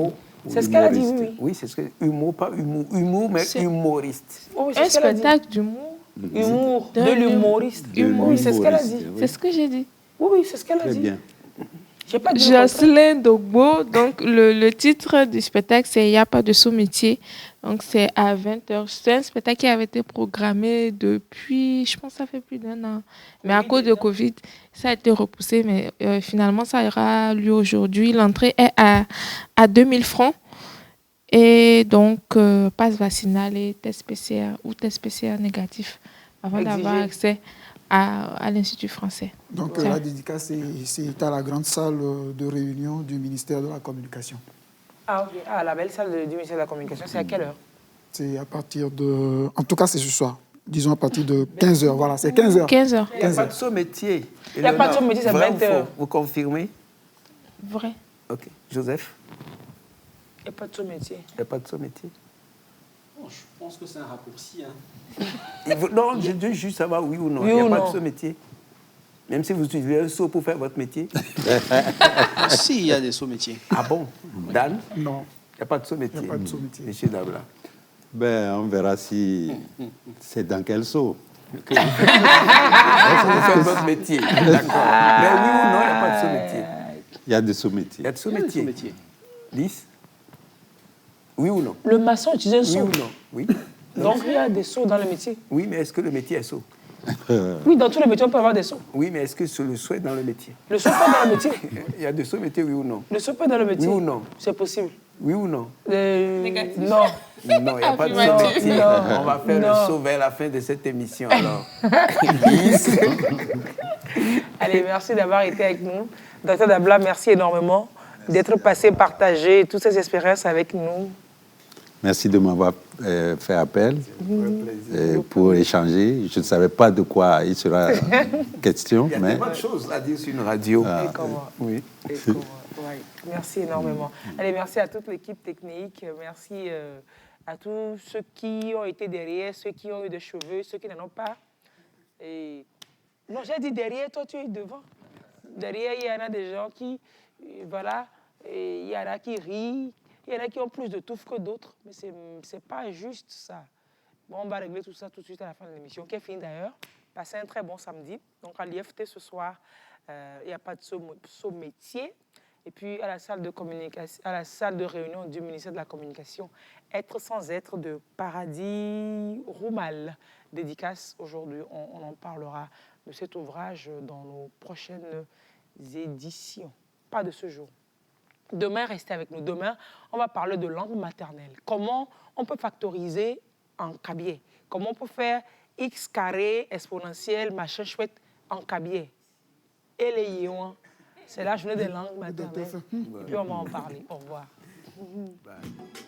C'est ce qu'elle a dit, oui. Oui, c'est ce que... Humour, pas humour. Humour, mais humoriste. Oui, un spectacle d'humour. Humour, de l'humoriste. Oui, c'est ce qu'elle a dit. C'est ce que j'ai dit. Oui, c'est ce qu'elle a dit. Très bien. Jocelyne Dogbo, donc le titre du spectacle, c'est « Il n'y a pas de sous-métier ». Donc, c'est à 20h. C'est un spectacle qui avait été programmé depuis, je pense que ça fait plus d'1 an. Mais à cause de Covid, ça a été repoussé. Mais finalement, ça aura lieu aujourd'hui. L'entrée est à 2000 francs. Et donc, passe vaccinal et test PCR ou test PCR négatif avant d'avoir accès à l'Institut français. Donc, la dédicace, c'est à la grande salle de réunion du ministère de la Communication. Ah, ok. Ah, la belle salle du ministère de la Communication, c'est à quelle heure? C'est à partir de... En tout cas, c'est ce soir. Disons à partir de 15h. Voilà, c'est 15h. 15h. Il n'y a pas de saut-métier. Il n'y a pas de saut-métier, c'est 20h. Vous confirmez? Vrai. Ok. Joseph? Il n'y a pas de saut-métier. Il n'y a pas de saut-métier. Je pense que c'est un raccourci. Non, je veux juste savoir oui ou non. Oui il n'y a ou pas non. de saut-métier. Même si vous utilisez un saut pour faire votre métier. Si, il y a des sauts-métiers. Ah bon? Dan? Non. Il n'y a pas de saut-métier. Il n'y a pas de saut-métier. Monsieur Dabla. Ben, on verra si c'est dans quel saut. Vous faites votre métier. D'accord. Mais oui ou non, il n'y a pas de saut-métier. Il y a des sous-métiers. Il y a de saut-métier. 10? Oui ou non? Le maçon utilise un Oui seau. ou non? Oui. Donc, il y a des seaux dans le métier. Oui, mais est-ce que le métier est saut? Oui, dans tous les métiers, on peut avoir des seaux. Oui, mais est-ce que le saut est dans le métier? Le saut peut dans le métier. Il y a des sauts-métiers, oui ou non? Le saut peut dans le métier. Oui ou non? C'est possible. Oui ou non? Négatif. Non. Non, il n'y a pas de saut-métier. Non. On va faire Non. le saut vers la fin de cette émission, alors. Allez, merci d'avoir été avec nous. Dr Dabla, merci énormément d'être passé, partager toutes ces expériences avec nous. Merci de m'avoir fait appel pour échanger. Je ne savais pas de quoi il sera question. Il y a tellement de choses à dire sur une radio. Oui. Merci énormément. Allez, merci à toute l'équipe technique. Merci à tous ceux qui ont été derrière, ceux qui ont eu des cheveux, ceux qui n'en ont pas. Et... Non, j'ai dit derrière, toi tu es devant. Derrière, il y en a des gens qui, voilà, et il y en a qui rient, il y en a qui ont plus de touffe que d'autres, mais c'est pas juste ça. Bon, on va régler tout ça tout de suite à la fin de l'émission, qui est finie d'ailleurs. Passez un très bon samedi. Donc à l'IFT ce soir, il n'y a pas de saut métier. Et puis à la salle de communication, à la salle de réunion du ministère de la Communication, Être sans être de Paradis Roumal. Dédicace aujourd'hui, on en parlera de cet ouvrage dans nos prochaines éditions. Pas de ce jour. Demain, restez avec nous. Demain, on va parler de langue maternelle. Comment on peut factoriser en cabier? Comment on peut faire x carré, exponentiel, machin chouette en cabier? Et les yéouans, c'est la journée des langues maternelles. Et puis on va en parler. Au revoir. Bye.